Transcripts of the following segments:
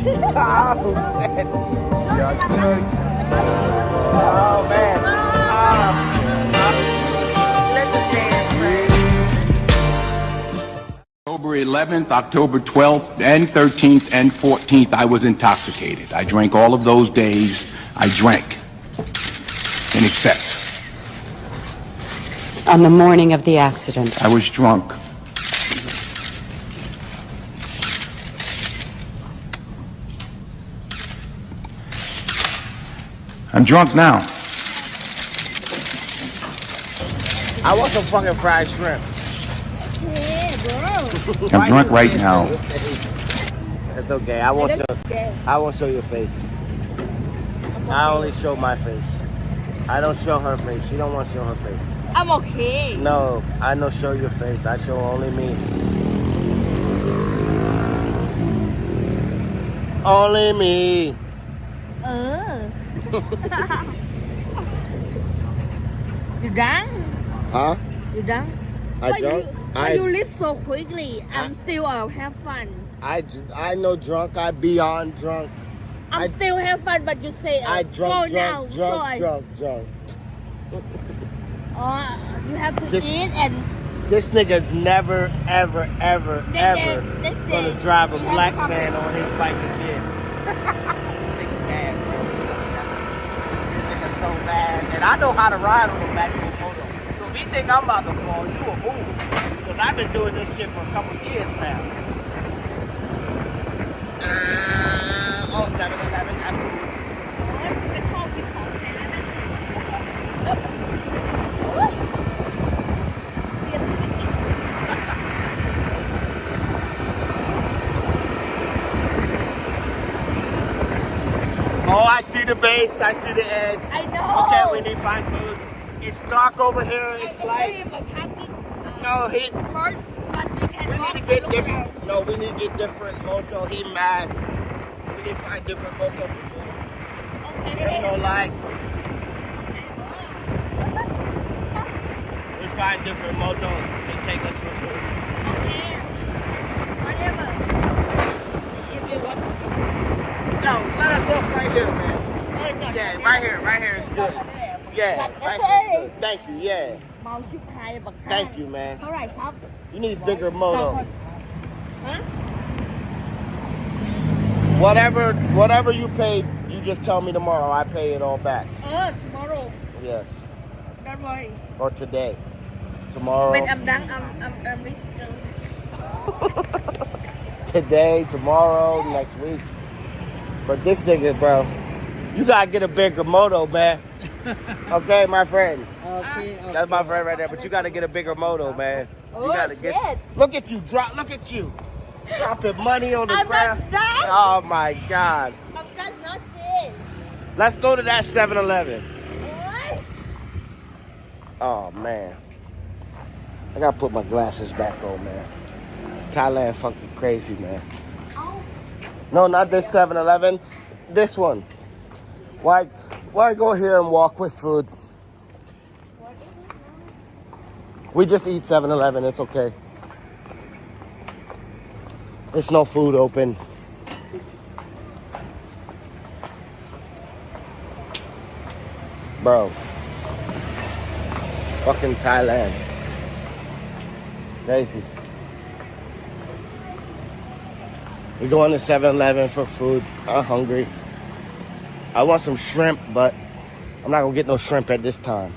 Oh, shit. Oh, man. Let the dance play. October 11th, October 12th, and 13th, and 14th, I was intoxicated. I drank all of those days. I drank in excess. On the morning of the accident. I was drunk. I'm drunk now. I want some fucking fried shrimp. I'm drunk right now. It's okay. I won't show your face. I only show my face. I don't show her face. She don't want to show her face. I'm okay. No, I don't show your face. I show only me. Only me. You done? Huh? You done? I drunk? You live so quickly. I'm still have fun. I know drunk. I beyond drunk. I'm still have fun, but you say I drunk. You have to eat and this nigga never, ever gonna drive a black man on his bike again. Nigga bad, bro. Nigga so bad. And I know how to ride on the back of a motor. So if you think I'm about to fall, you a fool. Because I've been doing this shit for a couple years now. 7-Eleven, absolutely. Oh, I see the base. I see the edge. I know. Okay, we need to find food. It's dark over here. It's light. No, we need to get different. No, we need to get different moto. He mad. We need to find different moto for food. Okay. There's no light. We find different moto to take us for food. Okay. Whatever. If you want to. No, let us off right here, man. Yeah, right here is good. Yeah, right here is good. Thank you, yeah. Thank you, man. You need bigger moto. Huh? Whatever you paid, you just tell me tomorrow. I pay it all back. Tomorrow. Yes. Don't worry. Or today. Tomorrow. When I'm done, I'm risking. Today, tomorrow, next week. But this nigga, bro, you gotta get a bigger moto, man. Okay, my friend. Okay. That's my friend right there. But you gotta get a bigger moto, man. You gotta get. Shit. Look at you, Look at you, dropping money on the I'm ground. not done. Oh my God. I'm just not saying. Let's go to that 7-Eleven. What? Oh man, I gotta put my glasses back on, man. Thailand fucking crazy, man. No, not this 7-Eleven. This one. Why go here and walk with food? We just eat 7-Eleven. It's okay. There's no food open. Bro. Fucking Thailand. Crazy. We're going to 7-Eleven for food. I'm hungry. I want some shrimp, but I'm not gonna get no shrimp at this time.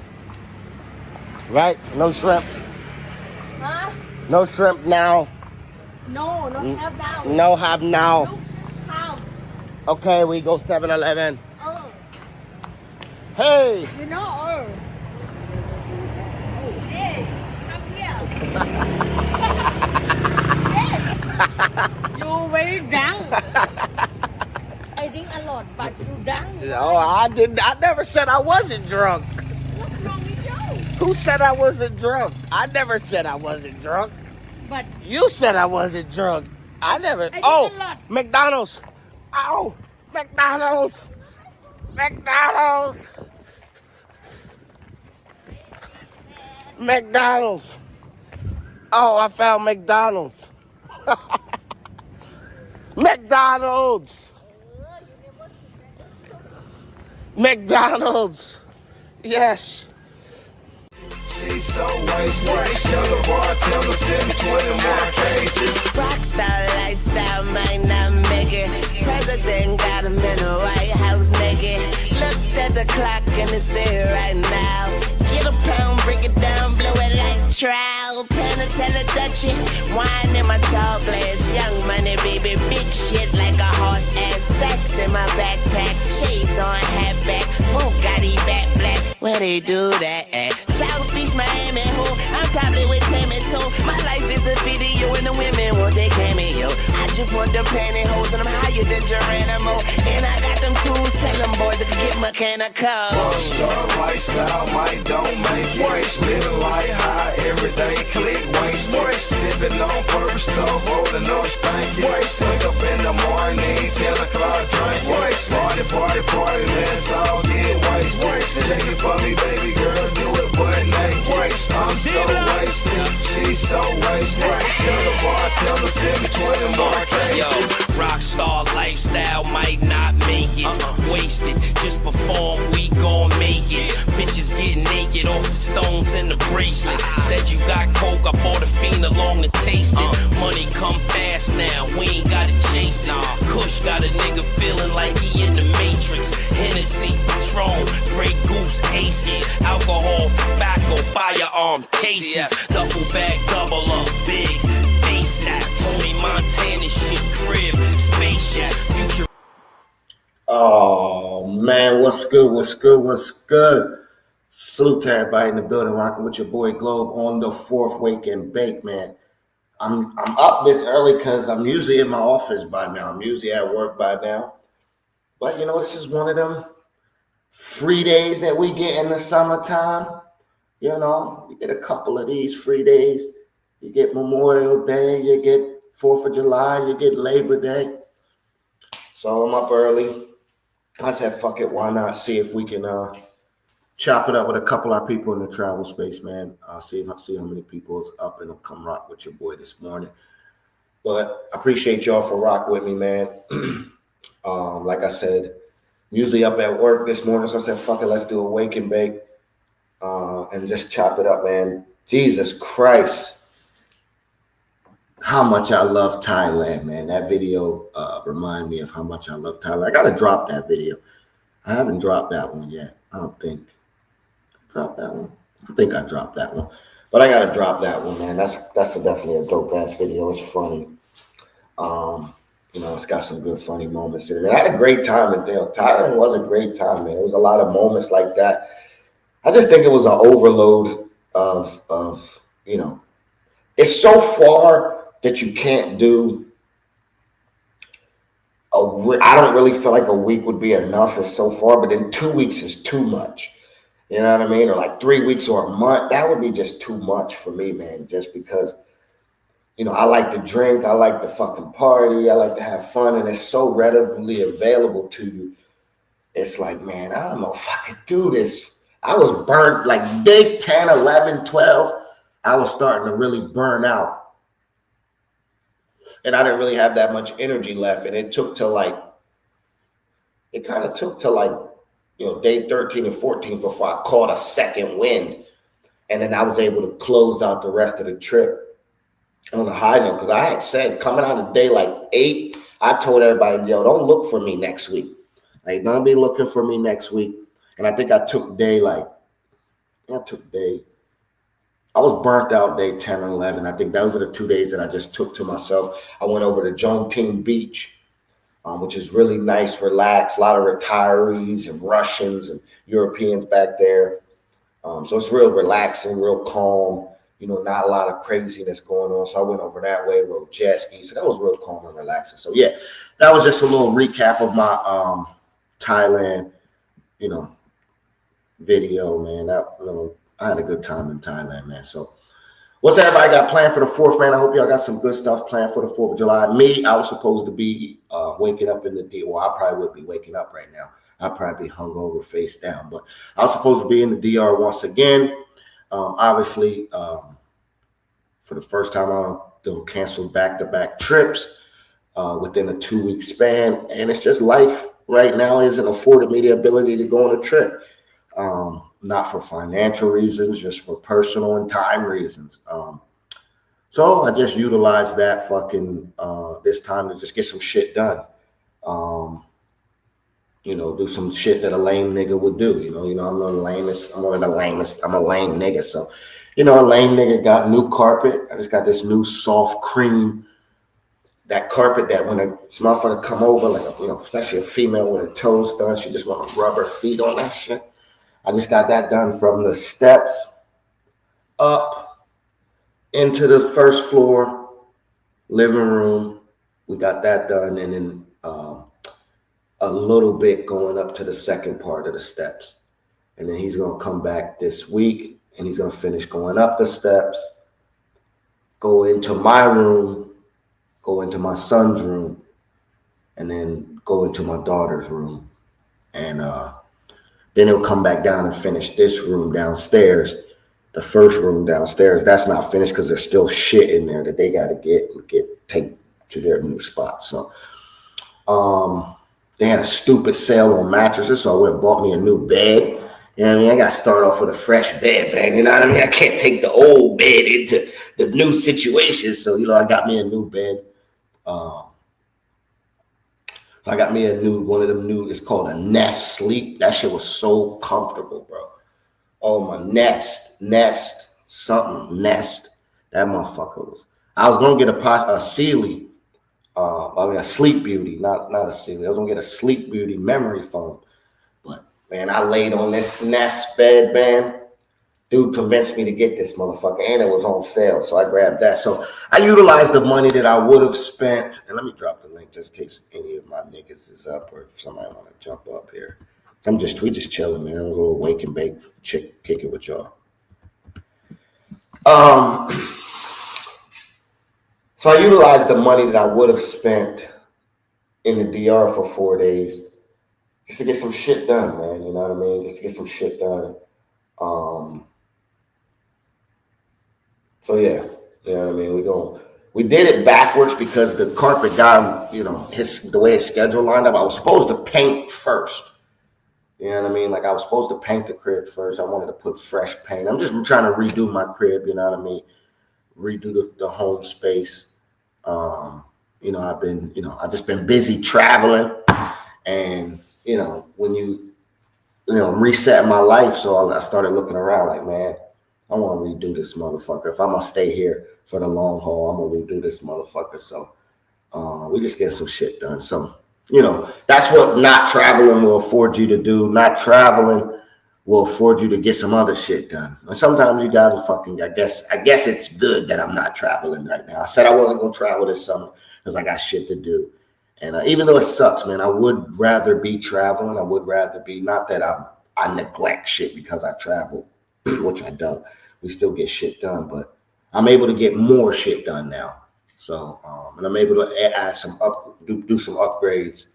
Right? No shrimp. Huh? No shrimp now. No, not have now. No have now. No have. Okay, we go 7-Eleven. Oh, Hey! you know, hey, come here. Hey, you very drunk. I drink a lot, but you drunk. No, I didn't. I never said I wasn't drunk. What's wrong with you? Who said I wasn't drunk? I never said I wasn't drunk. But You said I wasn't drunk. I never. did Oh, a lot. McDonald's. Ow, McDonald's. McDonald's. McDonald's. Oh, I found McDonald's. McDonald's. McDonald's. Yes. She's so wasted. Tell the bartender send me 20 more cases. Rockstar lifestyle might not make it. President got him in the White House naked. Looked at the clock and it's there right now. Get a pound, break it down, blow it like trout. Panatella Dutchie, wine in my tall glass. Young money, baby, big shit like a horse ass. Stacks in my backpack, shades on, hat back. Bugatti back black, where they do that at? South Beach, Miami, ho. I'm probably with Tammy too. My life is a video and the women want their cameo. I just want them pantyhose and I'm higher than Geronimo. And I got them tools, tell them boys I can get mechanical. Rockstar lifestyle might don't make it. Living life high, everyday click, waste. Sipping on purple stuff, rolling on spanky. Wake up in the morning, 10 o'clock drink. Party, let's all get wasted. Shake it for me, baby girl, do it butt naked. I'm so wasted, she's so wasted. Tell the bartender send me 20 more cases. Yo, rockstar lifestyle might not make it. Wasted just before we gon' make it. Bitches getting naked off the stones and the bracelet. Said you got coke, I bought a fiend along to taste it. Money come fast now, we ain't gotta chase it. Kush got a nigga feeling like he in the Matrix. Hennessy, Patron, Grey Goose, Aces. Alcohol, tobacco, firearm cases. Double bag, double up, big faces. Tony Montana shit, crib, spaceship, future. Oh man, what's good? Salute to everybody in the building, rocking with your boy Globe on the fourth Wake and Bake, man. I'm up this early because I'm usually in my office by now. I'm usually at work by now. But you know, this is one of them free days that we get in the summertime. You know, you get a couple of these free days. You get Memorial Day, you get 4th of July, you get Labor Day. So I'm up early. I said, fuck it, why not see if we can chop it up with a couple of people in the travel space, man. See how many people is up and come rock with your boy this morning. But I appreciate y'all for rocking with me, man. Like I said, usually up at work this morning, so I said, fuck it, let's do a Wake and Bake and just chop it up, man. Jesus Christ. How much I love Thailand, man. That video reminded me of how much I love Thailand. I got to drop that video. I haven't dropped that one yet. I don't think. Drop that one. I think I dropped that one. But I got to drop that one, man. That's definitely a dope-ass video. It's funny. You know, it's got some good funny moments in it. I had a great time in there. Thailand was a great time, man. There was a lot of moments like that. I just think it was an overload of you know, it's so far that you can't do I don't really feel like a week would be enough. It's so far, but then 2 weeks is too much. You know what I mean? Or like 3 weeks or a month. That would be just too much for me, man. Just because, you know, I like to drink. I like to fucking party. I like to have fun. And it's so readily available to you. It's like, man, I don't know if I could do this. I was burnt like day 10, 11, 12. I was starting to really burn out. And I didn't really have that much energy left. And it kind of took to like, you know, day 13 and 14 before I caught a second wind. And then I was able to close out the rest of the trip on a high note. Because I had said coming out of day like 8, I told everybody, yo, don't look for me next week. Like, don't be looking for me next week. And I think I took I was burnt out day 10 and 11. I think those are the 2 days that I just took to myself. I went over to Jomtien Beach, which is really nice, relaxed. A lot of retirees and Russians and Europeans back there. So it's real relaxing, real calm. You know, not a lot of craziness going on. So I went over that way, rode jet ski. So that was real calm and relaxing. So yeah, that was just a little recap of my Thailand, you know, video, man. I had a good time in Thailand, man. So what's everybody got planned for the 4th, man? I hope y'all got some good stuff planned for the 4th of July. Me, I was supposed to be waking up in the DR. Well, I probably would be waking up right now. I'd probably be hungover, face down. But I was supposed to be in the DR once again. Obviously, for the first time, they'll cancel back-to-back trips within a 2-week span. And it's just life. right now isn't affording me the ability to go on a trip. Not for financial reasons, just for personal and time reasons. So I just utilized that fucking this time to just get some shit done. Do some shit that a lame nigga would do. I'm the lamest. I'm one of the lamest. I'm a lame nigga. So, a lame nigga got new carpet. I just got this new soft cream. That carpet that when a motherfucker come over, like especially a female with her toes done, she just want to rub her feet on that shit. I just got that done from the steps up into the first floor living room. We got that done, and then a little bit going up to the second part of the steps. And then he's going to come back this week, and he's going to finish going up the steps, go into my room, go into my son's room, and then go into my daughter's room. And then he'll come back down and finish this room downstairs. The first room downstairs, that's not finished because there's still shit in there that they got to take to their new spot. So they had a stupid sale on mattresses, so I went and bought me a new bed. You know what I mean? I got to start off with a fresh bed, man. You know what I mean? I can't take the old bed into the new situation. So, I got me a new bed. I got me one of them new, it's called a Nest Sleep. That shit was so comfortable, bro. Oh, my Nest. That motherfucker was. I was going to get a Sealy, a Sleep Beauty, not a Sealy. I was going to get a Sleep Beauty memory foam. But, man, I laid on this Nest bed, man. Dude convinced me to get this motherfucker, and it was on sale, so I grabbed that. So I utilized the money that I would have spent, and let me drop the link just in case any of my niggas is up or if somebody want to jump up here. We just chilling, man. We'll go wake and bake, kick it with y'all. So I utilized the money that I would have spent in the DR for 4 days just to get some shit done, man. You know what I mean? Just to get some shit done. So yeah, you know what I mean? We did it backwards because the carpet guy, the way his schedule lined up, I was supposed to paint first. You know what I mean? Like I was supposed to paint the crib first. I wanted to put fresh paint. I'm just trying to redo my crib, you know what I mean? Redo the home space. I've just been busy traveling and, when reset my life. So I started looking around like, man, I want to redo this motherfucker. If I'm going to stay here for the long haul, I'm going to redo this motherfucker. So we just get some shit done. So, that's what not traveling will afford you to do. Not traveling will afford you to get some other shit done. And sometimes you got to I guess it's good that I'm not traveling right now. I said I wasn't going to travel this summer because I got shit to do. And even though it sucks, man, I would rather be traveling. I would rather be, not that I neglect shit because I travel, which I don't. We still get shit done, but I'm able to get more shit done now. So, and I'm able to add do some upgrades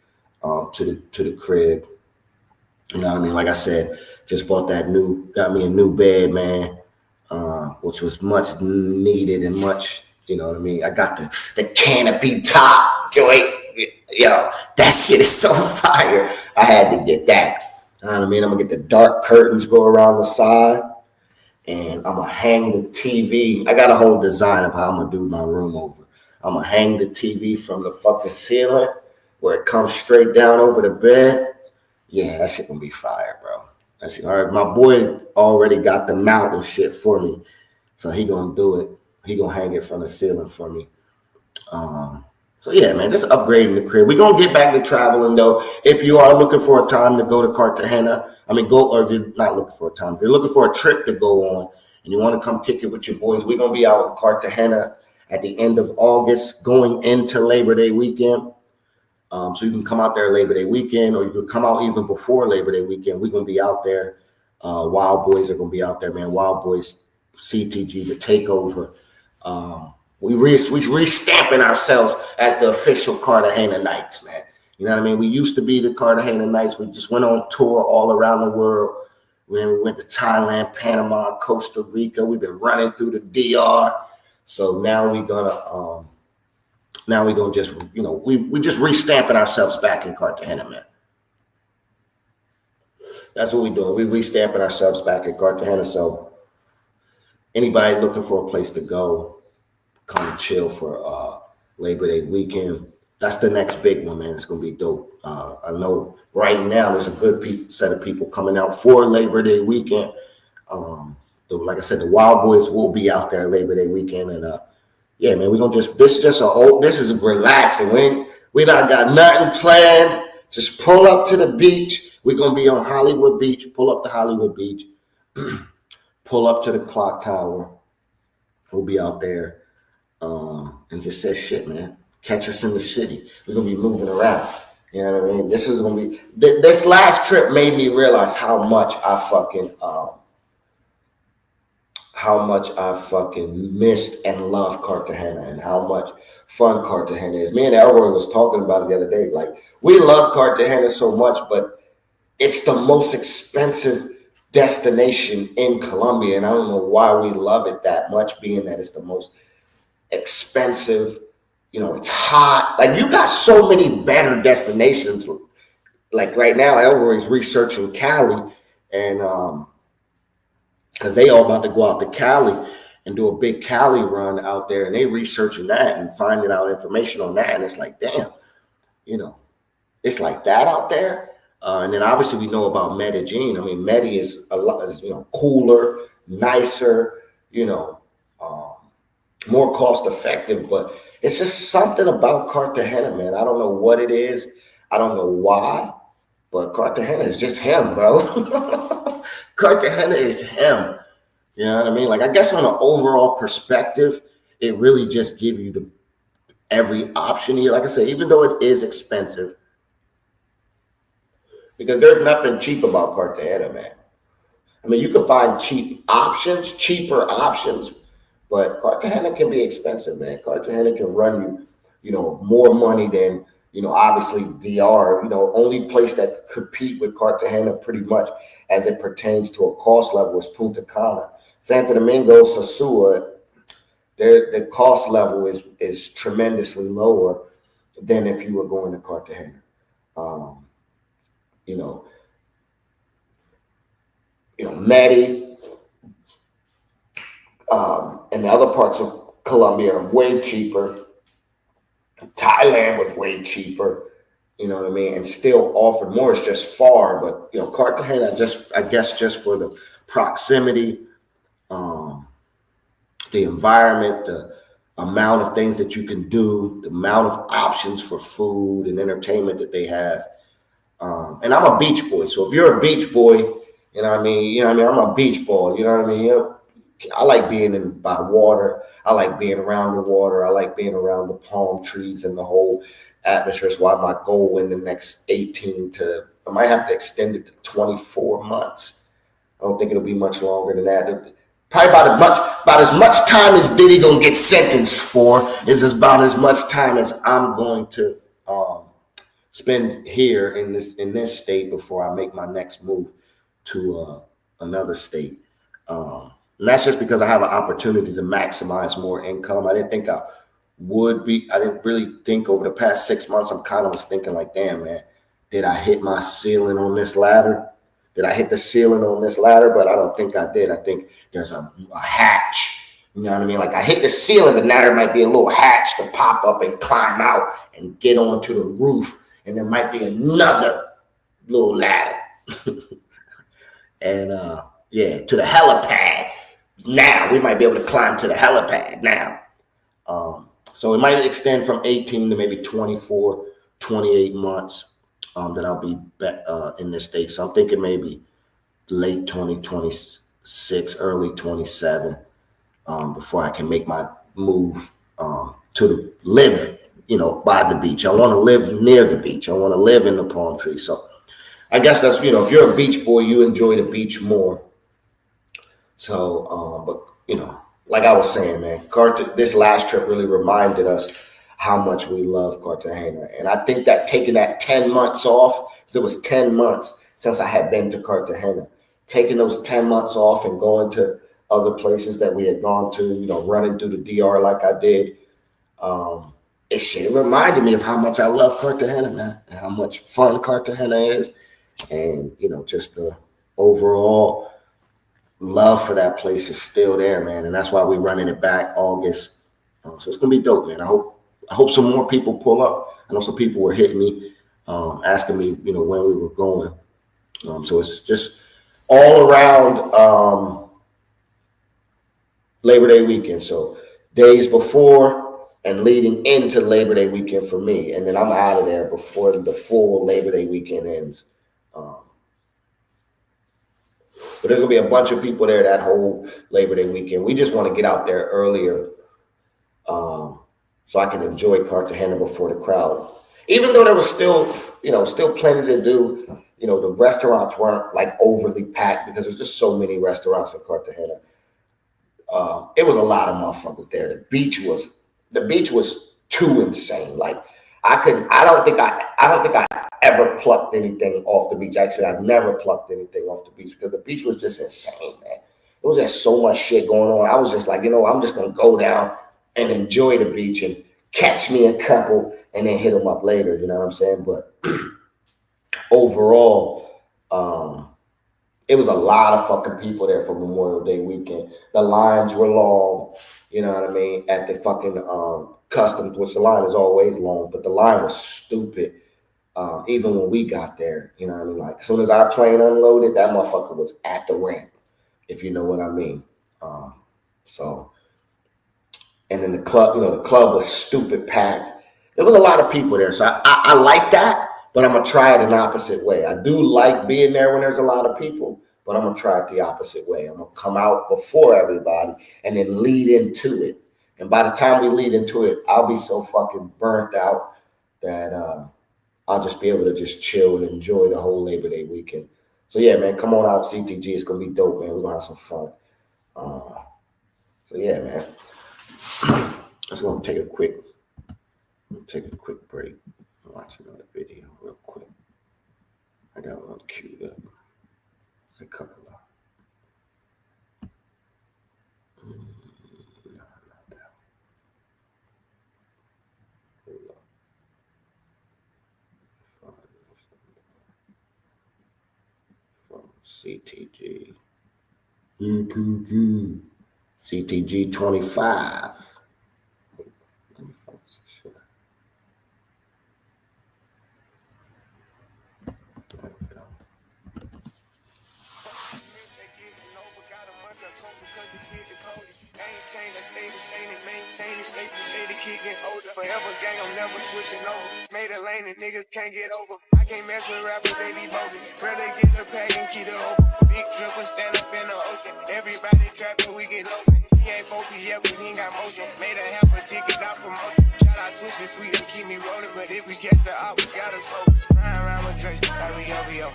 to the crib. You know what I mean? Like I said, just got me a new bed, man, which was much needed and much, you know what I mean? I got the canopy top joint. Yo, that shit is so fire. I had to get that. You know what I mean? I'm gonna get the dark curtains go around the side, and I'm gonna hang the TV. I got a whole design of how I'm gonna do my room over. I'm gonna hang the TV from the fucking ceiling where it comes straight down over the bed. Yeah, that shit gonna be fire, bro. That shit, all right, my boy already got the mount and shit for me, so he gonna do it. He gonna hang it from the ceiling for me. So yeah, man, just upgrading the crib. We're gonna get back to traveling though. If you are looking for a time to go to Cartagena, or if you're not looking for a time, if you're looking for a trip to go on and you want to come kick it with your boys, we're gonna be out in Cartagena at the end of August, going into Labor Day weekend. So you can come out there Labor Day weekend, or you could come out even before Labor Day weekend. We're gonna be out there. Wild Boys are gonna be out there, man. Wild Boys CTG, the takeover. We restamping ourselves as the official Cartagena Knights, man. You know what I mean? We used to be the Cartagena Knights. We just went on tour all around the world. We went to Thailand, Panama, Costa Rica. We've been running through the DR. So now we're gonna just, we just restamping ourselves back in Cartagena, man. that's what we're doing. We're restamping ourselves back at Cartagena. So anybody looking for a place to go, come chill for Labor Day weekend. That's the next big one, man. It's gonna be dope. I know right now there's a good set of people coming out for Labor Day weekend. Like I said, the Wild Boys will be out there Labor Day weekend, and yeah, man, we're gonna this is relaxing. We not got nothing planned. Just pull up to the beach. We're gonna be on Hollywood Beach. Pull up to Hollywood Beach. Pull up to the clock tower. We'll be out there, and just say shit, man. Catch us in the city. We're gonna be moving around. You know what I mean? This is gonna be this last trip made me realize how much I fucking missed and love Cartagena and how much fun Cartagena is. Me and Elroy was talking about it the other day. Like, we love Cartagena so much, but it's the most expensive destination in Colombia, and I don't know why we love it that much, being that it's the most expensive. You know, it's hot. Like, you got so many better destinations. Like right now, Elroy's researching Cali, and because they all about to go out to Cali and do a big Cali run out there, and they researching that and finding out information on that, and it's like, damn, you know, it's like that out there. And then obviously we know about Medellin. I mean, Medellin is a lot, you know, cooler, nicer, you know, more cost effective, but it's just something about Cartagena, man. I don't know what it is. I don't know why, but Cartagena is just him, bro. Cartagena is him. You know what I mean? Like, I guess on an overall perspective, it really just gives you every option here. Like I said, even though it is expensive, because there's nothing cheap about Cartagena, man. I mean, you can find cheaper options, but Cartagena can be expensive, man. Cartagena can run you, you know, more money than, you know, obviously DR. You know, only place that could compete with Cartagena pretty much as it pertains to a cost level is Punta Cana. Santo Domingo, Sosua, the cost level is tremendously lower than if you were going to Cartagena. You know, Medi, and the other parts of Colombia are way cheaper. Thailand was way cheaper, you know what I mean, and still offered more. It's just far, but you know, Cartagena, I guess just for the proximity, the environment, the amount of things that you can do, the amount of options for food and entertainment that they have. And I'm a beach boy, so if you're a beach boy, you know what I mean, I'm a beach boy, you know what I mean. You know, I like being by water. I like being around the water. I like being around the palm trees and the whole atmosphere. That's why my goal in the next I might have to extend it to 24 months. I don't think it'll be much longer than that. Probably about as much time as Diddy gonna get sentenced for is about as much time as I'm going to spend here in this state before I make my next move to another state. And that's just because I have an opportunity to maximize more income. I didn't think I would be. I didn't really think over the past 6 months. I'm kind of was thinking like, damn, man, did I hit my ceiling on this ladder? Did I hit the ceiling on this ladder? But I don't think I did. I think there's a hatch. You know what I mean? Like, I hit the ceiling, but now there might be a little hatch to pop up and climb out and get onto the roof. And there might be another little ladder. And yeah, to the helipad. Now we might be able to climb to the helipad now. So it might extend from 18 to maybe 24, 28 months that I'll be in this state. So I'm thinking maybe late 2026, early 27 before I can make my move to live, you know, by the beach. I want to live near the beach. I want to live in the palm trees. So I guess that's, you know, if you're a beach boy, you enjoy the beach more. So, but, you know, like I was saying, man, this last trip really reminded us how much we love Cartagena. And I think that taking that 10 months off, because it was 10 months since I had been to Cartagena, taking those 10 months off and going to other places that we had gone to, you know, running through the DR like I did, it reminded me of how much I love Cartagena, man, and how much fun Cartagena is. And, you know, just the overall love for that place is still there, man. And that's why we're running it back August. So it's going to be dope, man. I hope some more people pull up. I know some people were hitting me, asking me, you know, when we were going. So it's just all around Labor Day weekend. So days before and leading into Labor Day weekend for me. And then I'm out of there before the full Labor Day weekend ends. But there's going to be a bunch of people there that whole Labor Day weekend. We just want to get out there earlier so I can enjoy Cartagena before the crowd. Even though there was still plenty to do. You know, the restaurants weren't like overly packed because there's just so many restaurants in Cartagena. It was a lot of motherfuckers there. The beach was too insane. Like I don't think I ever plucked anything off the beach. Actually, I've never plucked anything off the beach because the beach was just insane, man. There was just so much shit going on. I was just like, you know, I'm just gonna go down and enjoy the beach and catch me a couple and then hit them up later. You know what I'm saying? But overall, it was a lot of fucking people there for Memorial Day weekend. The lines were long, you know what I mean, at the fucking customs, which the line is always long, but the line was stupid even when we got there, you know what I mean? Like, as soon as our plane unloaded, that motherfucker was at the ramp, if you know what I mean. And then the club was stupid packed. There was a lot of people there, so I like that. But I'm going to try it an opposite way. I do like being there when there's a lot of people, but I'm going to try it the opposite way. I'm going to come out before everybody and then lead into it. And by the time we lead into it, I'll be so fucking burnt out that I'll just be able to just chill and enjoy the whole Labor Day weekend. So, yeah, man, come on out, CTG. It's going to be dope, man. We're going to have some fun. So, yeah, man. Let's go take a quick break. Watch another video real quick. I got one queued up. A couple of. No, not that one. Hold up. From CTG. CTG 25. Let me focus this shit. Maintain, I stay the same and maintain it. Safe to say the kid get older. Forever gang, I'm never switching over. Made a lane and niggas can't get over. I can't mess with rappers, they be bogus. Rather get the pack and keep it open. Big dripper stand up in the ocean. Everybody trapping, we get low. He ain't focused yet, but he ain't got motion. Made a half a ticket out promotion. Shout out Switch and Sweet and keep me rolling. But if we get the out, we gotta slow. Ride around with Drake, like we OVO.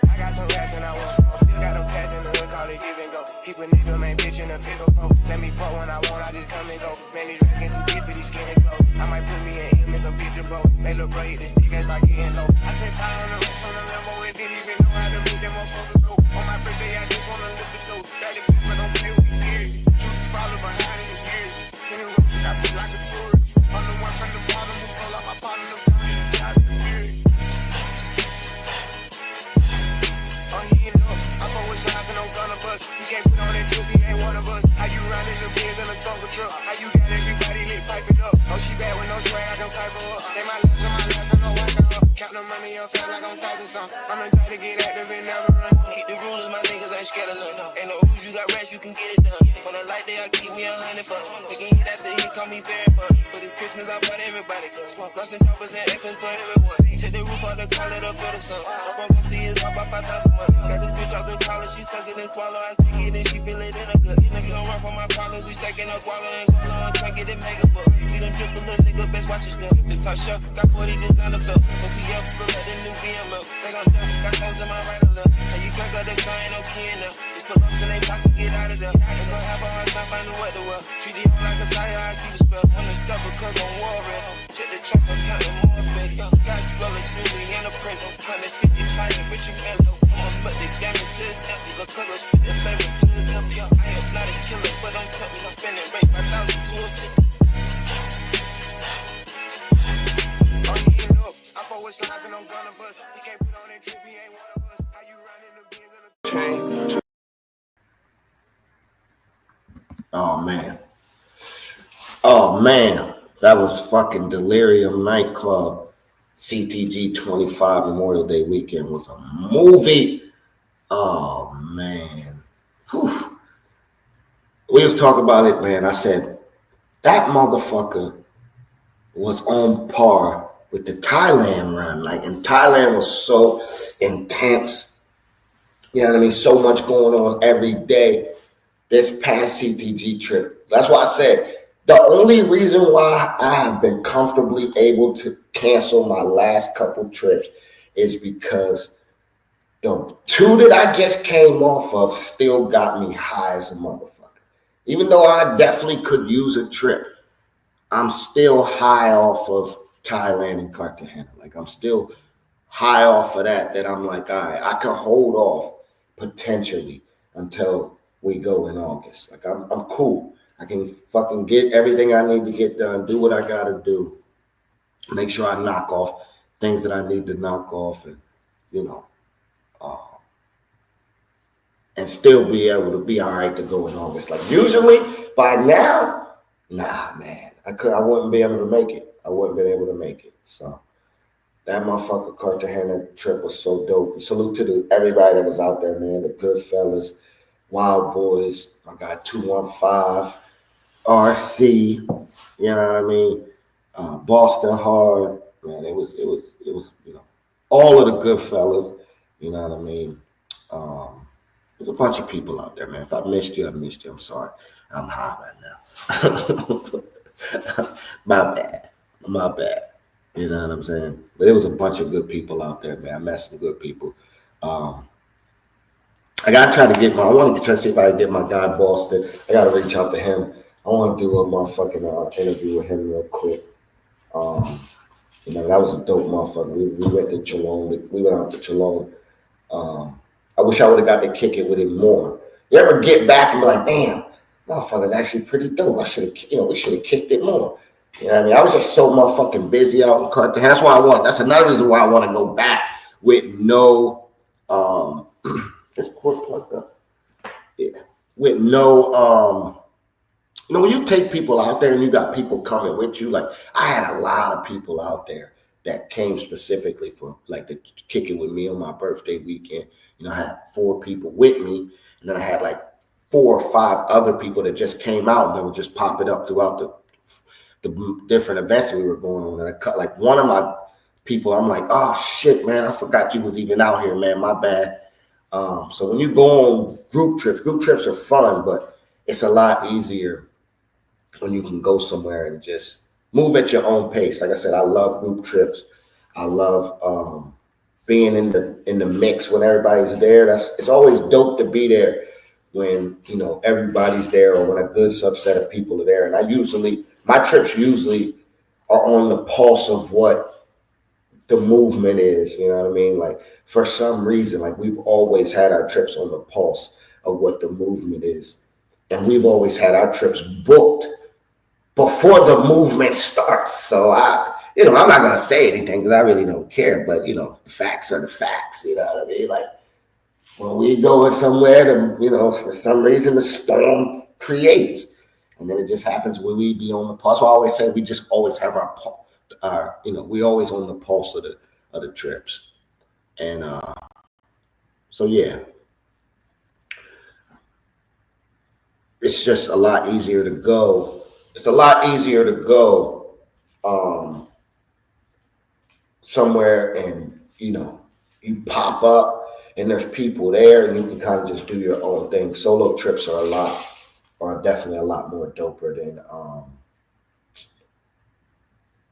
I got some rats and I want some. Still got a pass in the hood, call it give and go. Keep a nigga, man, bitch in a figure four. Let me fuck when I want, I just come and go. Man, these rackets too deep for these skinny clothes. I might put me in him in some picture boat. Make the braid, this nigga start getting low. I spent time on the racks on the Lambo and didn't even know how to move them motherfuckers go. On my birthday, I just wanna live the dope. Barely fit, but don't play with me, period. Juice follow behind in the years. In the road, I feel like a tourist. I'm the one from the bottom who sold out my partner, the promise, God, the period. I fuck with shots and I'm gonna bust. You can't put on that drip, he ain't one of us. How you riding the Benz in a Tonka truck? How you got everybody lit, pipe it up? Oh, she bad with no swag, I can pipe her up. They my last, I know I can up. Count the money up, feel like I'm typing something. I'm the type to get active and never run. Hit the rules, my niggas ain't scared of none. Ain't no rules, you got rest, you can get it done. On a light day, I keep me 100 bucks. Again, hit after he call me very fun. But it's Christmas, I bought everybody. Plus and choppers and F's for everyone. Take the roof out the car, let her feel the sun. I'm gonna see it up by 5,000 months. Got this bitch off the collar, she suck it and swallow. I stick it and she feel it in her gut. Nigga don't rap on my collar, we stacking up swallow and swallow. I'm trying to get it mega buck. See them triple little nigga, best watch your step. This top shelf, got 40 designer belts. OTF, look like the new BML. They gon' jump, got clothes in my right and left. How you crack up the car, ain't no key in there. Just put us in they pockets, get out of there. They gon' have a hard time finding what to wear. Treat the hoe like a tire, I keep it spell. On the stuff because I'm worried. Check the tracks, I'm counting more fake. Sky swelling, smoothly in the prison. 150 flying, bitch, you can't know. But they got me to his temple, the color spit the flavor to the temple. I am not a killer, but I'm tempting. I'm spending rate 5,000 to a ticket. Oh, he ain't up. I fuck with shots and I'm gonna bust. He can't put on that drip, he ain't one of us. came. Oh man, that was fucking Delirium Nightclub. CTG 25 Memorial Day weekend was a movie. Oh man. Whew. We was talking about it, man. I said, that motherfucker was on par with the Thailand run. Like, and Thailand was so intense. You know what I mean? So much going on every day. This past CTG trip. That's why I said, the only reason why I have been comfortably able to cancel my last couple trips is because the two that I just came off of still got me high as a motherfucker. Even though I definitely could use a trip, I'm still high off of Thailand and Cartagena. Like, I'm still high off of that I'm like, all right, I can hold off potentially until we go in August. Like, I'm cool. I can fucking get everything I need to get done, do what I gotta do, make sure I knock off things that I need to knock off, and and still be able to be all right to go in August. Like, usually by now, nah, man, I wouldn't be able to make it. I wouldn't been able to make it. So that motherfucker Cartagena trip was so dope. And salute to everybody that was out there, man. The Goodfellas, Wild Boys, my guy 215, RC, you know what I mean? Boston Hard, man. It was all of the Goodfellas, you know what I mean? There's a bunch of people out there, man. If I missed you, I missed you. I'm sorry. I'm high right now. My bad. You know what I'm saying? But it was a bunch of good people out there, man. I met some good people. I gotta try to get I want to try to see if I can get my guy Boston. I gotta reach out to him. I want to do a motherfucking interview with him real quick. That was a dope motherfucker. We went to Cholone. We went out to Cholone. I wish I would have got to kick it with him more. You ever get back and be like, damn, motherfucker's actually pretty dope. We should have kicked it more. You know what I mean? I was just so motherfucking busy out in Cartagena. That's another reason why I want to go back with no, this cord plugged up. Yeah. With no, when you take people out there and you got people coming with you, like, I had a lot of people out there that came specifically for, like, to kick it with me on my birthday weekend. I had 4 people with me, and then I had like 4 or 5 other people that just came out and they were just popping up throughout the different events that we were going on. And I cut like one of my people, I'm like, oh shit, man, I forgot you was even out here, man, my bad. So when you go on group trips are fun, but it's a lot easier when you can go somewhere and just move at your own pace. Like I said, I love group trips. I love being in the mix when everybody's there. It's always dope to be there when everybody's there, or when a good subset of people are there. And my trips usually are on the pulse of what the movement is. You know what I mean? Like, for some reason, like, we've always had our trips on the pulse of what the movement is, and we've always had our trips booked before the movement starts. So I'm not going to say anything because I really don't care, but, the facts are the facts, you know what I mean? Like, when we go somewhere, for some reason, the storm creates, and then it just happens when we be on the pulse. So I always say we just always have our we always on the pulse of the trips. And so, yeah, it's just a lot easier to go. It's a lot easier to go somewhere and, you pop up and there's people there and you can kind of just do your own thing. Solo trips are definitely a lot more doper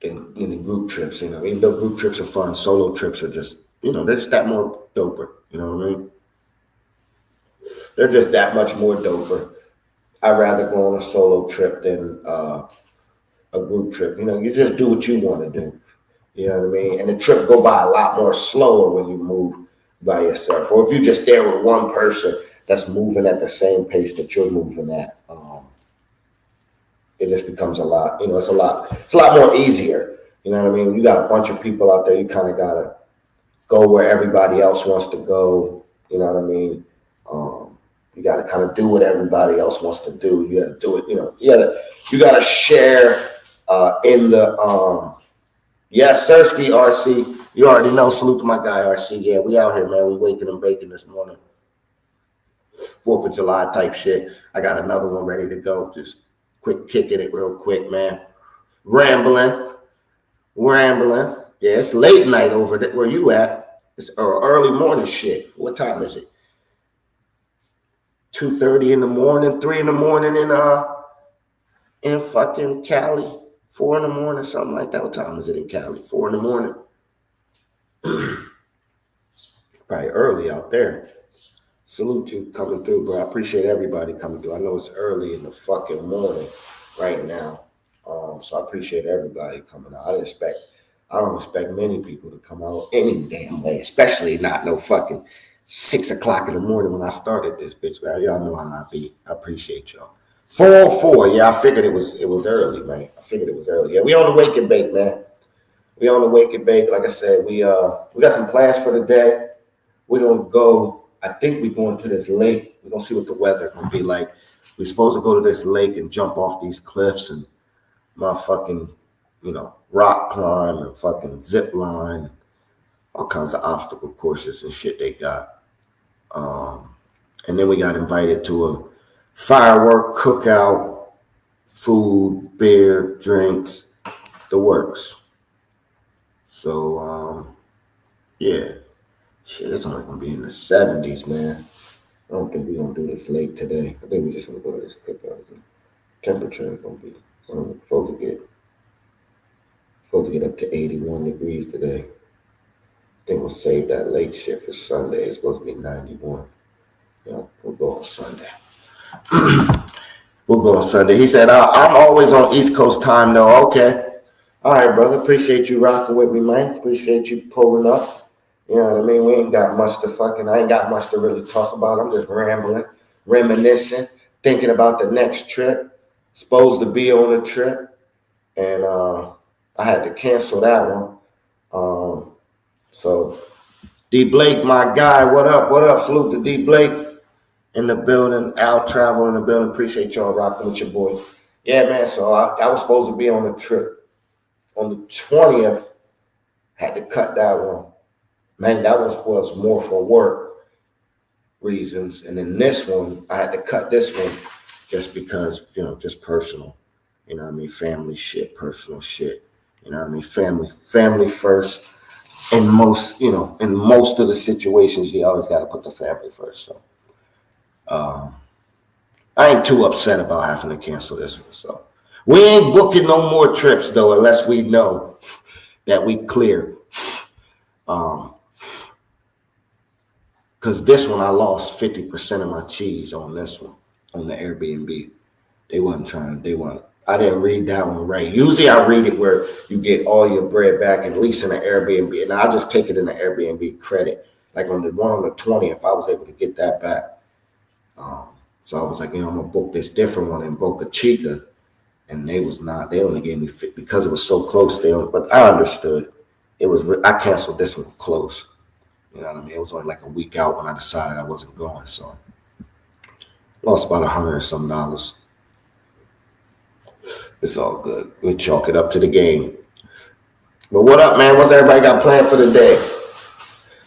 than group trips. Even though group trips are fun, solo trips are just, they're just that more doper. You know what I mean? They're just that much more doper. I'd rather go on a solo trip than a group trip. You just do what you want to do. You know what I mean? And the trip go by a lot more slower when you move by yourself. Or if you're just there with one person that's moving at the same pace that you're moving at, it just becomes a lot, it's a lot more easier. You know what I mean? When you got a bunch of people out there, you kind of got to go where everybody else wants to go. You know what I mean? You got to kind of do what everybody else wants to do. You got to do it. You got to share in the. Yes, Sirski, RC. You already know. Salute to my guy, RC. Yeah, we out here, man. We waking and baking this morning. 4th of July type shit. I got another one ready to go. Just quick kicking it real quick, man. Rambling. Yeah, it's late night over there. Where you at? It's early morning shit. What time is it? 2:30 in the morning, 3 in the morning in fucking Cali. 4 in the morning, something like that. What time is it in Cali? 4 in the morning. Probably early out there. Salute you coming through, bro. I appreciate everybody coming through. I know it's early in the fucking morning right now. So I appreciate everybody coming out. I don't expect many people to come out any damn way, especially not no fucking 6 o'clock in the morning when I started this bitch, man. Y'all know how I be. I appreciate y'all. 4:04. Yeah, I figured it was early, man. Yeah, we on the wake and bake, man. We on the wake and bake. Like I said, we got some plans for the day. We're gonna go. I think we're going to this lake. We're gonna see what the weather gonna be like. We're supposed to go to this lake and jump off these cliffs and motherfucking, rock climb and fucking zip line, all kinds of obstacle courses and shit they got. And then we got invited to a firework cookout, food, beer, drinks, the works. So, yeah. Shit, it's only going to be in the 70s, man. I don't think we're going to do this late today. I think we're just going to go to this cookout. The temperature is going to be supposed to get up to 81 degrees today. I think we'll save that late shit for Sunday. It's supposed to be 91. We'll go on Sunday. He said, I'm always on East Coast time, though. Okay. All right, brother. Appreciate you rocking with me, man. Appreciate you pulling up. You know what I mean? I ain't got much to really talk about. I'm just rambling, reminiscing, thinking about the next trip. Supposed to be on a trip. And I had to cancel that one. So D Blake, my guy, what up? Salute to D Blake in the building. Al Travel in the building. Appreciate y'all rocking with your boy. Yeah, man. So I was supposed to be on a trip on the 20th. Had to cut that one. Man, that was more for work reasons. And then this one, I had to cut this one just because, just personal. You know what I mean? Family shit, personal shit. You know what I mean? Family first. In most of the situations, you always got to put the family first. So I ain't too upset about having to cancel this one. So we ain't booking no more trips, though, unless we know that we clear. Because this one, I lost 50% of my cheese on this one, on the Airbnb. I didn't read that one right. Usually I read it where you get all your bread back, at least in the Airbnb. And I'll just take it in the Airbnb credit. Like on the one on the 20th, I was able to get that back. So I was like, I'm going to book this different one in Boca Chica. And they only gave me, because it was so close, but I understood. I canceled this one close. You know what I mean? It was only like a week out when I decided I wasn't going. So lost about $100 and some. It's all good. We'll chalk it up to the game. But what up, man? What's everybody got planned for the day?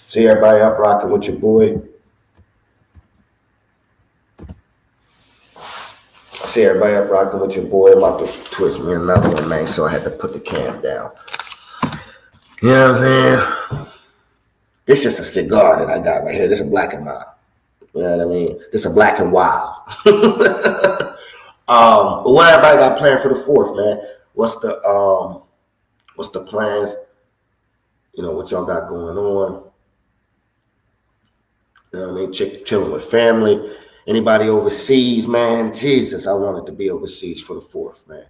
See everybody up rocking with your boy. I'm about to twist me another one, man, so I had to put the cam down. You know what I'm saying? This is a cigar that I got right here. This is a Black and Mild. You know what I mean? This is a Black and Wild. But what everybody got planned for the 4th, man? What's the plans? What y'all got going on? You know what I mean? Chilling with family. Anybody overseas, man? Jesus, I wanted to be overseas for the 4th, man.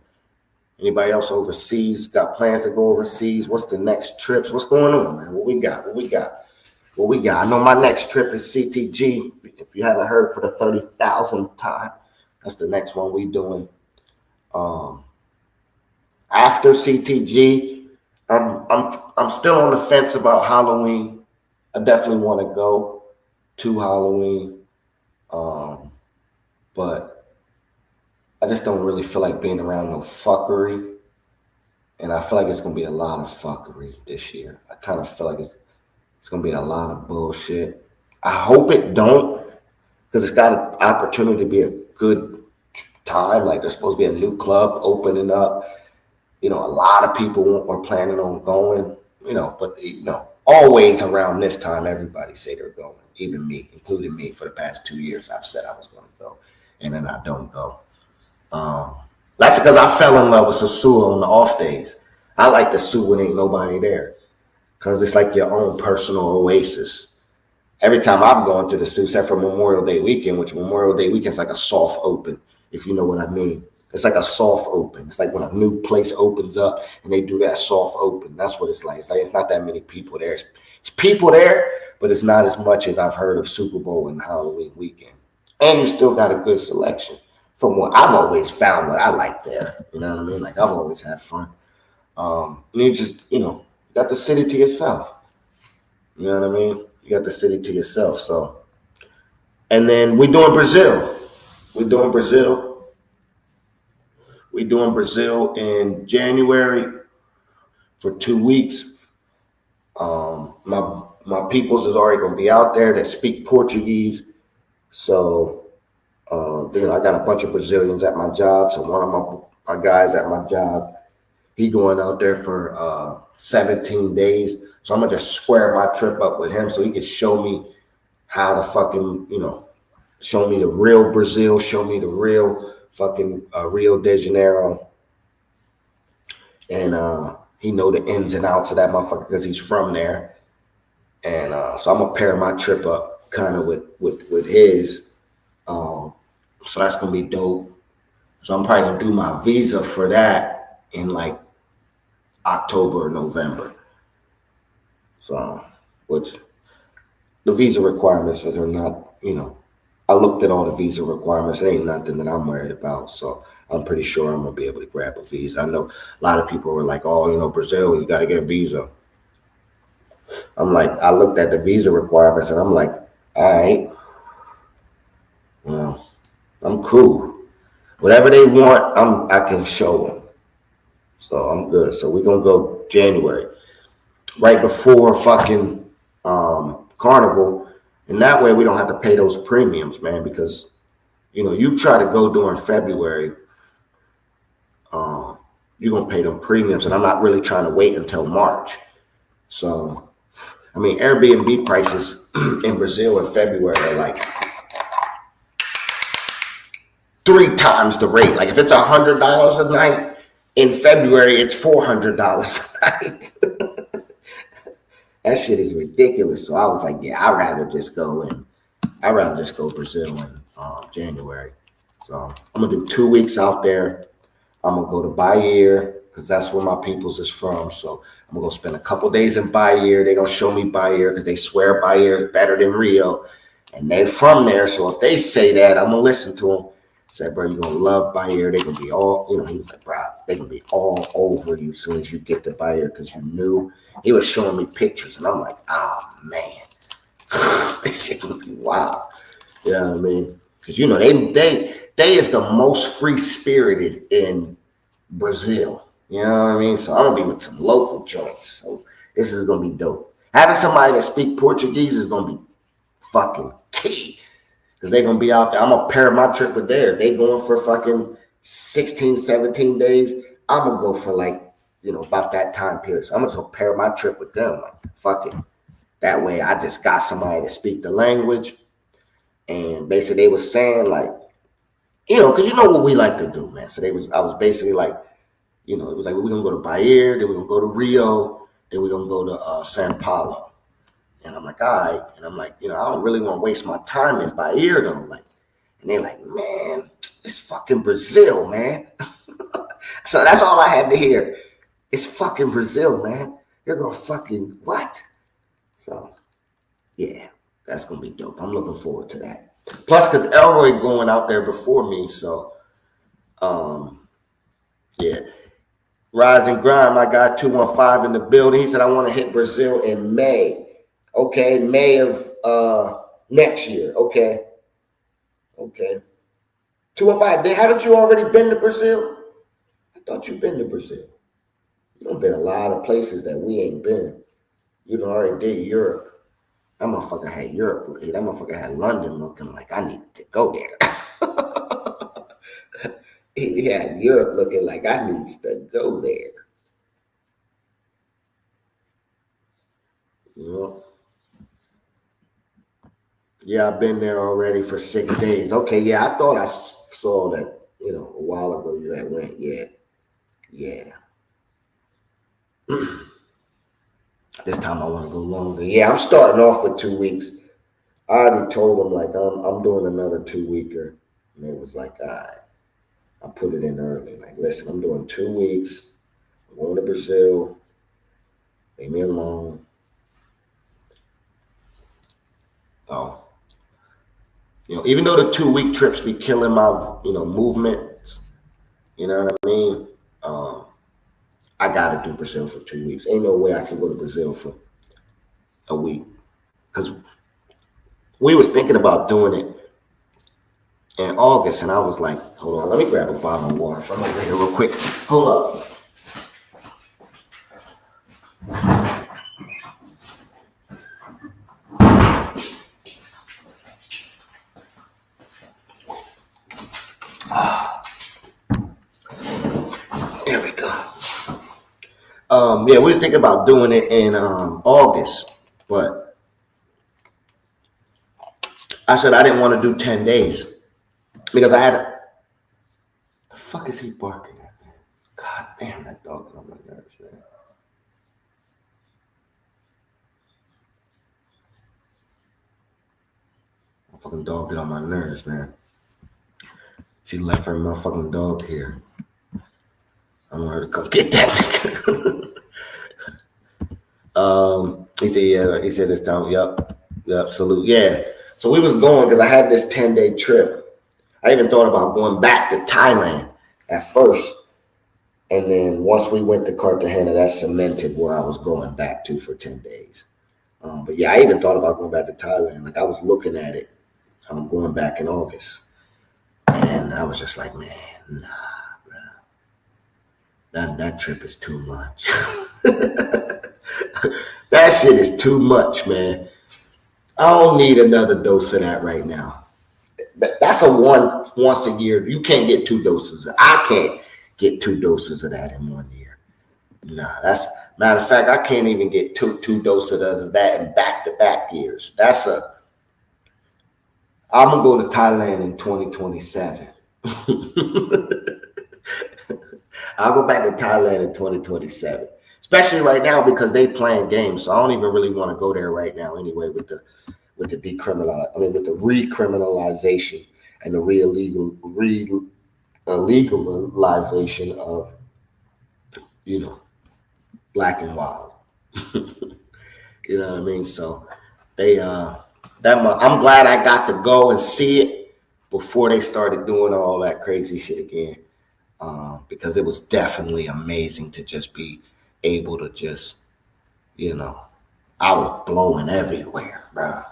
Anybody else overseas got plans to go overseas? What's the next trips? What's going on, man? What we got? I know my next trip is CTG. If you haven't heard, for the 30,000th time, that's the next one we doing. After CTG, I'm still on the fence about Halloween. I definitely want to go to Halloween. But I just don't really feel like being around no fuckery. And I feel like it's going to be a lot of fuckery this year. I kind of feel like it's going to be a lot of bullshit. I hope it don't, because it's got an opportunity to be a good time. Like there's supposed to be a new club opening up. You know, a lot of people are planning on going, you know, but, you know, always around this time, everybody say they're going, even me, including me. For the past 2 years, I've said I was going to go, and then I don't go. That's because I fell in love with Sosua on the off days. I like the Sue when ain't nobody there, because it's like your own personal oasis. Every time I've gone to the Sue, except for Memorial Day weekend, which Memorial Day weekend is like a soft open, if you know what I mean. It's like a soft open. It's like when a new place opens up and they do that soft open. That's what it's like. It's not that many people there. It's people there, but it's not as much as I've heard of Super Bowl and Halloween weekend. And you still got a good selection from what I've always found what I like there. You know what I mean? Like I've always had fun. And you just, you know, you got the city to yourself. You know what I mean? You got the city to yourself. So, and then we're doing Brazil. We're doing Brazil in January for 2 weeks. My peoples is already gonna be out there that speak Portuguese. So you know, I got a bunch of Brazilians at my job. So one of my guys at my job, he going out there for 17 days. So I'm gonna just square my trip up with him so he can show me how to fucking, you know, show me the real Brazil, show me the real fucking Rio de Janeiro. And he know the ins and outs of that motherfucker because he's from there. And so I'm gonna pair my trip up kind of with his. So that's gonna be dope. So I'm probably gonna do my visa for that in like October or November. So, which the visa requirements are not, you know, I looked at all the visa requirements. It ain't nothing that I'm worried about. So I'm pretty sure I'm gonna be able to grab a visa. I know a lot of people were like, oh, you know, Brazil, you gotta get a visa. I'm like, I looked at the visa requirements and I'm like, all right, well, I'm cool. Whatever they want, I can show them. So I'm good. So we're gonna go January, right before fucking Carnival, and that way we don't have to pay those premiums, man. Because you know, you try to go during February, you're gonna pay them premiums, and I'm not really trying to wait until March. So, I mean, Airbnb prices in Brazil in February are like 3 times the rate. Like if it's $100 a night in February, it's $400 a night. That shit is ridiculous. So I was like, yeah, I'd rather just go Brazil in January. So I'm gonna do 2 weeks out there. I'm gonna go to Bahia because that's where my peoples is from. So I'm gonna go spend a couple days in Bahia. They're gonna show me Bahia because they swear Bahia is better than Rio, and they're from there. So if they say that, I'm gonna listen to them. Said, bro, you're gonna love Bahia. They're gonna be all, you know, he was like, bro, they're gonna be all over you as soon as you get to Bahia because you knew. He was showing me pictures, and I'm like, oh man, this shit gonna be wild. You know what I mean? Because you know, they is the most free spirited in Brazil. You know what I mean? So I'm gonna be with some local joints. So this is gonna be dope. Having somebody that speak Portuguese is gonna be fucking key. Because they're going to be out there. I'm going to pair my trip with theirs. They going for fucking 16, 17 days. I'm going to go for like, you know, about that time period. So I'm going to pair my trip with them. Like, fuck it. That way I just got somebody to speak the language. And basically they was saying like, you know, because you know what we like to do, man. So I was basically like, you know, it was like, we're going to go to Bahia. Then we're going to go to Rio. Then we're going to go to Sao Paulo. And I'm like, all right. And I'm like, you know, I don't really want to waste my time in Bahia though. Like, and they're like, man, it's fucking Brazil, man. So that's all I had to hear. It's fucking Brazil, man. You're going to fucking what? So, yeah, that's going to be dope. I'm looking forward to that. Plus, because Elroy going out there before me. So, yeah. Rise and Grind, my guy 215 in the building. He said, I want to hit Brazil in May. Okay, May of next year. Okay. Okay. 215. Haven't you already been to Brazil? I thought you'd been to Brazil. You done been a lot of places that we ain't been. You done already did Europe. That motherfucker had Europe. That motherfucker had London looking like I need to go there. He had Europe looking like I needs to go there. Yeah, I've been there already for 6 days. Okay, yeah, I thought I saw that, a while ago you had went. Yeah. This time I want to go longer. Yeah, I'm starting off with 2 weeks. I already told them like I'm doing another 2-weeker, and it was like, all right. I put it in early. Like, listen, I'm doing 2 weeks. I'm going to Brazil. Leave me alone. Oh, even though the 2-week trips be killing my, movements, you know what I mean? I got to do Brazil for 2 weeks. Ain't no way I can go to Brazil for a week. Because we was thinking about doing it in August, and I was like, hold on, let me grab a bottle of water from over here real quick. Hold up. There we go. Yeah, we was thinking about doing it in August, but I said I didn't want to do 10 days because I had the fuck is he barking at, man? God damn, that dog is on my nerves, man. My fucking dog get on my nerves, man. She left her motherfucking dog here. I want her to come get that nigga. He said this time, yep, salute. Yeah. So we was going because I had this 10-day trip. I even thought about going back to Thailand at first. And then once we went to Cartagena, that cemented where I was going back to for 10 days. But yeah, I even thought about going back to Thailand. Like I was looking at it. I'm going back in August. And I was just like, man, nah, bro. That trip is too much. That shit is too much, man. I don't need another dose of that right now. That's a once a year. You can't get 2 doses. I can't get 2 doses of that in 1 year. Nah, that's matter of fact, I can't even get two doses of that in back-to-back years. I'm gonna go to Thailand in 2027. I'll go back to Thailand in 2027. Especially right now because they playing games, so I don't even really want to go there right now anyway with the recriminalization and the legalization of Black and Wild. You know what I mean? So they I'm glad I got to go and see it before they started doing all that crazy shit again. Because it was definitely amazing to just be able to just, I was blowing everywhere, bro.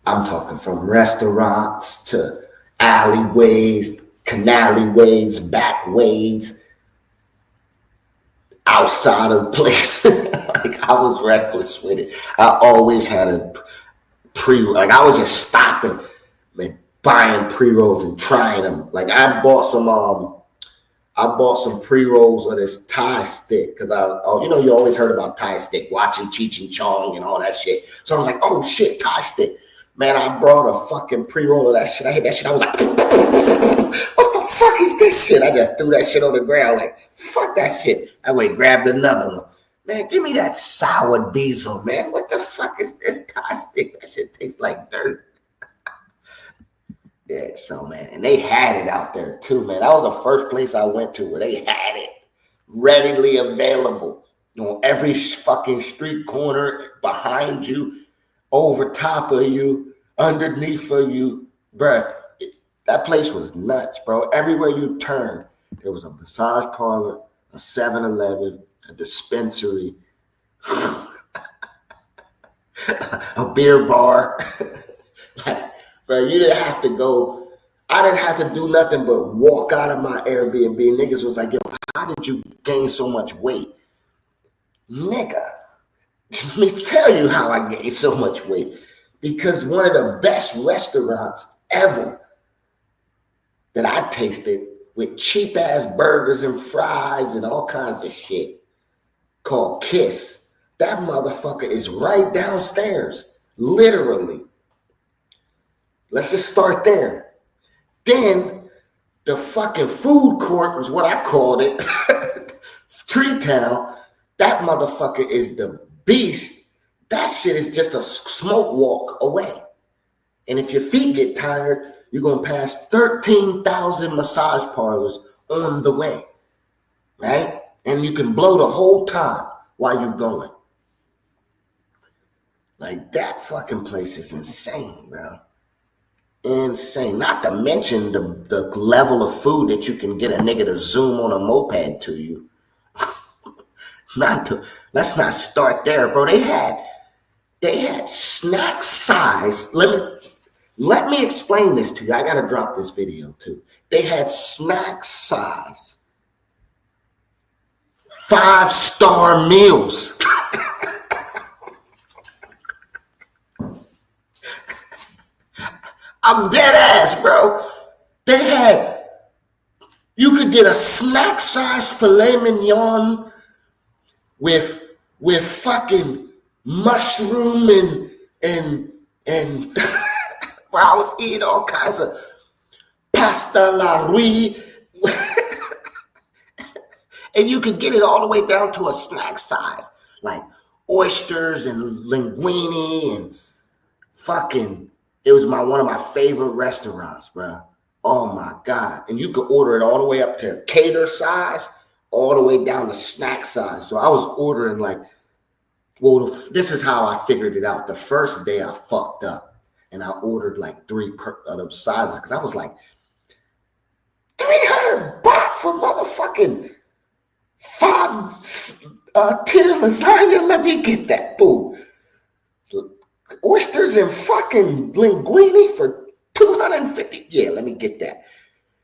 I'm talking from restaurants to alleyways, canaleyways, backways, outside of the place. Like I was reckless with it. I always had I was just stopping and buying pre-rolls and trying them. Like I bought some pre-rolls of this Thai stick because you always heard about Thai stick, watching Cheech and Chong and all that shit. So I was like, oh shit, Thai stick. Man, I brought a fucking pre-roll of that shit. I hit that shit. I was like, what the fuck is this shit? I just threw that shit on the ground like, fuck that shit. I went grabbed another one. Man, give me that sour diesel, man. What the fuck is this Thai stick? That shit tastes like dirt. Yeah, so, man, and they had it out there, too, man. That was the first place I went to where they had it readily available on every fucking street corner, behind you, over top of you, underneath of you. Bruh, that place was nuts, bro. Everywhere you turned, there was a massage parlor, a 7-Eleven, a dispensary, a beer bar. But you didn't have to go. I didn't have to do nothing but walk out of my Airbnb. Niggas was like, yo, how did you gain so much weight? Nigga, let me tell you how I gained so much weight. Because one of the best restaurants ever that I tasted with cheap ass burgers and fries and all kinds of shit called Kiss. That motherfucker is right downstairs, literally. Let's just start there. Then the fucking food court was what I called it, Tree Town. That motherfucker is the beast. That shit is just a smoke walk away. And if your feet get tired, you're going to pass 13,000 massage parlors on the way, right? And you can blow the whole time while you're going. Like, that fucking place is insane, bro. Insane. Not to mention the level of food that you can get a nigga to zoom on a moped to you. Let's not start there, bro. They had snack size. Let me explain this to you. I gotta drop this video too. They had snack size 5-star meals. I'm dead ass, bro. You could get a snack size filet mignon with fucking mushroom and bro, I was eating all kinds of pasta la riz. And you could get it all the way down to a snack size, like oysters and linguine and fucking. It was one of my favorite restaurants, bro. Oh my God. And you could order it all the way up to cater size, all the way down to snack size. So I was ordering this is how I figured it out. The first day I fucked up and I ordered like 3 of those sizes because I was like, 300 baht for motherfucking 10 lasagna. Let me get that, boo. Oysters and fucking linguine for 250. Yeah, let me get that.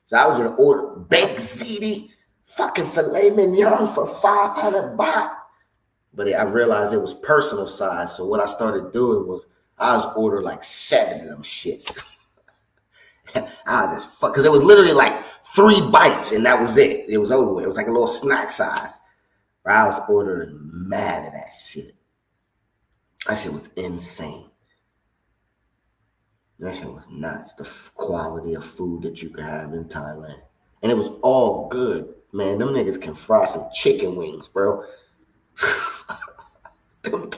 So I was gonna order baked ziti, fucking filet mignon for 500 baht. But I realized it was personal size. So what I started doing was I was ordering like 7 of them shits. I was just because it was literally like 3 bites and that was it. It was over with. It was like a little snack size. But I was ordering mad at that shit. That shit was insane. That shit was nuts. The quality of food that you could have in Thailand. And it was all good. Man, them niggas can fry some chicken wings, bro. Them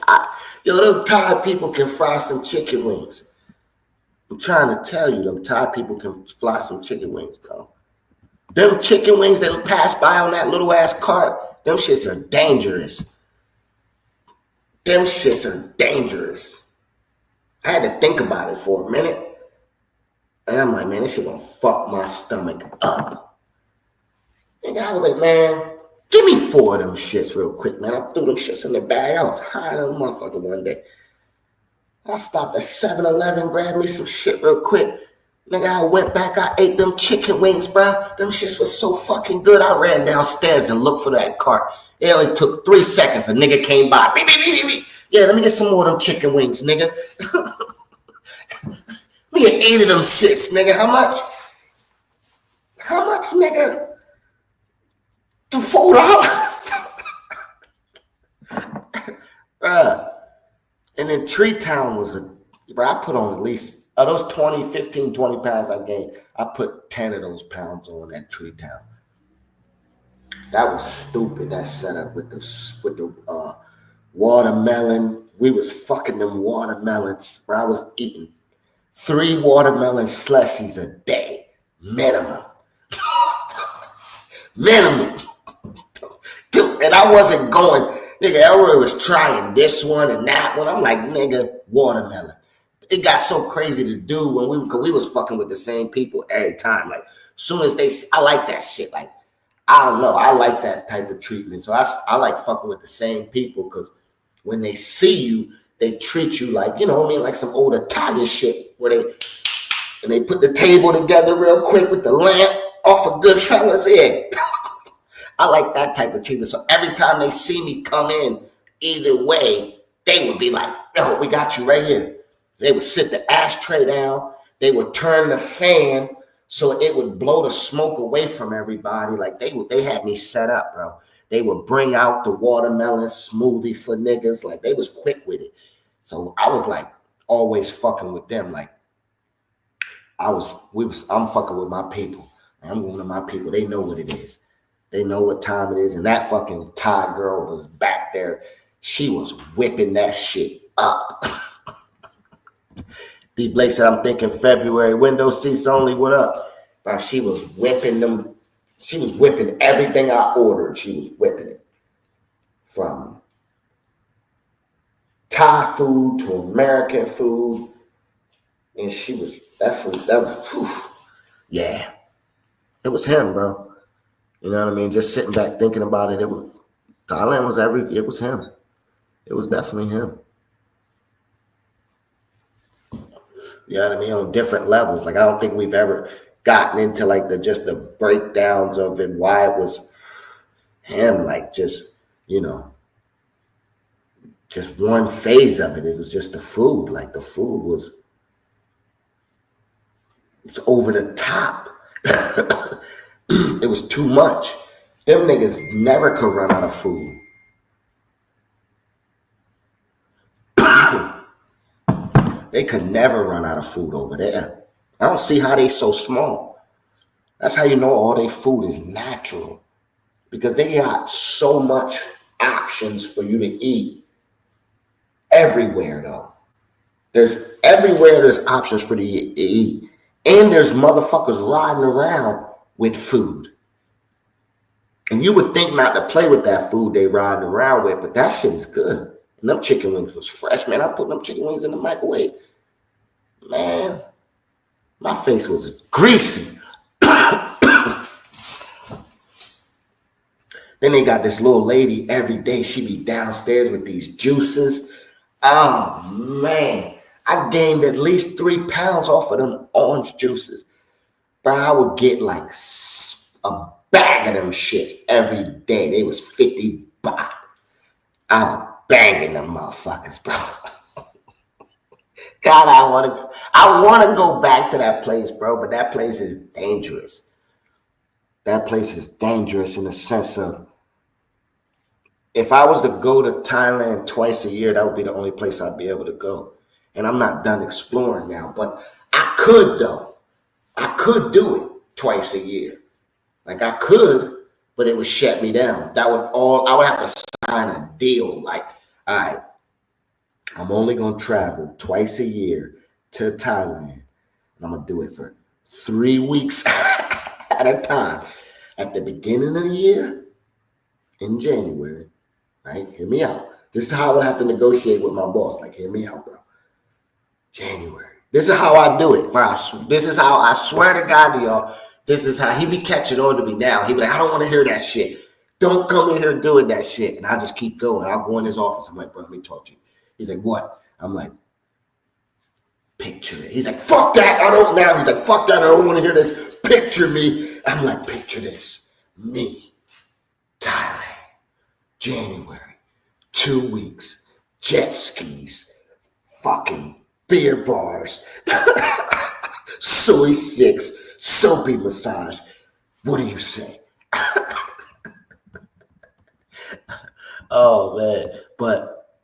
Thai people can fry some chicken wings. I'm trying to tell you, them Thai people can fry some chicken wings, bro. Them chicken wings that pass by on that little ass cart, them shits are dangerous. Them shits are dangerous. I had to think about it for a minute. And I'm like, man, this shit gonna fuck my stomach up. And I was like, man, give me 4 of them shits real quick, man. I threw them shits in the bag. I was high on a motherfucker one day. I stopped at 7-Eleven, grabbed me some shit real quick. Nigga, I went back, I ate them chicken wings, bro. Them shits was so fucking good. I ran downstairs and looked for that cart. It only took 3 seconds. A nigga came by. Beep, beep, beep, beep. Yeah, let me get some more of them chicken wings, nigga. Let me get 8 of them shits, nigga. How much? How much, nigga? $4? And then Tree Town was bro, I put on at least, those 15, 20 pounds I gained, I put 10 of those pounds on at Tree Town. That was stupid, that setup with the watermelon. We was fucking them watermelons. Bro, I was eating 3 watermelon slushies a day, minimum. Minimum. Dude, and I wasn't going, nigga, everyone was trying this one and that one. I'm like, nigga, watermelon. It got so crazy to do because we was fucking with the same people every time. Like, soon as I like that shit. Like, I don't know. I like that type of treatment. So I like fucking with the same people because when they see you, they treat you like, you know what I mean, like some old Italian shit where they And they put the table together real quick with the lamp off of Goodfellas. Yeah. I like that type of treatment. So every time they see me come in, either way, they would be like, yo, we got you right here. They would sit the ashtray down. They would turn the fan so it would blow the smoke away from everybody. Like they had me set up, bro. They would bring out the watermelon smoothie for niggas. Like they was quick with it. So I was like always fucking with them. Like I'm fucking with my people. I'm one of my people. They know what it is. They know what time it is. And that fucking Thai girl was back there. She was whipping that shit up. D. Blake said, I'm thinking February. Window seats only. What up? But she was whipping them. She was whipping everything I ordered. She was whipping it. From Thai food to American food. And that was, whew, yeah. It was him, bro. You know what I mean? Just sitting back thinking about it. Thailand was it was him. It was definitely him. You know what I mean? On different levels. Like, I don't think we've ever gotten into like the breakdowns of it, why it was him, like just, you know, just one phase of it. It was just the food. Like the food it's over the top. It was too much. Them niggas never could run out of food. They could never run out of food over there. I don't see how they so small. That's how you know all their food is natural. Because they got so much options for you to eat. Everywhere, though. There's options for you to eat. And there's motherfuckers riding around with food. And you would think not to play with that food they riding around with, but that shit is good. And them chicken wings was fresh, man. I put them chicken wings in the microwave. Man, my face was greasy. Then they got this little lady every day. She be downstairs with these juices. Oh, man. I gained at least 3 pounds off of them orange juices. But I would get like a bag of them shits every day. They was 50 baht. I was banging them motherfuckers, bro. God, I want to go back to that place, bro, but that place is dangerous. That place is dangerous in the sense of, if I was to go to Thailand twice a year, that would be the only place I'd be able to go. And I'm not done exploring now, but I could, though. I could do it twice a year. Like I could, but it would shut me down. I would have to sign a deal. Like, all right, I'm only going to travel twice a year to Thailand. And I'm going to do it for 3 weeks at a time. At the beginning of the year, in January, right? Hear me out. This is how I would have to negotiate with my boss. Like, hear me out, bro. January. This is how I do it. This is how I swear to God to y'all. This is how he be catching on to me now. He be like, I don't want to hear that shit. Don't come in here doing that shit. And I just keep going. I'll go in his office. I'm like, bro, let me talk to you. He's like, what? I'm like, picture it. He's like, fuck that. I don't now. He's like, fuck that. I don't want to hear this. Picture me. I'm like, picture this. Me. Thailand. January. 2 weeks. Jet skis. Fucking beer bars. Soy 6. Soapy massage. What do you say? Oh, man. But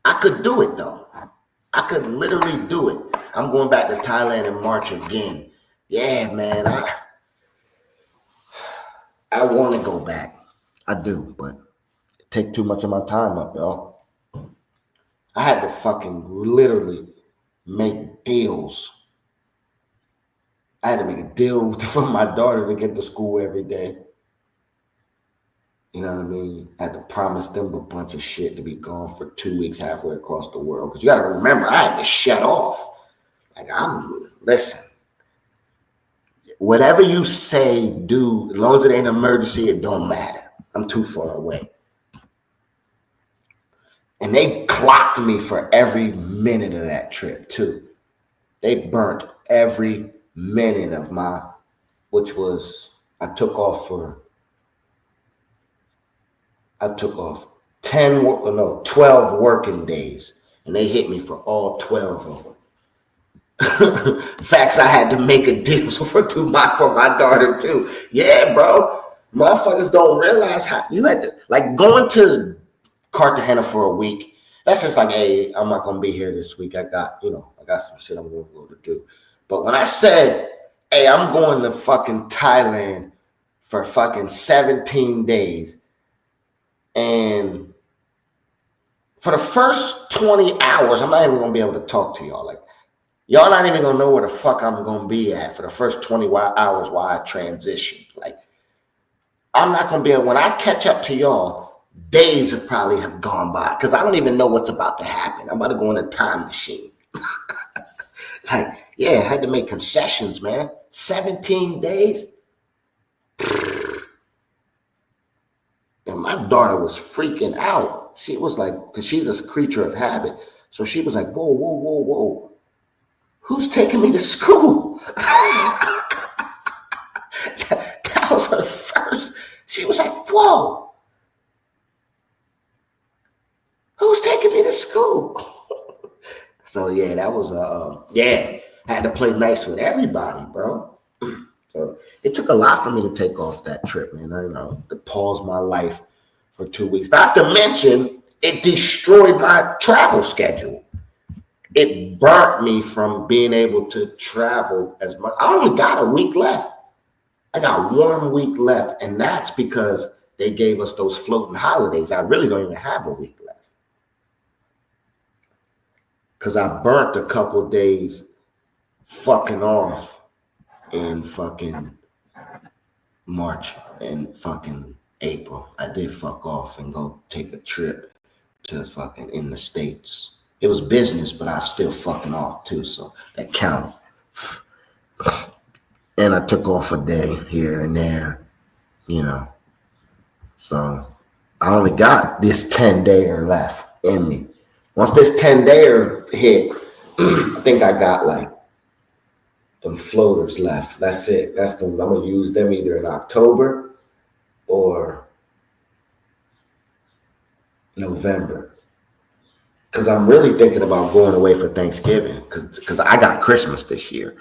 I could do it, though. I could literally do it. I'm going back to Thailand in March again. Yeah, man. I want to go back. I do, but it take too much of my time up, y'all. I had to fucking literally make deals. I had to make a deal for my daughter to get to school every day. You know what I mean? I had to promise them a bunch of shit to be gone for 2 weeks halfway across the world. Because you got to remember, I had to shut off. Like, listen. Whatever you say, do, as long as it ain't an emergency, it don't matter. I'm too far away. And they clocked me for every minute of that trip, too. They burnt every minute of which was, I took off 12 working days, and they hit me for all 12 of them. Facts, I had to make a deal for my daughter too. Yeah, bro. Motherfuckers don't realize how you had to, like, going to Cartagena for a week. That's just like, hey, I'm not gonna be here this week. I got some shit I'm gonna go to do. But when I said, hey, I'm going to fucking Thailand for fucking 17 days, and for the first 20 hours, I'm not even gonna be able to talk to y'all. Like, y'all not even gonna know where the fuck I'm gonna be at for the first 20 hours while I transition. Like, I'm not gonna be able, when I catch up to y'all, days have probably have gone by because I don't even know what's about to happen. I'm about to go in a time machine. Like, yeah, I had to make concessions, man. 17 days. And my daughter was freaking out. She was like, because she's a creature of habit. So she was like, whoa, whoa, whoa, whoa. Who's taking me to school? That was her first. She was like, whoa. Who's taking me to school? So yeah, that was I had to play nice with everybody, bro. So it took a lot for me to take off that trip, man. I to pause my life for 2 weeks. Not to mention, it destroyed my travel schedule. It burnt me from being able to travel as much. I only got a week left. I got 1 week left, and that's because they gave us those floating holidays. I really don't even have a week left. Because I burnt a couple days fucking off in fucking March and fucking April. I did fuck off and go take a trip to fucking in the States. It was business, but I was still fucking off too, so that counted. And I took off a day here and there, So I only got this 10-dayer left in me. Once this 10-dayer hit, I think I got like them floaters left. That's it. I'm gonna use them either in October or November. Because I'm really thinking about going away for Thanksgiving. Because I got Christmas this year.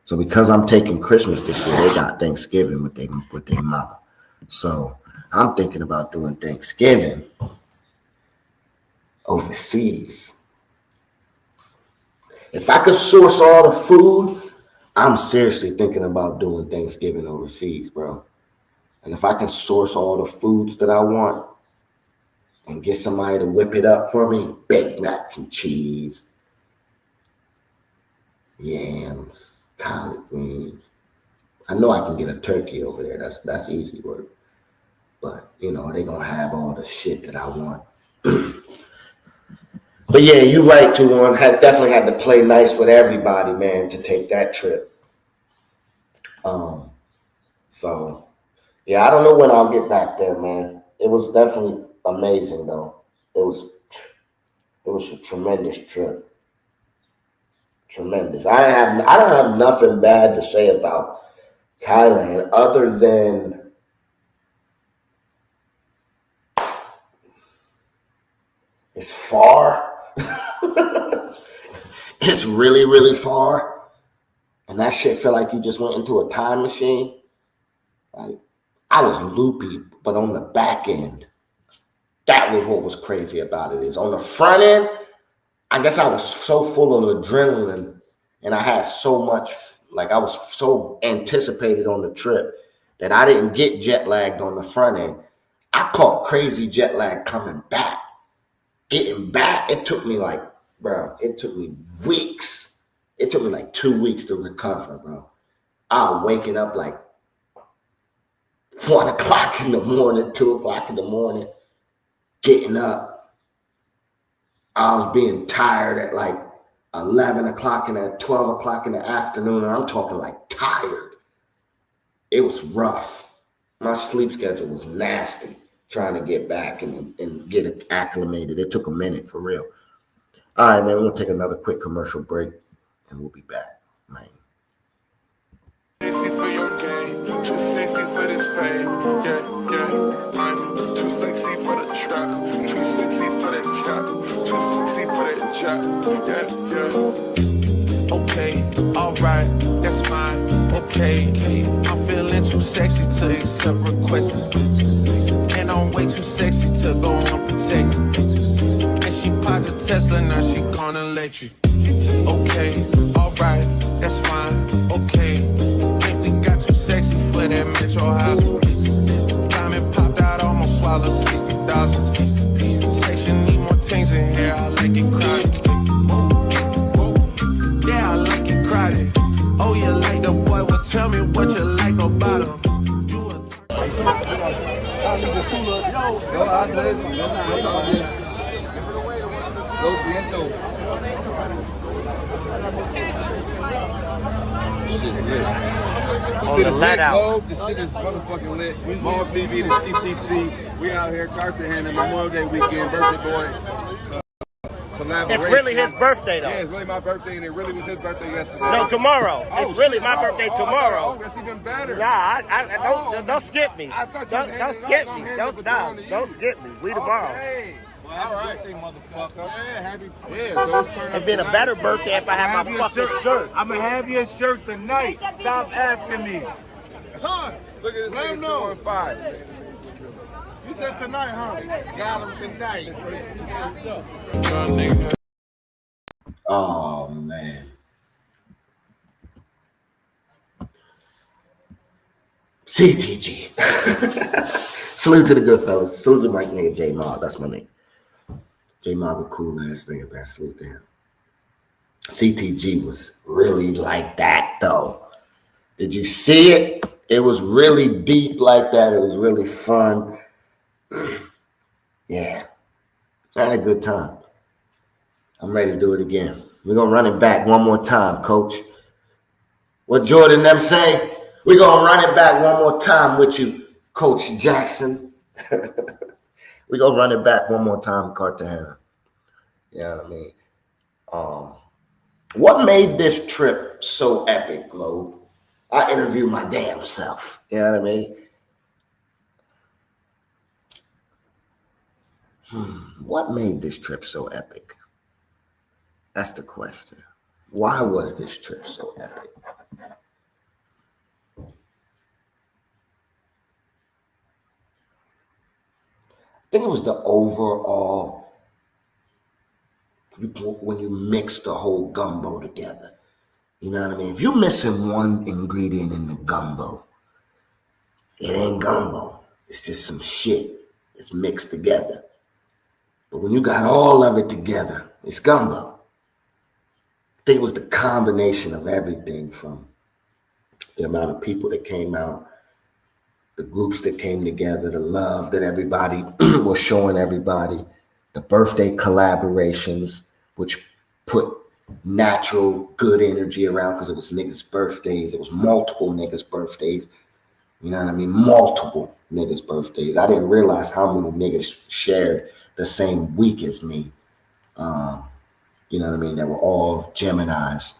So because I'm taking Christmas this year, they got Thanksgiving with their mama. So I'm thinking about doing Thanksgiving overseas. If I could source all the food, I'm seriously thinking about doing Thanksgiving overseas, bro. And if I can source all the foods that I want and get somebody to whip it up for me, baked mac and cheese, yams, collard greens. I know I can get a turkey over there. That's easy work. But, they're going to have all the shit that I want. But yeah, you're right, Tuan. Definitely had to play nice with everybody, man, to take that trip. So yeah, I don't know when I'll get back there, man. It was definitely amazing, though. It was a tremendous trip. Tremendous. I don't have nothing bad to say about Thailand other than it's far. It's really, really far. And that shit feel like you just went into a time machine. Like, I was loopy, but on the back end, that was what was crazy about it. Is on the front end, I guess I was so full of adrenaline and I had so much, like I was so anticipated on the trip that I didn't get jet lagged on the front end. I caught crazy jet lag coming back. Getting back, it took me weeks. It took me like 2 weeks to recover, bro. I was waking up like 1 o'clock in the morning, 2 o'clock in the morning, getting up. I was being tired at like 11 o'clock and at 12 o'clock in the afternoon, and I'm talking like tired. It was rough. My sleep schedule was nasty trying to get back and get it acclimated. It took a minute for real. All right, man, we're going to take another quick commercial break, and we'll be back, man. sexy for your game, too sexy for this fame. Yeah, I'm too sexy for the trap, too sexy for that cap, too sexy for that jack. Yeah. Okay, alright, that's fine. Okay, I'm feeling too sexy to accept requests, and I'm way too sexy to go unprotected. And she popped the Tesla, now she gonna electric. Okay, alright, that's fine. Okay, think we got too sexy for that Metro Hospital. Diamond popped out, almost swallowed 60,000. Section need more things in here, I like it crowded. Yeah, I like it crowded. Oh, you like the boy? Well, tell me what you like about him. Shit lit. On the let out. This shit is motherfucking lit. Mall TV, the TCT. We out here, Cartagena, Memorial Day weekend, birthday boy. It's really his birthday, though. Yeah, it's really my birthday, and it really was his birthday yesterday. No, tomorrow. Oh, it's really shit, my birthday tomorrow. Oh, that's even better. Nah, don't skip me. I thought you Don't was skip handing me. it Don't up, I'm handing don't skip me. We tomorrow. Okay. Well, all right, motherfucker. Yeah, happy. Yeah, so it's turned It'd been a better birthday if I had my fucking shirt. I'm gonna have your shirt tonight. Stop asking me. Son, look at this nigga 215. You said tonight, huh? Got him tonight. Oh man. CTG. Salute to the good fellas. Salute to my nigga J Mog. That's my nigga. J Mog a cool ass nigga, man. Salute to him. CTG was really like that though. Did you see it? It was really deep like that. It was really fun. Yeah. I had a good time. I'm ready to do it again. We're going to run it back one more time, coach. What Jordan them say? We're going to run it back one more time with you, Coach Jackson. We're going to run it back one more time, Cartagena. You know what I mean? What made this trip so epic, Globe? I interviewed my damn self. You know what I mean? What made this trip so epic? That's the question. Why was this trip so epic? I think it was the overall, when you mix the whole gumbo together. You know what I mean? If you're missing one ingredient in the gumbo, it ain't gumbo. It's just some shit that's mixed together. But when you got all of it together, it's gumbo. I think it was the combination of everything, from the amount of people that came out, the groups that came together, the love that everybody was showing everybody, the birthday collaborations, which put natural good energy around because it was niggas' birthdays. It was multiple niggas' birthdays. You know what I mean? Multiple niggas' birthdays. I didn't realize how many niggas shared the same week as me. You know what I mean? That were all Geminis.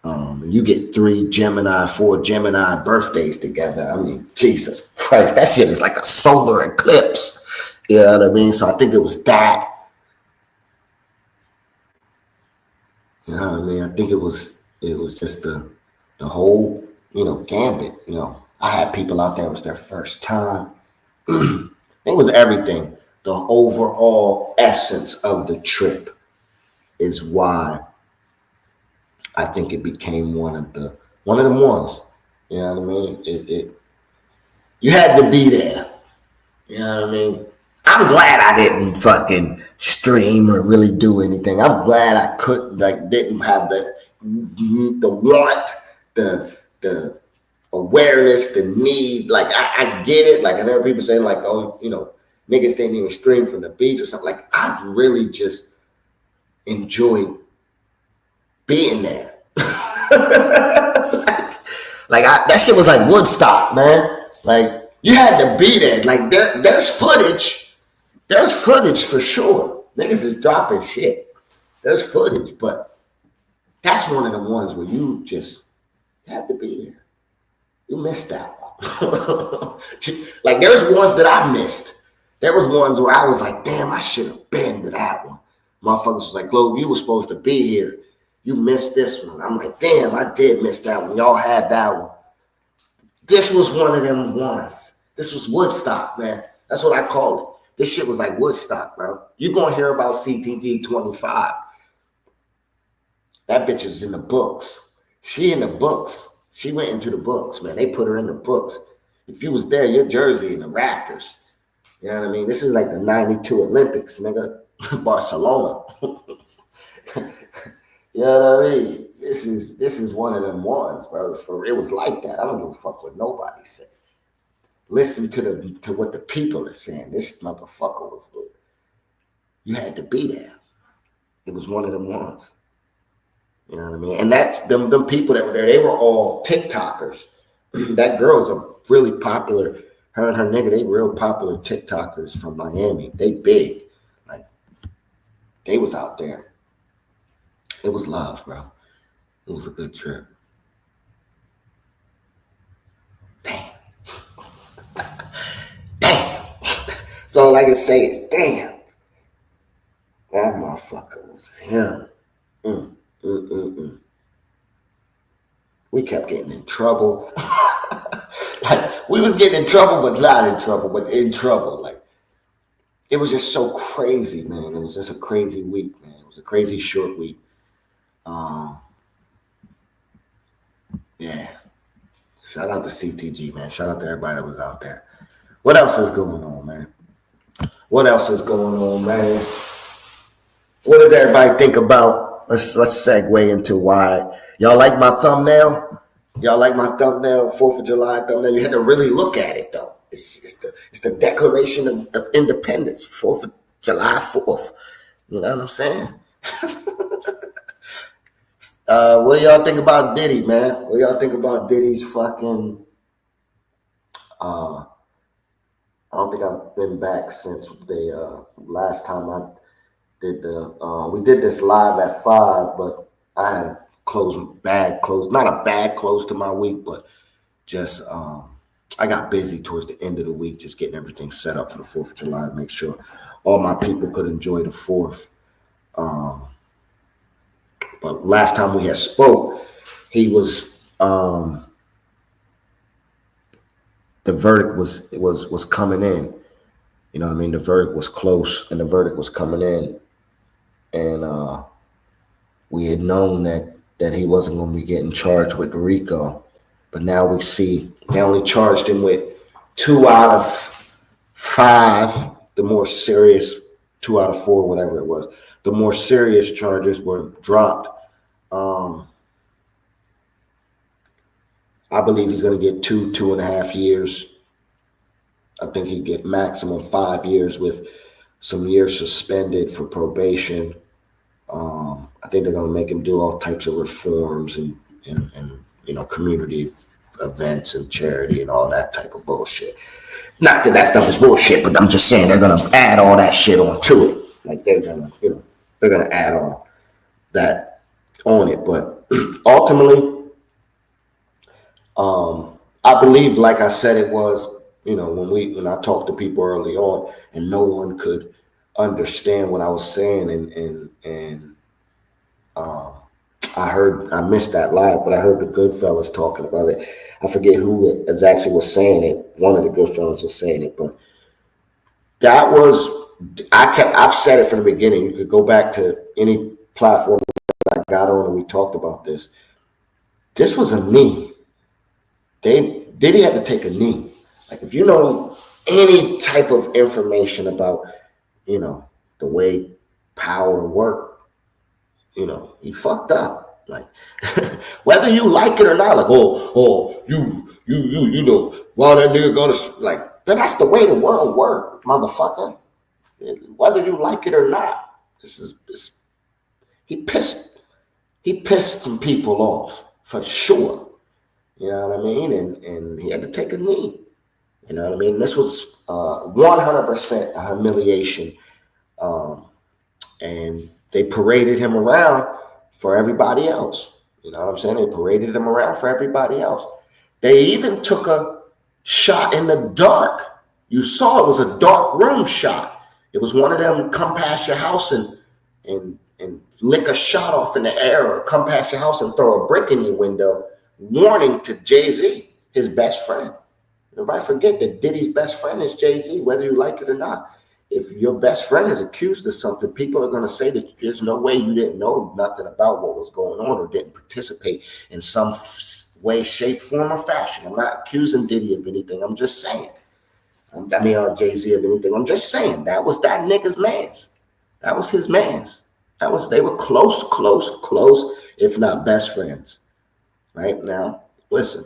And you get 4 Gemini birthdays together. I mean, Jesus Christ, that shit is like a solar eclipse. You know what I mean? So I think it was that. You know what I mean? I think it was just the whole, gambit. I had people out there, it was their first time. It was everything. The overall essence of the trip is why I think it became one of the ones. You know what I mean? You had to be there. You know what I mean? I'm glad I didn't fucking stream or really do anything. I'm glad I didn't have the want, the awareness, the need. Like I get it. Like I heard people saying like, oh, niggas didn't even stream from the beach or something. Like I really just enjoyed being there. That shit was like Woodstock, man. Like you had to be there. Like there's footage. There's footage for sure. Niggas is dropping shit. There's footage, but that's one of the ones where you just had to be there. You missed that one. Like there's ones that I missed. There was ones where I was like, damn, I should have been to that one. Motherfuckers was like, Globe, you were supposed to be here. You missed this one. I'm like, damn, I did miss that one. Y'all had that one. This was one of them ones. This was Woodstock, man. That's what I call it. This shit was like Woodstock, bro. You're going to hear about CTG 25. That bitch is in the books. She in the books. She went into the books, man. They put her in the books. If you was there, your jersey in the rafters. You know what I mean? This is like the 92 Olympics, nigga. Barcelona. You know what I mean? This is one of them ones, bro. It was like that. I don't give a fuck what nobody said. Listen to what the people are saying. This motherfucker was good. You had to be there. It was one of them ones. You know what I mean? And that's them people that were there, they were all TikTokers. That girl's a really popular, her and her nigga, they real popular TikTokers from Miami. They big. Like, they was out there. It was love, bro. It was a good trip. Damn. Damn. So all I can say is, damn. That motherfucker was him. We kept getting in trouble. Like, we was getting in trouble, but not in trouble, but in trouble. Like, it was just so crazy, man. It was just a crazy week, man. It was a crazy short week. Yeah. Shout out to CTG, man. Shout out to everybody that was out there. What else is going on, man? What else is going on, man? What does everybody think about? Let's segue into why. Y'all like my thumbnail? Y'all like my thumbnail, 4th of July thumbnail? You had to really look at it, though. It's the Declaration of Independence, 4th of July 4th. You know what I'm saying? What do y'all think about Diddy, man? What do y'all think about Diddy's fucking... I don't think I've been back since the last time I did we did this live at 5, but I had a not a bad close to my week, but just I got busy towards the end of the week, just getting everything set up for the 4th of July to make sure all my people could enjoy the 4th. But last time we had spoke, he was the verdict was coming in. You know what I mean? The verdict was close, and the verdict was coming in, and we had known that he wasn't going to be getting charged with the RICO, but now we see they only charged him with 2 out of 5, the more serious 2 out of 4, whatever it was. The more serious charges were dropped. I believe he's going to get 2.5 years. I think he'd get maximum 5 years with some years suspended for probation. I think they're going to make him do all types of reforms and community events and charity and all that type of bullshit. Not that stuff is bullshit, but I'm just saying they're going to add all that shit onto it. Like they're going to add all that on it. But ultimately, I believe, like I said, it was, when I talked to people early on and no one could understand what I was saying, and I missed that live, but I heard the Goodfellas talking about it. I forget who exactly was saying it. One of the Goodfellas was saying it, but that was, I've said it from the beginning. You could go back to any platform that I got on and we talked about this. This was a knee. Diddy had to take a knee. Like, if you know any type of information about, the way power worked, he fucked up. Like, whether you like it or not, like, why that nigga go to, like, but that's the way the world works, motherfucker. Whether you like it or not, he pissed some people off for sure. You know what I mean? And he had to take a knee. You know what I mean? This was 100% a humiliation. And they paraded him around for everybody else. You know what I'm saying? They paraded him around for everybody else. They even took a shot in the dark. You saw it was a dark room shot. It was one of them come past your house and lick a shot off in the air, or come past your house and throw a brick in your window, warning to Jay-Z, his best friend. Nobody forget that Diddy's best friend is Jay-Z, whether you like it or not. If your best friend is accused of something, people are going to say that there's no way you didn't know nothing about what was going on or didn't participate in some way, shape, form, or fashion. I'm not accusing Diddy of anything. I'm just saying. Jay-Z of anything. I'm just saying that was that nigga's man's. That was his man's. They were close, if not best friends. Right now, listen,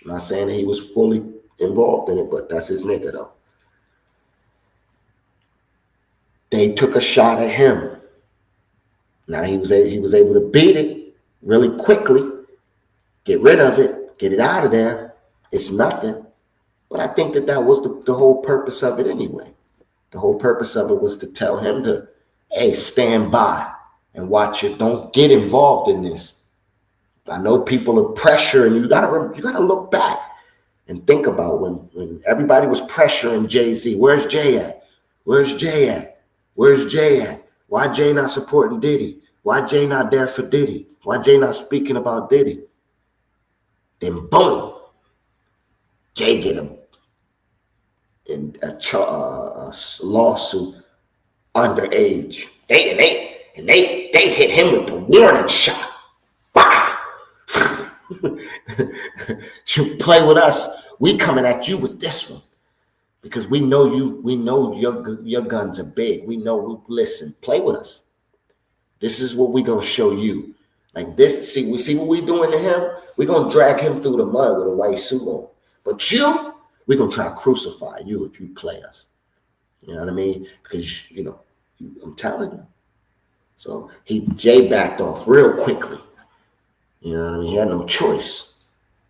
I'm not saying that he was fully involved in it, but that's his nigga though. They took a shot at him. Now he was able to beat it really quickly, get rid of it, get it out of there. It's nothing. But I think that was the whole purpose of it anyway. The whole purpose of it was to tell him to, hey, stand by and watch it. Don't get involved in this. I know people are pressuring you. You gotta look back and think about when everybody was pressuring Jay-Z. Where's Jay at? Where's Jay at? Where's Jay at? Why Jay not supporting Diddy? Why Jay not there for Diddy? Why Jay not speaking about Diddy? Then boom, Jay get a lawsuit underage. They hit him with the warning shot. You play with us, we coming at you with this one because we know your guns are big. We know. Listen, play with us. This is what we gonna show you. Like this, we see what we doing to him. We gonna drag him through the mud with a white suit on. But you, we gonna try to crucify you if you play us. You know what I mean? Because I'm telling you. So Jay backed off real quickly. You know what I mean? He had no choice.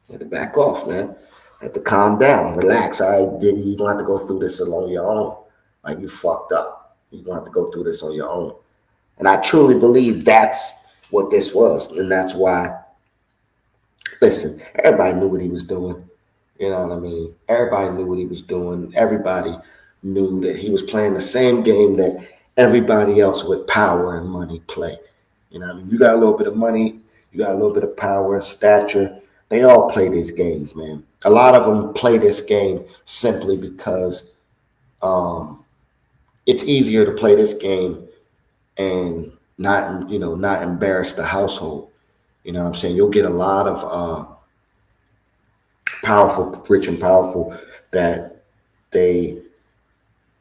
He had to back off, man. Had to calm down, relax. All right, Diddy, you don't have to go through this alone your own. Like, you fucked up. You don't have to go through this on your own. And I truly believe that's what this was. And that's why, listen, everybody knew what he was doing. You know what I mean? Everybody knew what he was doing. Everybody knew that he was playing the same game that everybody else with power and money play. You know what I mean? You got a little bit of money, you got a little bit of power, stature. They all play these games, man. A lot of them play this game simply because it's easier to play this game and not embarrass the household. You know what I'm saying? You'll get a lot of powerful, rich and powerful that their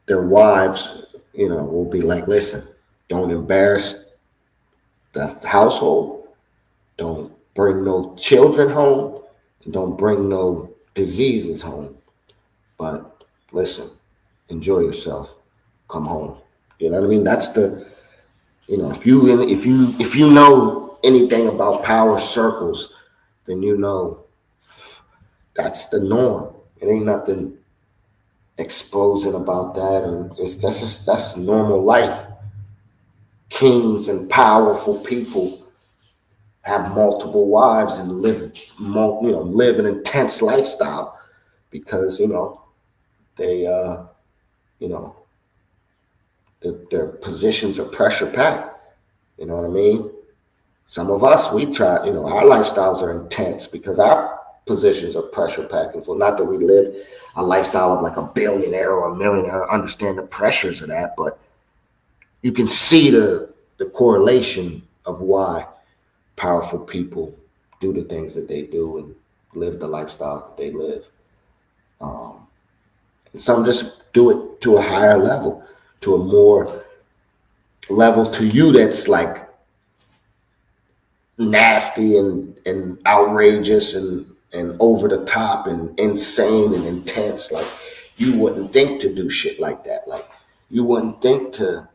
wives, will be like, listen, don't embarrass the household. Don't bring no children home. And don't bring no diseases home. But listen, enjoy yourself. Come home. You know what I mean? That's the, if you know anything about power circles, then you know that's the norm. It ain't nothing exposing about that, and that's normal life. Kings and powerful people have multiple wives and live an intense lifestyle because their positions are pressure packed. You know what I mean? Some of us, we try. Our lifestyles are intense because our positions are pressure packing. For not that we live a lifestyle of like a billionaire or a millionaire, understand the pressures of that, but you can see the correlation of why powerful people do the things that they do and live the lifestyles that they live. And some just do it to a higher level, to a more level to you that's like nasty and outrageous and over the top and insane and intense. Like, you wouldn't think to do shit like that. Like, you wouldn't think to,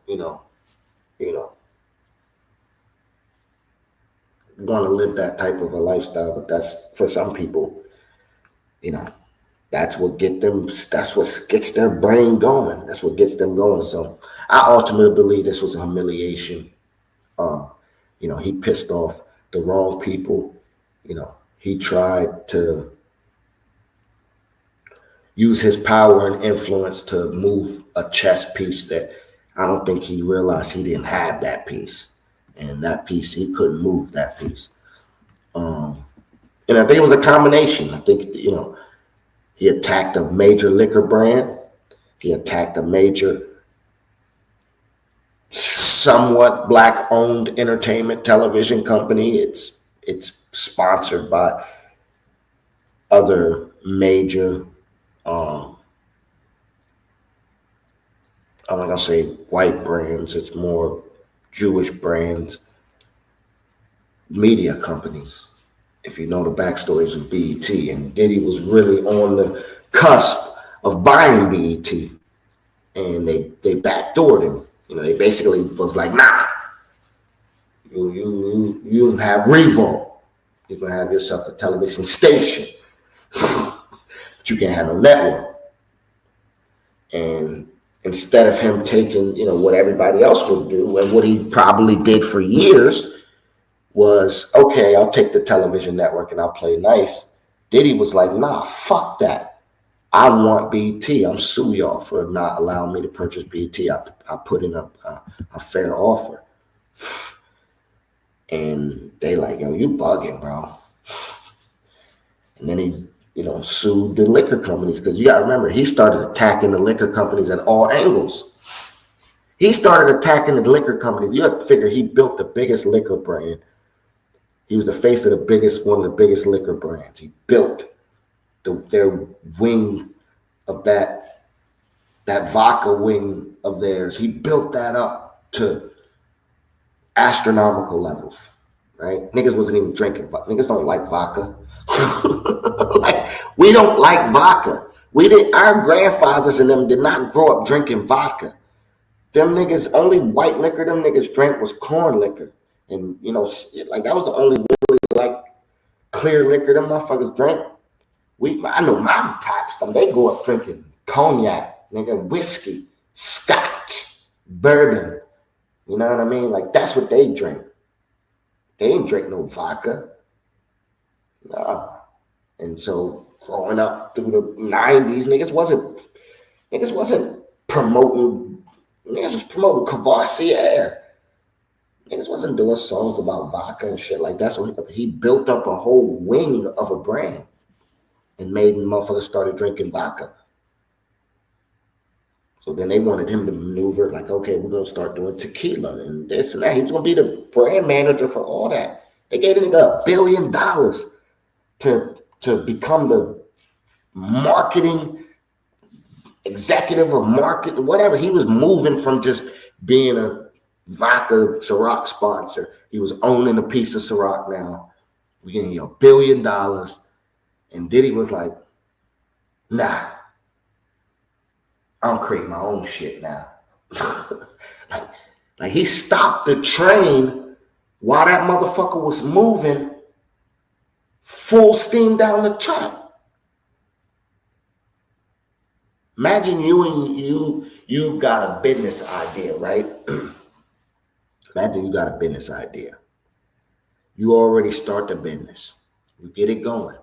want to live that type of a lifestyle. But that's, for some people, that's what gets their brain going. That's what gets them going. So I ultimately believe this was a humiliation. He pissed off the wrong people. He tried to use his power and influence to move a chess piece that I don't think he realized he didn't have that piece. And that piece, he couldn't move that piece. And I think it was a combination. I think, he attacked a major liquor brand. He attacked a major, somewhat black-owned entertainment television company. It's sponsored by other major, I'm not gonna say white brands. It's more Jewish brands, media companies. If you know the backstories of BET, and Diddy was really on the cusp of buying BET, and they backdoored him. They basically was like, nah, you have Revolt. You can have yourself a television station, but you can't have no network. And instead of him taking, what everybody else would do, and what he probably did for years, was, okay, I'll take the television network and I'll play nice. Diddy was like, nah, fuck that. I want BET. I'm sue y'all for not allowing me to purchase BET. I put in a fair offer. And they like, yo, you bugging, bro. And then he, sued the liquor companies, because you got to remember, he started attacking the liquor companies at all angles. He started attacking the liquor companies. You have to figure he built the biggest liquor brand. He was the face of one of the biggest liquor brands. He built their wing of that vodka wing of theirs. He built that up to astronomical levels, right? Niggas wasn't even drinking vodka. Niggas don't like vodka. We don't like vodka. Our grandfathers and them did not grow up drinking vodka. Them niggas, only white liquor them niggas drank was corn liquor. And, that was the only really, clear liquor them motherfuckers drank. I know my pops, they grew up drinking cognac, nigga, whiskey, scotch, bourbon. You know what I mean? That's what they drink. They ain't drink no vodka. Nah. And so growing up through the 90s, niggas wasn't promoting, niggas was promoting Cavassier. Niggas wasn't doing songs about vodka and shit like that. So he built up a whole wing of a brand and made motherfuckers started drinking vodka. So then they wanted him to maneuver, okay, we're going to start doing tequila and this and that. He was going to be the brand manager for all that. They gave the nigga $1 billion to become the marketing executive of market, whatever. He was moving from just being a vodka Ciroc sponsor. He was owning a piece of Ciroc now. We're getting $1 billion. And Diddy was like, nah, I'll create my own shit now. like he stopped the train while that motherfucker was moving full steam down the track. Imagine you got a business idea, right? Imagine you got a business idea. You already start the business. You get it going.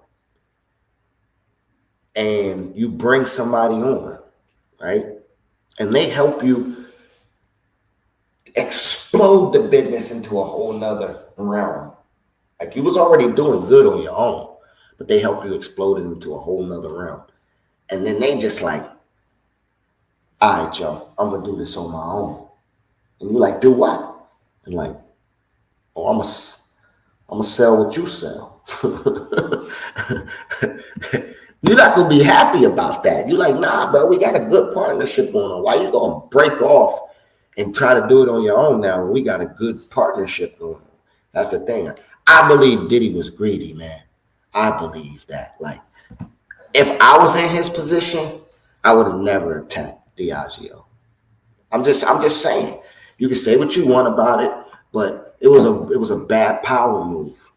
And you bring somebody on, right? And they help you explode the business into a whole nother realm. You was already doing good on your own, but they help you explode it into a whole nother realm. And then they just all right, Joe, I'm going to do this on my own. And you're like, do what? And I'm going to sell what you sell. You're not going to be happy about that. You're like, nah, bro, we got a good partnership going on. Why you going to break off and try to do it on your own now when we got a good partnership going on? That's the thing. I believe Diddy was greedy, man. I believe that. If I was in his position, I would have never attacked Diageo. I'm just saying. You can say what you want about it, but it was a bad power move.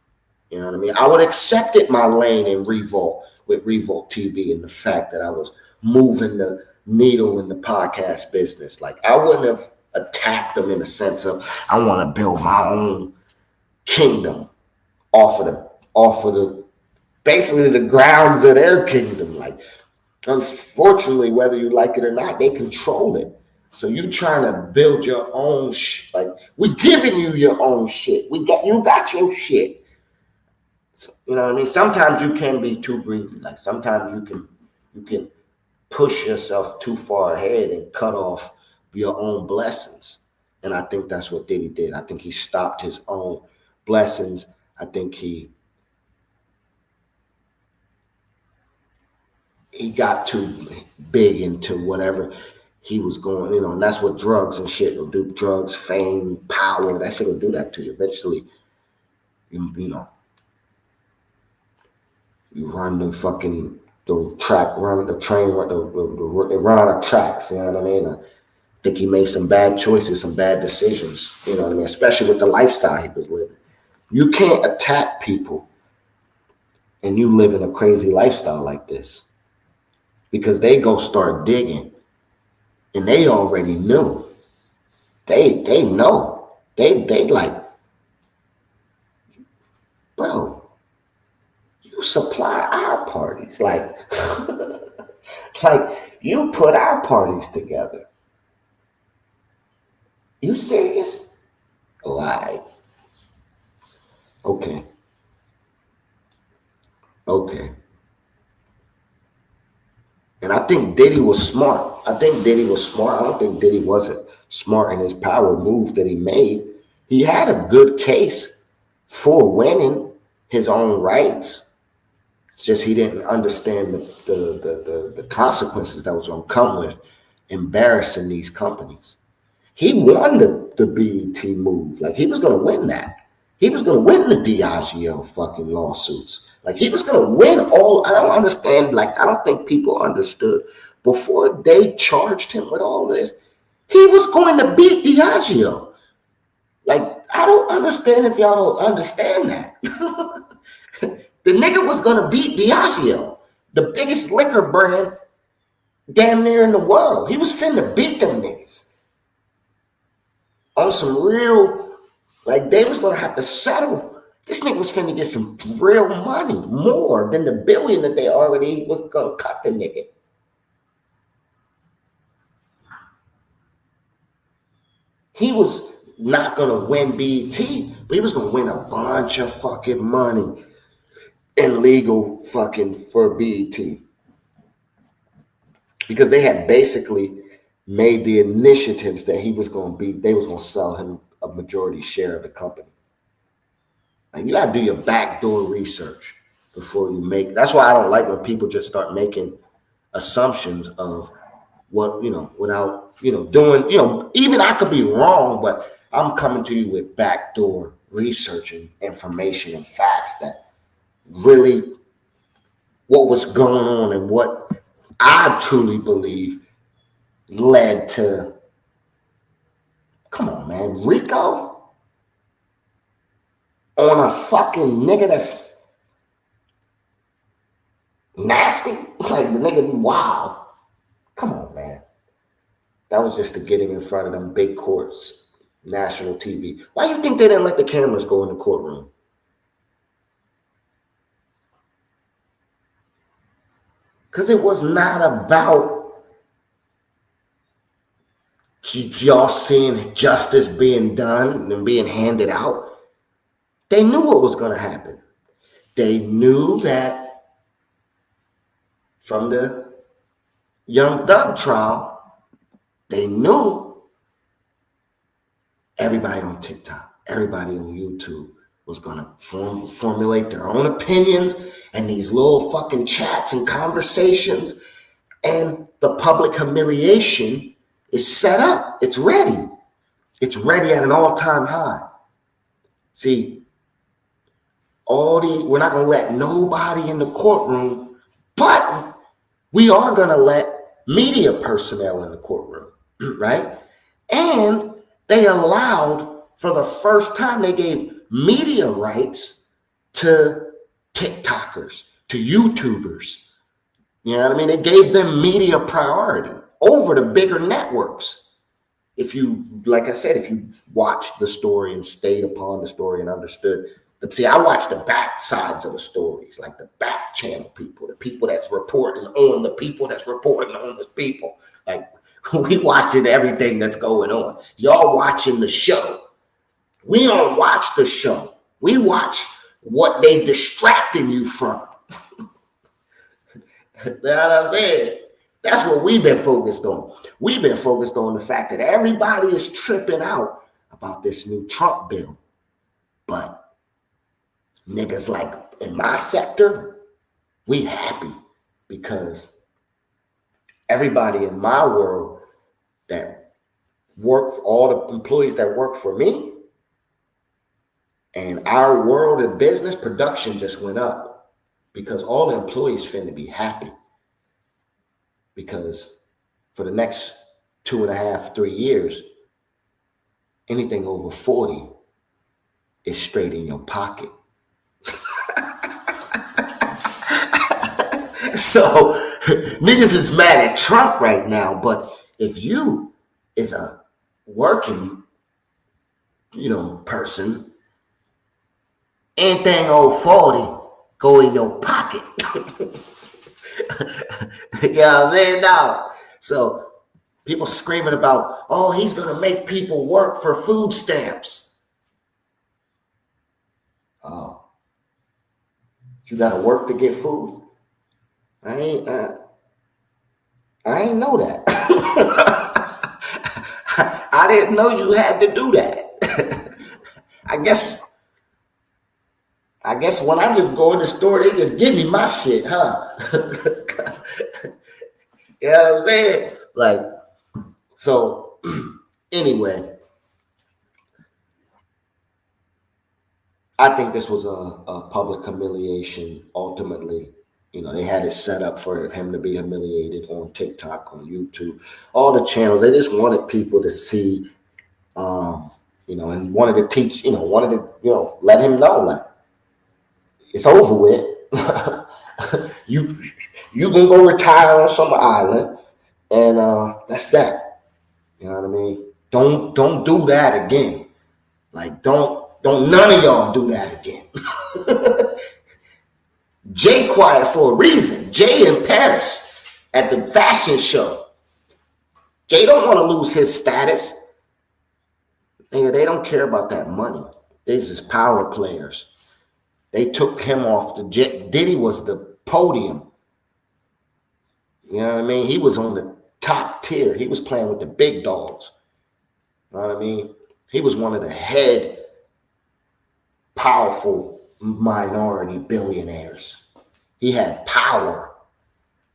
You know what I mean? I would have accepted my lane in Revolt with Revolt TV and the fact that I was moving the needle in the podcast business. I wouldn't have attacked them in the sense of I want to build my own kingdom off of the basically the grounds of their kingdom. Unfortunately, whether you like it or not, they control it. So you trying to build your own like we're giving you your own shit. You got your shit. So, you know what I mean? Sometimes you can be too greedy. Like sometimes you can push yourself too far ahead and cut off your own blessings. And I think that's what Diddy did. I think he stopped his own blessings. I think he got too big into whatever he was going, and that's what drugs and shit will do. Drugs, fame, power, that shit will do that to you. Eventually, you run the fucking the train, they run out of tracks, you know what I mean? I think he made some bad choices, some bad decisions, you know what I mean? Especially with the lifestyle he was living. You can't attack people and you live in a crazy lifestyle like this, because they go start digging. And they already knew. They know. They like, bro, you supply our parties. Like, like you put our parties together. You serious? Oh, all right. Okay. And I think Diddy was smart. I don't think Diddy wasn't smart in his power move that he made. He had a good case for winning his own rights. It's just he didn't understand the consequences that was going to come with embarrassing these companies. He won the BET move. Like, he was going to win that. He was going to win the Diageo fucking lawsuits. Like, he was going to win all. I don't understand. Like, I don't think people understood before they charged him with all this. He was going to beat Diageo. Like, I don't understand if y'all don't understand that. The nigga was going to beat Diageo, the biggest liquor brand damn near in the world. He was finna beat them niggas on some real, like, they was going to have to settle. This nigga was finna get some real money, more than the $1 billion that they already was going to cut the nigga. He was not going to win BET, but he was going to win a bunch of fucking money in legal fucking for BET. Because they had basically made the initiatives that he was going to be, they was going to sell him a majority share of the company. Like, you got to do your backdoor research before you make. That's why I don't like when people just start making assumptions of what, without, doing, even I could be wrong, but I'm coming to you with backdoor research and information and facts that really what was going on and what I truly believe led to, come on, man, Rico on a fucking nigga that's nasty. Like, the nigga, wow. Come on, man. That was just to get him in front of them big courts, national TV. Why do you think they didn't let the cameras go in the courtroom? Because it was not about y'all seeing justice being done and being handed out. They knew what was going to happen. They knew that from the Young Thug trial, they knew everybody on TikTok, everybody on YouTube was going to formulate their own opinions and these little fucking chats and conversations, and the public humiliation is set up. It's ready. It's ready at an all-time high. See, we're not going to let nobody in the courtroom, but we are going to let media personnel in the courtroom, right? And they allowed, for the first time, they gave media rights to TikTokers, to YouTubers. You know what I mean? They gave them media priority over the bigger networks. If you, like I said, if you watched the story and stayed upon the story and understood See, I watch the back sides of the stories, like the back channel people, the people that's reporting on the people that's reporting on the people. Like, we watching everything that's going on. Y'all watching the show. We don't watch the show. We watch what they distracting you from. You know what I'm saying? That's what we've been focused on. We've been focused on the fact that everybody is tripping out about this new Trump bill. But niggas like in my sector, we happy because everybody in my world that work, all the employees that work for me, and our world of business production just went up because all the employees finna be happy. Because for the next 2.5, 3 years, anything over 40 is straight in your pocket. So niggas is mad at Trump right now, but if you is a working, person, anything over 40 go in your pocket. You know what I'm saying? Now, so people screaming about, oh, he's gonna make people work for food stamps. Oh, you gotta work to get food? I ain't know that. I didn't know you had to do that. I guess when I just go in the store, they just give me my shit, huh? You know what I'm saying? Like, so anyway, I think this was a public humiliation. Ultimately, they had it set up for him to be humiliated on TikTok, on YouTube, all the channels. They just wanted people to see, and wanted to teach, let him know, like, it's over with. You can go retire on some island, and that's that. You know what I mean? Don't do that again. Like, don't none of y'all do that again. Jay quiet for a reason. Jay in Paris at the fashion show. Jay don't want to lose his status. Nigga, they don't care about that money. They just power players. They took him off the jet. Diddy was the podium. You know what I mean? He was on the top tier. He was playing with the big dogs. You know what I mean? He was one of the head powerful minority billionaires. He had power,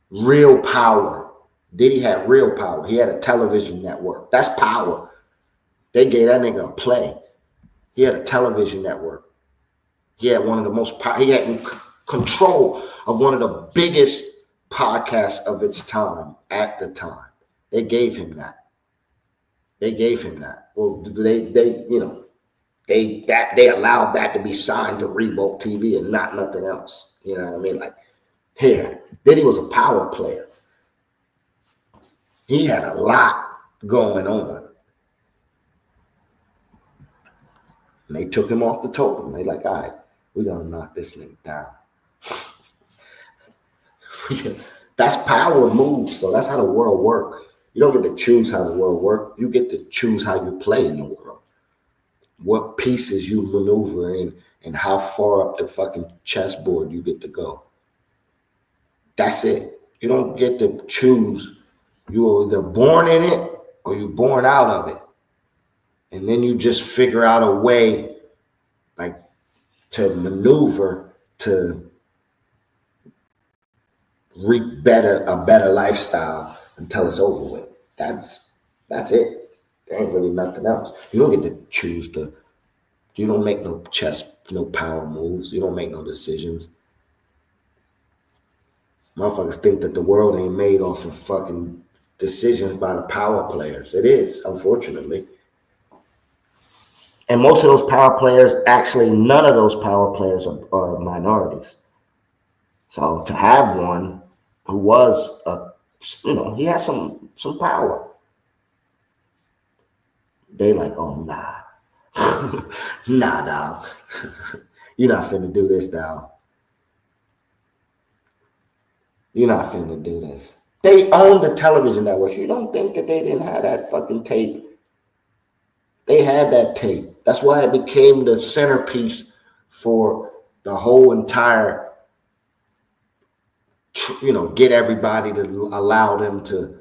real power. Diddy had real power. He had a television network. That's power. They gave that nigga a play. He had a television network. He had one of the most, he had control of one of the biggest podcasts of its time at the time. They gave him that. Well, they allowed that to be signed to Revolt TV and not nothing else. You know what I mean? Like, here, Diddy was a power player. He had a lot going on. And they took him off the totem. They like, all right, we're going to knock this nigga down. That's power moves, though. That's how the world works. You don't get to choose how the world works. You get to choose how you play in the world. What pieces you maneuver in and how far up the fucking chessboard you get to go. That's it. You don't get to choose. You're either born in it or you're born out of it. And then you just figure out a way, like, to maneuver to reap a better lifestyle until it's over with. That's it. There ain't really nothing else. You don't get to choose you don't make no no power moves. You don't make no decisions. Motherfuckers think that the world ain't made off of fucking decisions by the power players. It is, unfortunately. And most of those power players, actually, none of those power players are minorities. So to have one who was he has some power. They like, oh, nah. Nah, dog. You're not finna do this, Dow. You're not finna do this. They own the television networks. You don't think that they didn't have that fucking tape? They had that tape. That's why it became the centerpiece for the whole entire, get everybody to allow them to.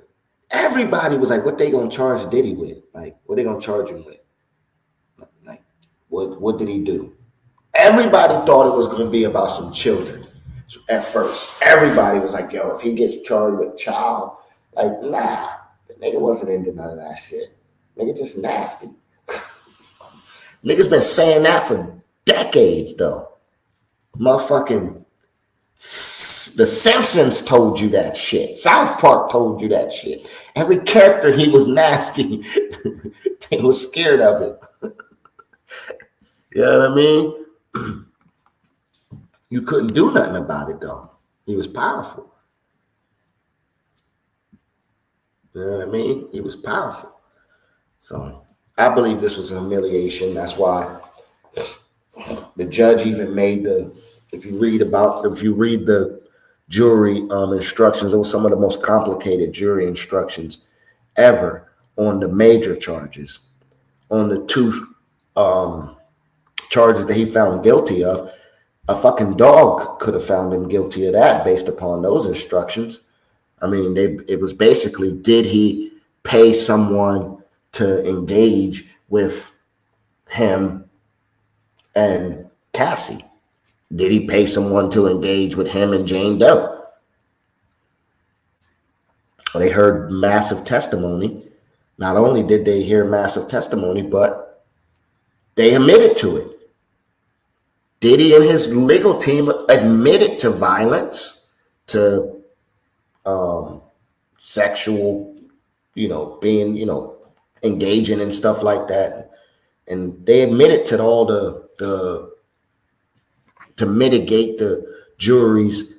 Everybody was like, what they gonna charge Diddy with? Like, what they gonna charge him with? Like, what did he do? Everybody thought it was gonna be about some children. So at first, everybody was like, yo, if he gets charged with child, like, nah, the nigga wasn't into none of that shit. Nigga just nasty. Niggas been saying that for decades, though. Motherfucking The Simpsons told you that shit. South Park told you that shit. Every character, he was nasty. They was scared of it. You know what I mean? You couldn't do nothing about it, though. He was powerful. You know what I mean? He was powerful. So I believe this was a humiliation. That's why the judge even made if you read the jury instructions, it was some of the most complicated jury instructions ever on the major charges. On the two charges that he found guilty of, a fucking dog could have found him guilty of that based upon those instructions. I mean, it was basically, did he pay someone to engage with him and Cassie? Did he pay someone to engage with him and Jane Doe? They heard massive testimony. Not only did they hear massive testimony, but they admitted to it. Diddy and his legal team admitted to violence, to sexual, being, engaging in stuff like that. And they admitted to all to mitigate the jury's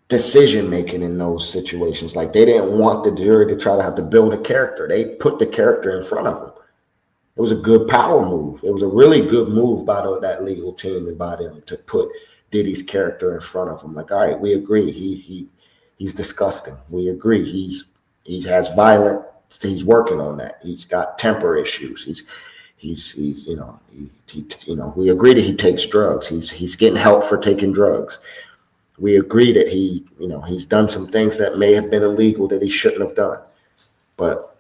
decision making in those situations. Like, they didn't want the jury to try to have to build a character. They put the character in front of them. It was a good power move. It was a really good move by that legal team and by them to put Diddy's character in front of him. Like, all right, we agree. He's disgusting. We agree. He has violent. He's working on that. He's got temper issues. He's we agree that he takes drugs. He's getting help for taking drugs. We agree that he's done some things that may have been illegal that he shouldn't have done, but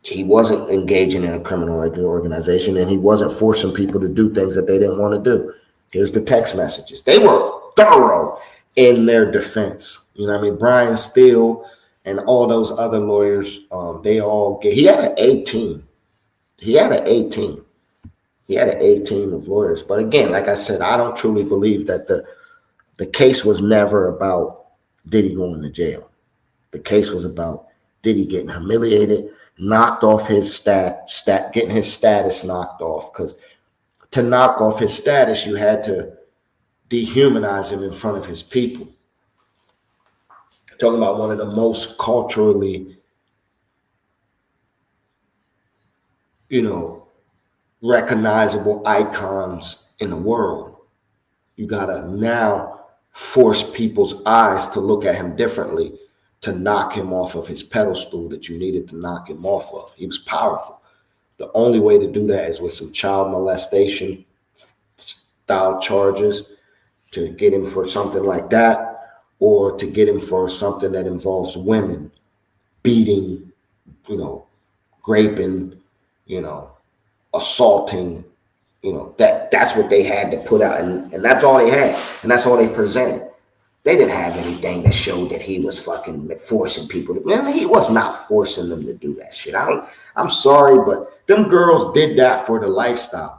he wasn't engaging in a criminal organization, and he wasn't forcing people to do things that they didn't want to do. Here's the text messages. They were thorough in their defense. You know what I mean? Brian Steele and all those other lawyers, he had an A team. He had an A team. He had an A team of lawyers. But again, like I said, I don't truly believe that the case was never about Diddy going to jail. The case was about Diddy getting humiliated, knocked off his getting his status knocked off. Because to knock off his status, you had to dehumanize him in front of his people. Talking about one of the most culturally, recognizable icons in the world. You gotta now force people's eyes to look at him differently, to knock him off of his pedestal that you needed to knock him off of. He was powerful. The only way to do that is with some child molestation style charges, to get him for something like that, or to get him for something that involves women, beating, raping, assaulting, that's what they had to put out. And that's all they had. And that's all they presented. They didn't have anything that showed that he was fucking forcing people to. Man, he was not forcing them to do that shit. I'm sorry, but them girls did that for the lifestyle.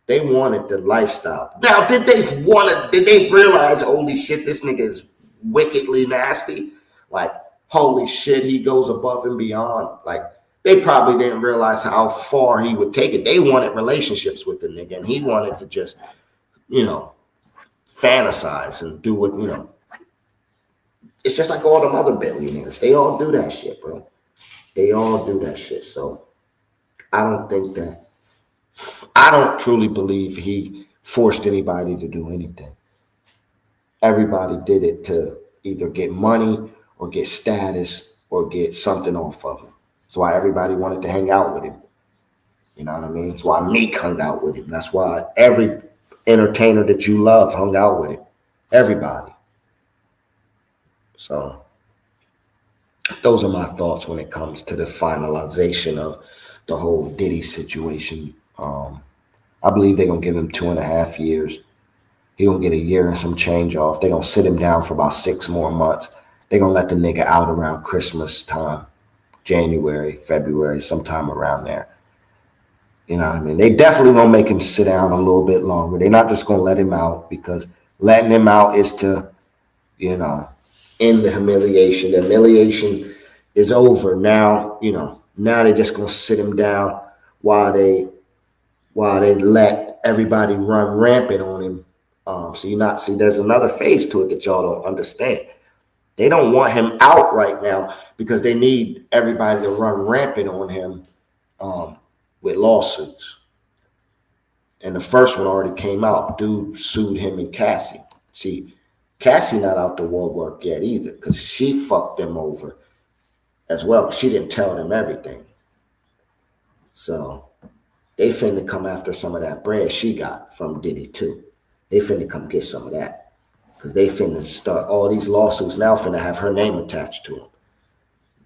They wanted the lifestyle. Now, did they realize, holy shit, this nigga is wickedly nasty? Like, holy shit, he goes above and beyond. Like, they probably didn't realize how far he would take it. They wanted relationships with the nigga, and he wanted to just, fantasize and do what, It's just like all them other billionaires. They all do that shit, bro. They all do that shit. So I don't think that I don't truly believe he forced anybody to do anything. Everybody did it to either get money or get status or get something off of him. That's why everybody wanted to hang out with him. You know what I mean? That's why Meek hung out with him. That's why every entertainer that you love hung out with him. Everybody. So those are my thoughts when it comes to the finalization of the whole Diddy situation. I believe they're going to give him 2.5 years. He's going to get a year and some change off. They're going to sit him down for about 6 more months. They're going to let the nigga out around Christmas time, January, February, sometime around there. You know what I mean? They definitely going to make him sit down a little bit longer. They're not just going to let him out, because letting him out is to, you know, end the humiliation. The humiliation is over now. You know, now they're just going to sit him down while they let everybody run rampant on him. There's another phase to it that y'all don't understand. They don't want him out right now because they need everybody to run rampant on him with lawsuits. And the first one already came out. Dude sued him and Cassie. See, Cassie not out the woodwork yet either, because she fucked them over as well. She didn't tell them everything. So they finna come after some of that bread she got from Diddy too. They finna come get some of that, because they finna start all these lawsuits now finna have her name attached to them.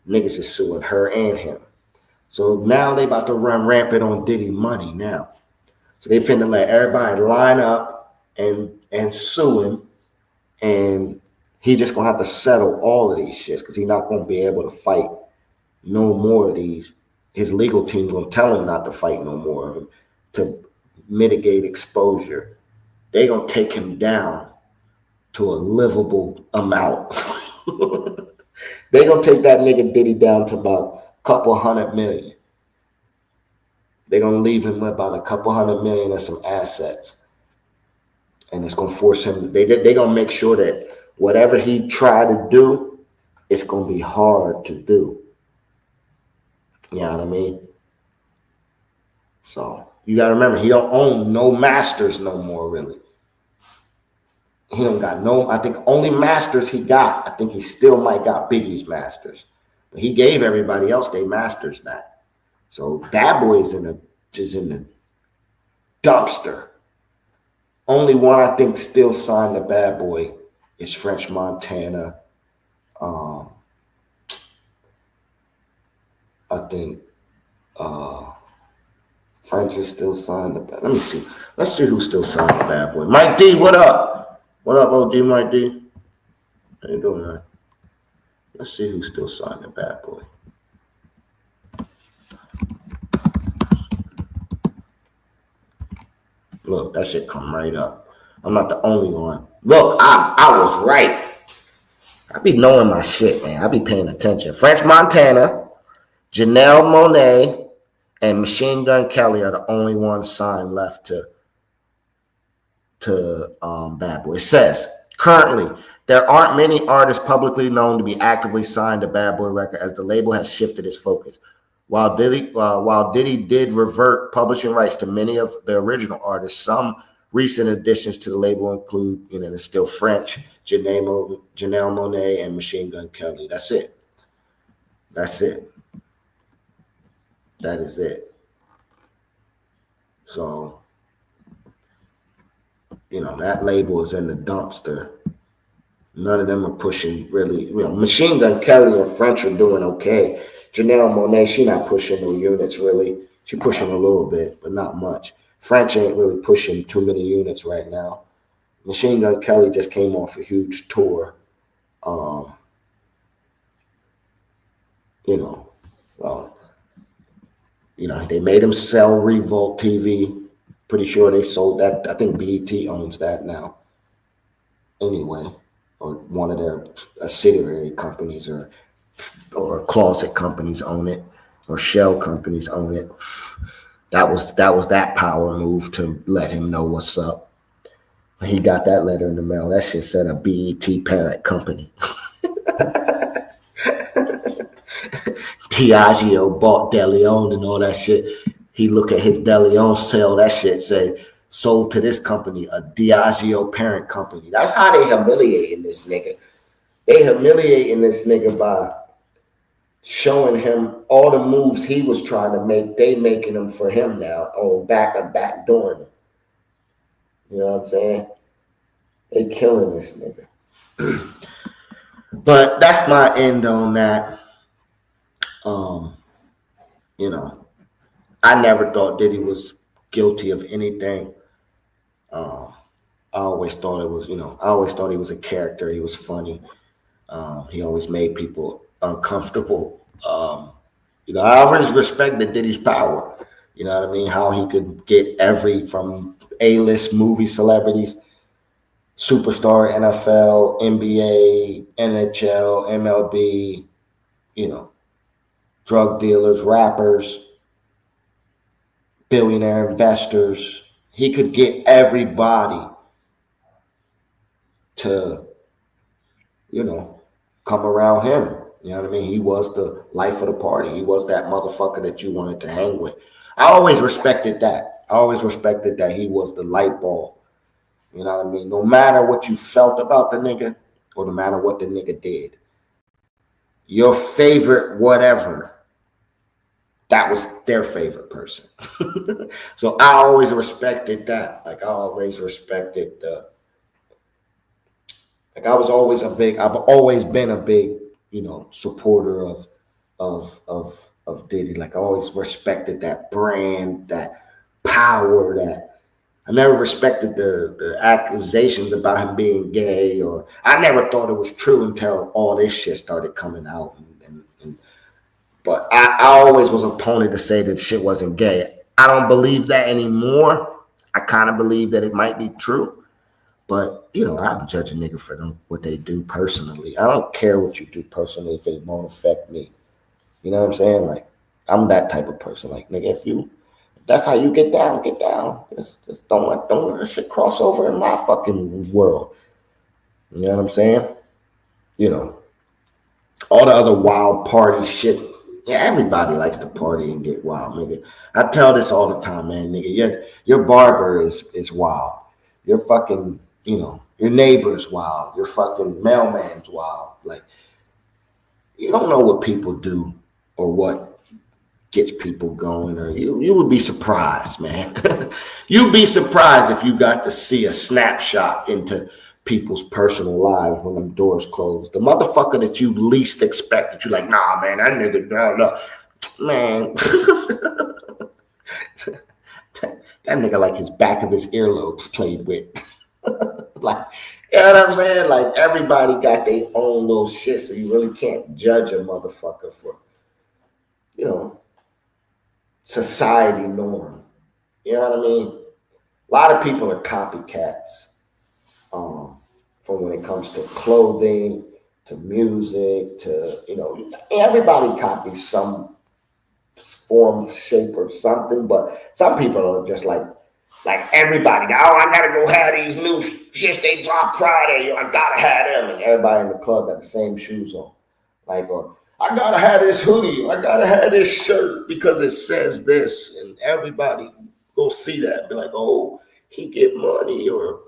Niggas is suing her and him. So now they about to run rampant on Diddy money now. So they finna let everybody line up and sue him, and he just gonna have to settle all of these shits, because he's not gonna be able to fight no more of these. His legal team gonna tell him not to fight no more of them to mitigate exposure. They gonna take him down to a livable amount. They gonna take that nigga Diddy down to about a couple $100 million. They gonna leave him with about a couple $100 million and some assets. And it's gonna force him. They gonna make sure that whatever he tried to do, it's gonna be hard to do. You know what I mean? So you gotta remember, he don't own no masters no more, really. He don't got no, I think only masters he got, I think he still might got Biggie's masters. But he gave everybody else their masters back. So Bad Boy is in the dumpster. Only one I think still signed to Bad Boy is French Montana. I think French is still signed to Bad Boy. Let me see. Let's see who's still signed to Bad Boy. Mike D, what up? What up, OG Mike D? How you doing, man? Let's see who's still signed to Bad Boy. Look, that shit come right up. I'm not the only one. Look, I was right. I be knowing my shit, man. I be paying attention. French Montana, Janelle Monáe, and Machine Gun Kelly are the only ones signed left to Bad Boy. It says, currently, there aren't many artists publicly known to be actively signed to Bad Boy Record, as the label has shifted its focus. While Diddy did revert publishing rights to many of the original artists, some recent additions to the label include, it's still French, Janelle Monáe, and Machine Gun Kelly. That's it. That's it. That is it. So, that label is in the dumpster. None of them are pushing really. Machine Gun Kelly and French are doing okay. Janelle Monáe, she not pushing no units really. She pushing a little bit, but not much. French ain't really pushing too many units right now. Machine Gun Kelly just came off a huge tour. They made him sell Revolt TV. Pretty sure they sold that. I think BET owns that now. Anyway, or one of their subsidiary companies or closet companies own it, or shell companies own it. That was that power move to let him know what's up. He got that letter in the mail. That shit said a BET parent company. Diageo bought De Leon and all that shit. He look at his DeLeon sale, that shit say sold to this company, a Diageo parent company. That's how they humiliating this nigga. They humiliating this nigga by showing him all the moves he was trying to make. They making them for him now, on back doing them. You know what I'm saying? They killing this nigga. But that's my end on that. You know, I never thought Diddy was guilty of anything. I always thought it was, you know, I always thought he was a character. He was funny. He always made people uncomfortable. You know, I always respected Diddy's power. You know what I mean? How he could get from A-list movie celebrities, superstar, NFL, NBA, NHL, MLB, you know, drug dealers, rappers, billionaire investors. He could get everybody to, you know, come around him. You know what I mean? He was the life of the party. He was that motherfucker that you wanted to hang with. I always respected that. I always respected that he was the light bulb. You know what I mean? No matter what you felt about the nigga or no matter what the nigga did, your favorite whatever, that was their favorite person. So I always respected that. Like I always respected I've always been a big, you know, supporter of Diddy. Like I always respected that brand, that power, that I never respected the accusations about him being gay, or I never thought it was true until all this shit started coming out. But I always was an opponent to say that shit wasn't gay. I don't believe that anymore. I kind of believe that it might be true. But, you know, I don't judge a nigga for what they do personally. I don't care what you do personally if it won't affect me. You know what I'm saying? Like, I'm that type of person. Like, nigga, if that's how you get down, get down. Just don't let that shit cross over in my fucking world. You know what I'm saying? You know, all the other wild party shit. Yeah, everybody likes to party and get wild, nigga. I tell this all the time, man, nigga. Your barber is wild. Your fucking, you know, your neighbor's wild. Your fucking mailman's wild. Like, you don't know what people do or what gets people going, or you would be surprised, man. You'd be surprised if you got to see a snapshot into people's personal lives when them doors closed. The motherfucker that you least expect, that you like, nah, man, that nigga, no. Man. That nigga like his back of his earlobes played with. Like, you know what I'm saying? Like, everybody got their own little shit, so you really can't judge a motherfucker for, you know, society norm. You know what I mean? A lot of people are copycats. From when it comes to clothing, to music, to, you know, everybody copies some form, shape, or something, but some people are just like everybody. Oh, I gotta go have these new shits they drop Friday. I gotta have them, and everybody in the club got the same shoes on. Like, or I gotta have this hoodie. I gotta have this shirt because it says this, and everybody go see that. Be like, oh, he get money, or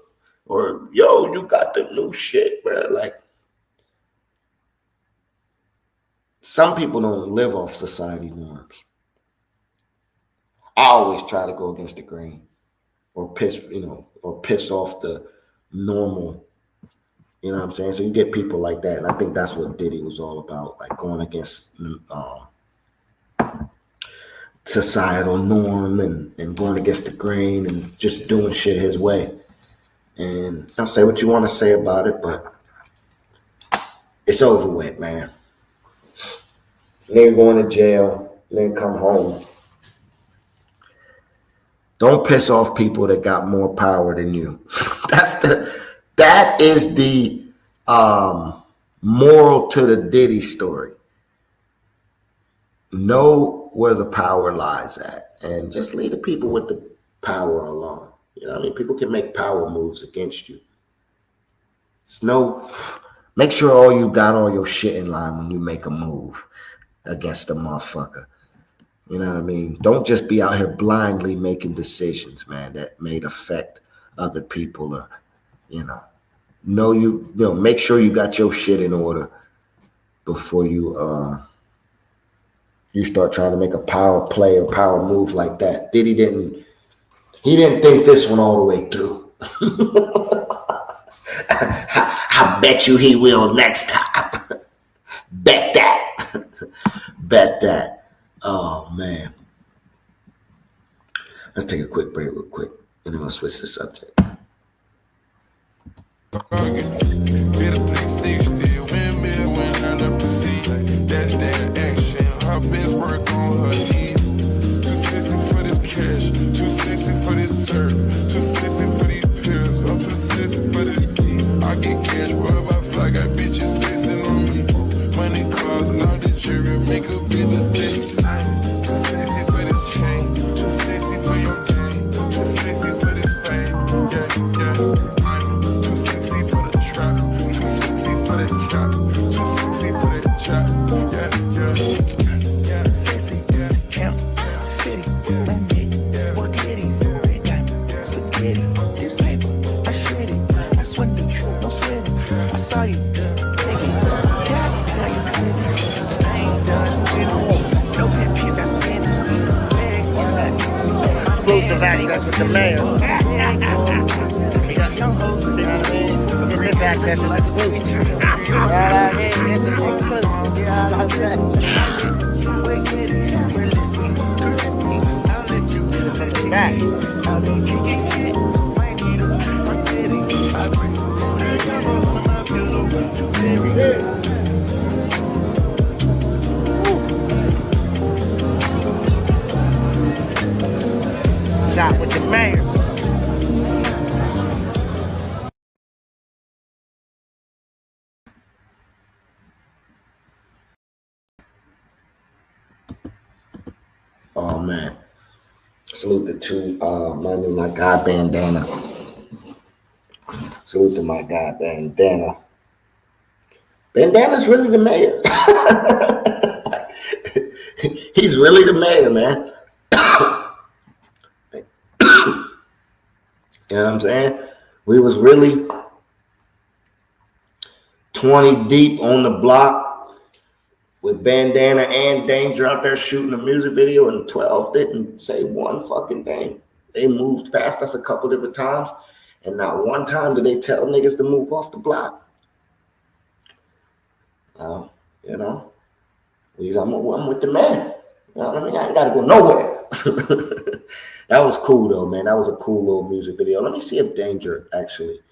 yo, you got the new shit, man. Like, some people don't live off society norms. I always try to go against the grain, or piss off the normal. You know what I'm saying? So you get people like that, and I think that's what Diddy was all about, like going against societal norm and going against the grain and just doing shit his way. And I'll say what you want to say about it, but it's over with, man. Nigga going to jail, nigga come home. Don't piss off people that got more power than you. That is the moral to the Diddy story. Know where the power lies at, and just leave the people with the power alone. You know what I mean? People can make power moves against you. Make sure you got all your shit in line when you make a move against a motherfucker. You know what I mean? Don't just be out here blindly making decisions, man, that may affect other people. Or, make sure you got your shit in order before you start trying to make a power play or power move like that. Diddy didn't think this one all the way through. I bet you he will next time. Bet that. Bet that. Oh, man. Let's take a quick break real quick, and then we'll switch the subject. Bit of 360, windmill when I left the sea. That's that action. Her best work on her knees. Too sexy for this cash, too sexy for this serve, too sexy for these pills. I'm too sexy for this. I get cash wherever I fly, got bitches sexing on me. Money, cars, and all the jewelry, make a business sex. Too sexy for this chain, too sexy for your game, too sexy for this fame. Yeah. Too sexy for the trap, too sexy for that cap, too sexy for that chop. Yeah. Sexy, camp, fitty, work kitty, spaghetti, this paper, I shred it, I sweat it, no sweating. I saw you, exclusive access with the mayor. See what I mean? Get this access is exclusive. You know what I mean? It's exclusive. You know what I'm saying? Back. Shot with the mayor. Oh man. Salute to my guy Bandana. Salute to my guy Bandana. Bandana's really the mayor. He's really the mayor, man. You know what I'm saying? We was really 20 deep on the block with Bandana and Danger out there shooting a music video, and 12 didn't say one fucking thing. They moved past us a couple different times, and not one time did they tell niggas to move off the block. I'm with the man. You know what I mean? I ain't got to go nowhere. That was cool, though, man. That was a cool little music video. Let me see if Danger actually,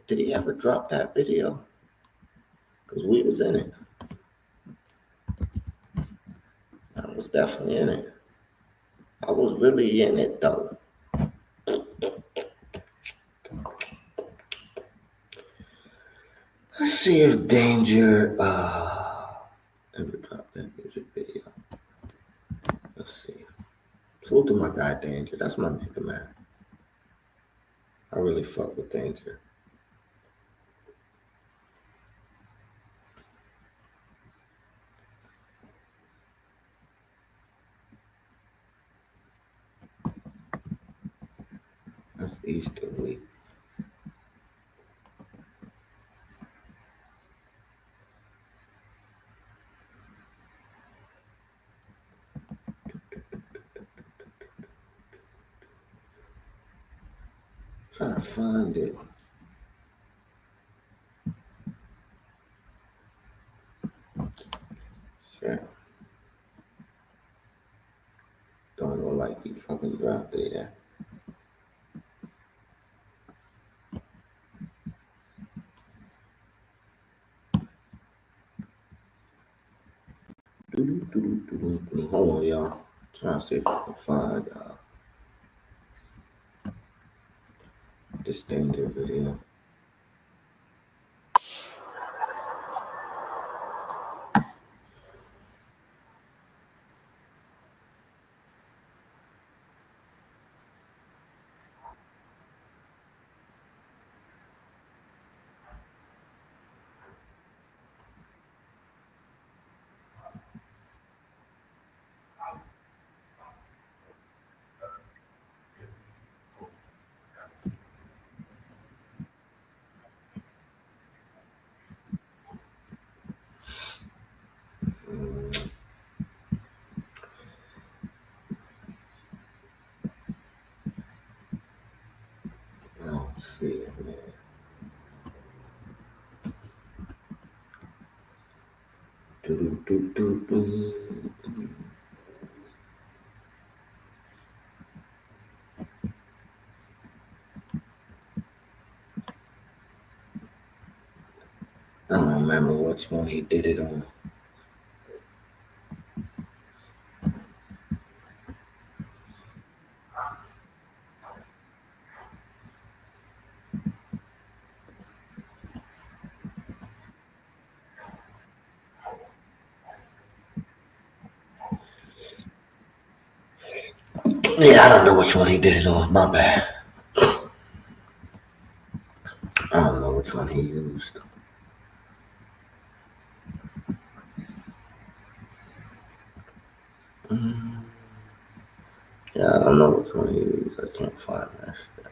did he ever drop that video? Because we was in it. I was definitely in it. I was really in it, though. Let's see if Danger ever dropped that music video. Let's see. Salute to my guy Danger. That's my nigga, man. I really fuck with Danger. That's Easter week. Trying to find it. Shit. Don't look like he fucking dropped it yet. Hold on, y'all. Trying to see if I can find this Danger video. see it, man. I don't remember which one he did it on. Yeah, I don't know which one he did it on. My bad. I don't know which one he used. Yeah, I don't know which one he used. I can't find that shit.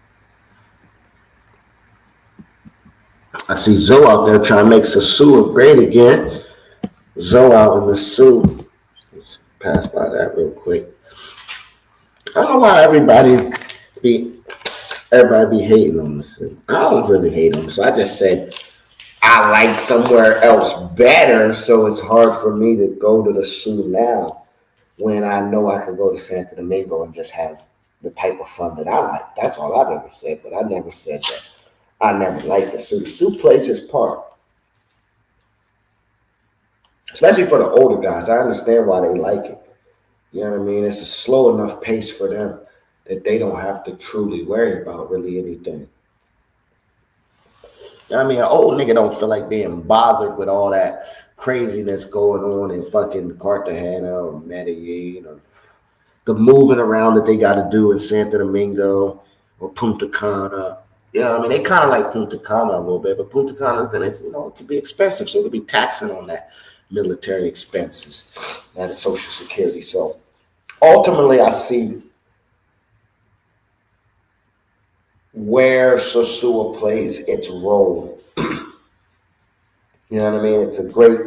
I see Zoe out there trying to make Sasua great again. Zoe out in the suit. Let's pass by that real quick. I don't know why everybody be hating on the suit. I don't really hate on the suit. I just said I like somewhere else better, so it's hard for me to go to the suit now when I know I could go to Santo Domingo and just have the type of fun that I like. That's all I've ever said, but I never said that I never liked the suit. The suit plays its part. Especially for the older guys. I understand why they like it. You know what I mean? It's a slow enough pace for them that they don't have to truly worry about really anything. You know what I mean? An old nigga don't feel like being bothered with all that craziness going on in fucking Cartagena or Medellin or the moving around that they got to do in Santo Domingo or Punta Cana. You know what I mean? They kind of like Punta Cana a little bit, but Punta Cana, then it's, it could be expensive, so it could be taxing on that military expenses, that is Social Security. So ultimately, I see where Sosúa plays its role. You know what I mean? It's a great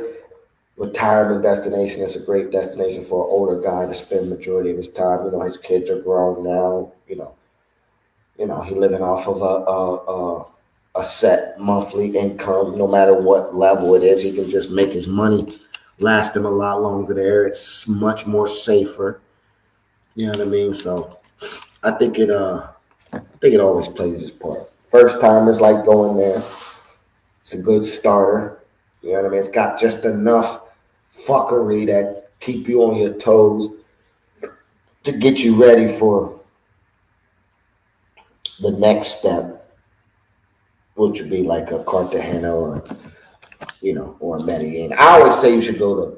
retirement destination. It's a great destination for an older guy to spend the majority of his time. His kids are grown now. He living off of a set monthly income. No matter what level it is, he can just make his money last him a lot longer there. It's much more safer. You know what I mean? So I think it always plays its part. First timers like going there. It's a good starter. You know what I mean? It's got just enough fuckery that keep you on your toes to get you ready for the next step, which would be like a Cartagena or a Medellin. I always say you should go to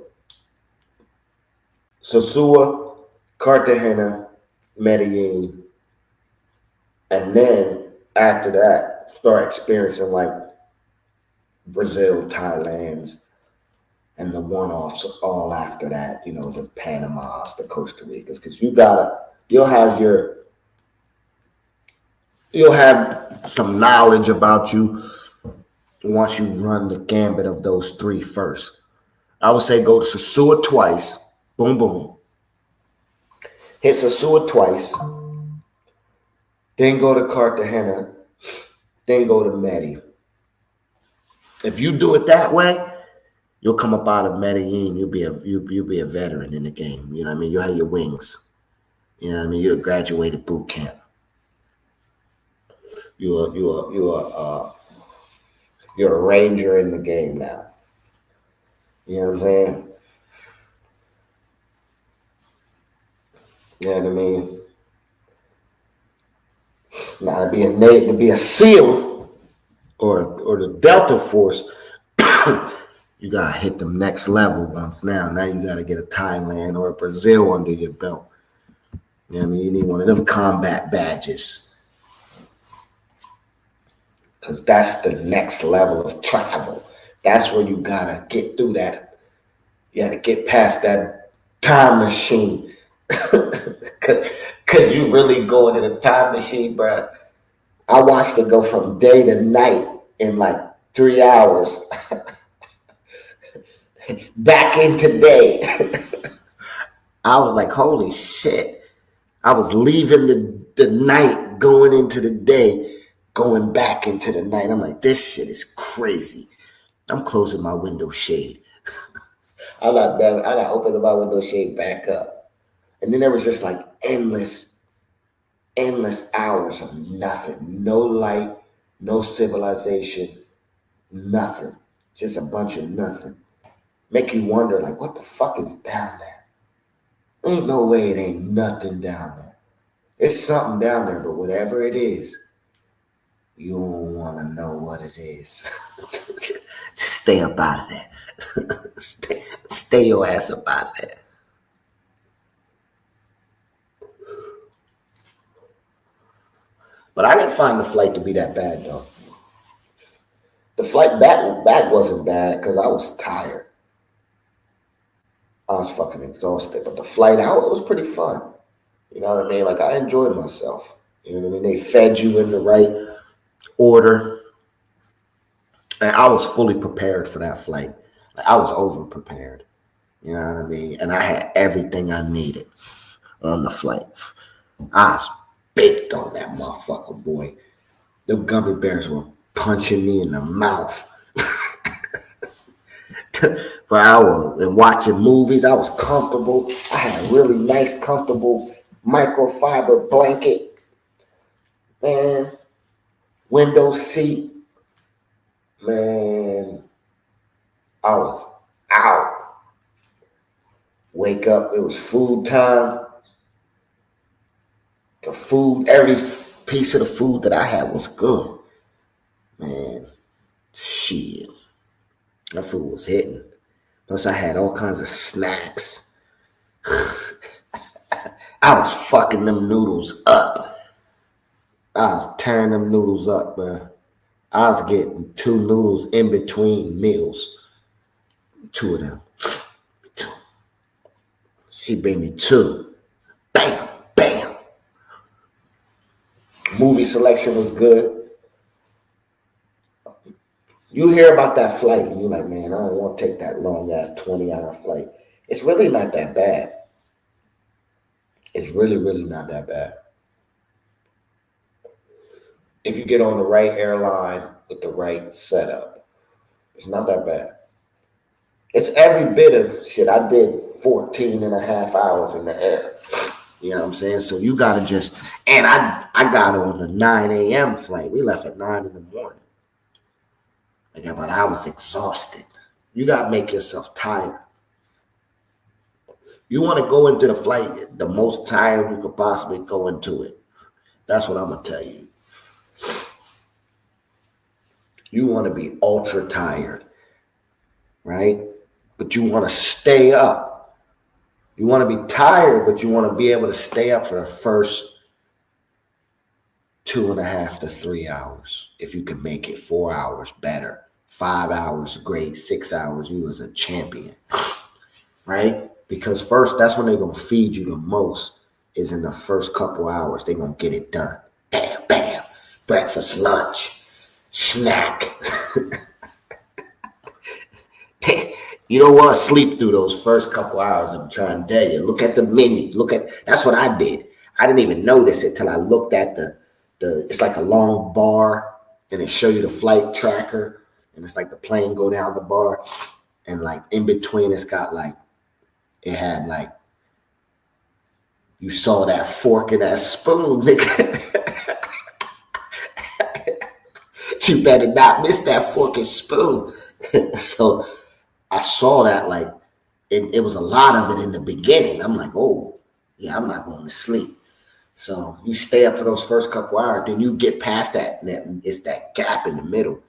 Sosúa, Cartagena, Medellin, and then after that, start experiencing like Brazil, Thailand, and the one-offs all after that, the Panamas, the Costa Ricas, because you'll have some knowledge about you once you run the gambit of those three first. I would say go to Sosúa twice, boom, boom. Hit Sosúa twice, then go to Cartagena, then go to Medellin. If you do it that way, you'll come up out of Medellin. You'll be a veteran in the game. You know what I mean? You'll have your wings. You know what I mean? You're a graduated boot camp. You're a ranger in the game now. You know what I'm saying? You know what I mean? Now to be a SEAL or the Delta Force, you gotta hit the next level once now. Now you gotta get a Thailand or a Brazil under your belt. You know what I mean? You need one of them combat badges. Because that's the next level of travel. That's where you gotta get through that. You gotta get past that time machine. Cause you really go into the time machine, bro. I watched it go from day to night in like 3 hours. Back into day. I was like, holy shit. I was leaving the night, going into the day. going back into the night. I'm like, this shit is crazy. I'm closing my window shade. I got opening my window shade back up. And then there was just like endless hours of nothing. No light, no civilization, nothing. Just a bunch of nothing. Make you wonder, like, what the fuck is down there? Ain't no way it ain't nothing down there. There's something down there, but whatever it is, you don't want to know what it is. Stay up out of there. Stay your ass up out of there. But I didn't find the flight to be that bad, though. The flight back wasn't bad because I was tired. I was fucking exhausted. But the flight out, it was pretty fun. You know what I mean? Like, I enjoyed myself. You know what I mean? They fed you in the right order. And I was fully prepared for that flight. Like, I was over prepared. You know what I mean? And I had everything I needed on the flight. I was baked on that motherfucker, boy. The gummy bears were punching me in the mouth. For hours and watching movies, I was comfortable. I had a really nice, comfortable microfiber blanket. Man, window seat. Man, I was out. Wake up, it was food time. The food, every piece of the food that I had was good. Man, shit. That food was hitting. Plus, I had all kinds of snacks. I was fucking them noodles up. I was tearing them noodles up, man. I was getting 2 noodles in between meals. 2 of them. 2. She bring me 2. Bam, bam. Movie selection was good. You hear about that flight and you're like, man, I don't want to take that long ass 20-hour flight. It's really not that bad. It's really, really not that bad. If you get on the right airline with the right setup, it's not that bad. It's every bit of shit. I did 14 and a half hours in the air. You know what I'm saying? So you got to just, and I got on the 9 a.m. flight. We left at 9 in the morning. Yeah, but I was exhausted. You got to make yourself tired. You want to go into the flight the most tired you could possibly go into it. That's what I'm going to tell you. You want to be ultra tired, right? But you want to stay up. You want to be tired, but you want to be able to stay up for the first 2.5 to 3 hours. If you can make it 4 hours, better. 5 hours, great. 6 hours, you was a champion, right? Because first, that's when they're going to feed you the most is in the first couple hours. They're going to get it done. Bam, bam. Breakfast, lunch, snack. You don't want to sleep through those first couple hours. I'm trying to tell you. Look at the menu. That's what I did. I didn't even notice it till I looked at it's like a long bar and it show you the flight tracker. And it's like the plane go down the bar, and like in between, it had like, you saw that fork and that spoon, nigga. You better not miss that fork and spoon. So I saw that like, it was a lot of it in the beginning. I'm like, oh, yeah, I'm not going to sleep. So you stay up for those first couple hours, then you get past that, and it's that gap in the middle.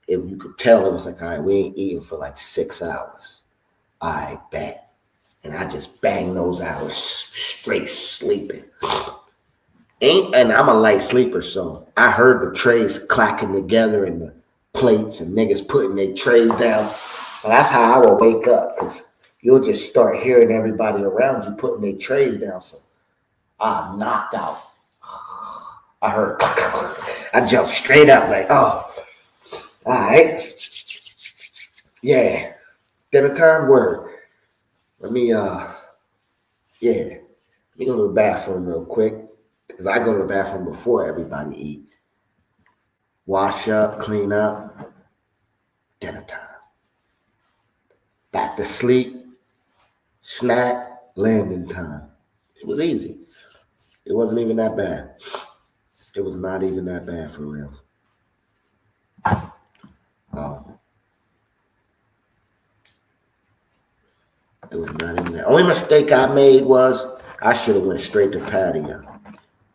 If you could tell, it was like, all right, we ain't eating for like 6 hours. I bet. And I just banged those hours straight sleeping. And I'm a light sleeper, so I heard the trays clacking together and the plates and niggas putting their trays down. So that's how I will wake up, because you'll just start hearing everybody around you putting their trays down. So I knocked out. I heard, I jumped straight up like, oh. All right. Yeah. Dinner time, word. Let me go to the bathroom real quick, because I go to the bathroom before everybody eat. wash up, clean up, dinner time. Back to sleep, snack, landing time. It was easy. It wasn't even that bad. It was not even that bad for real. It was not even that. Only mistake I made was I should have went straight to patio.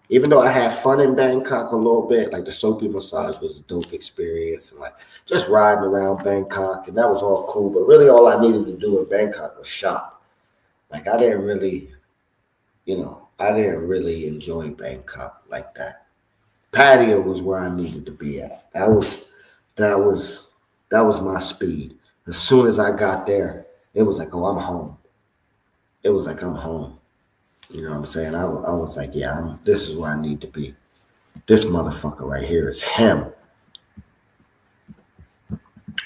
Even though I had fun in Bangkok a little bit, like the soapy massage was a dope experience, and like just riding around Bangkok, and that was all cool. But really, all I needed to do in Bangkok was shop. Like I didn't really enjoy Bangkok like that. Patio was where I needed to be at. That was my speed. As soon as I got there, it was like, oh, I'm home. It was like I'm home. You know what I'm saying? I was like, yeah, this is where I need to be. This motherfucker right here is him.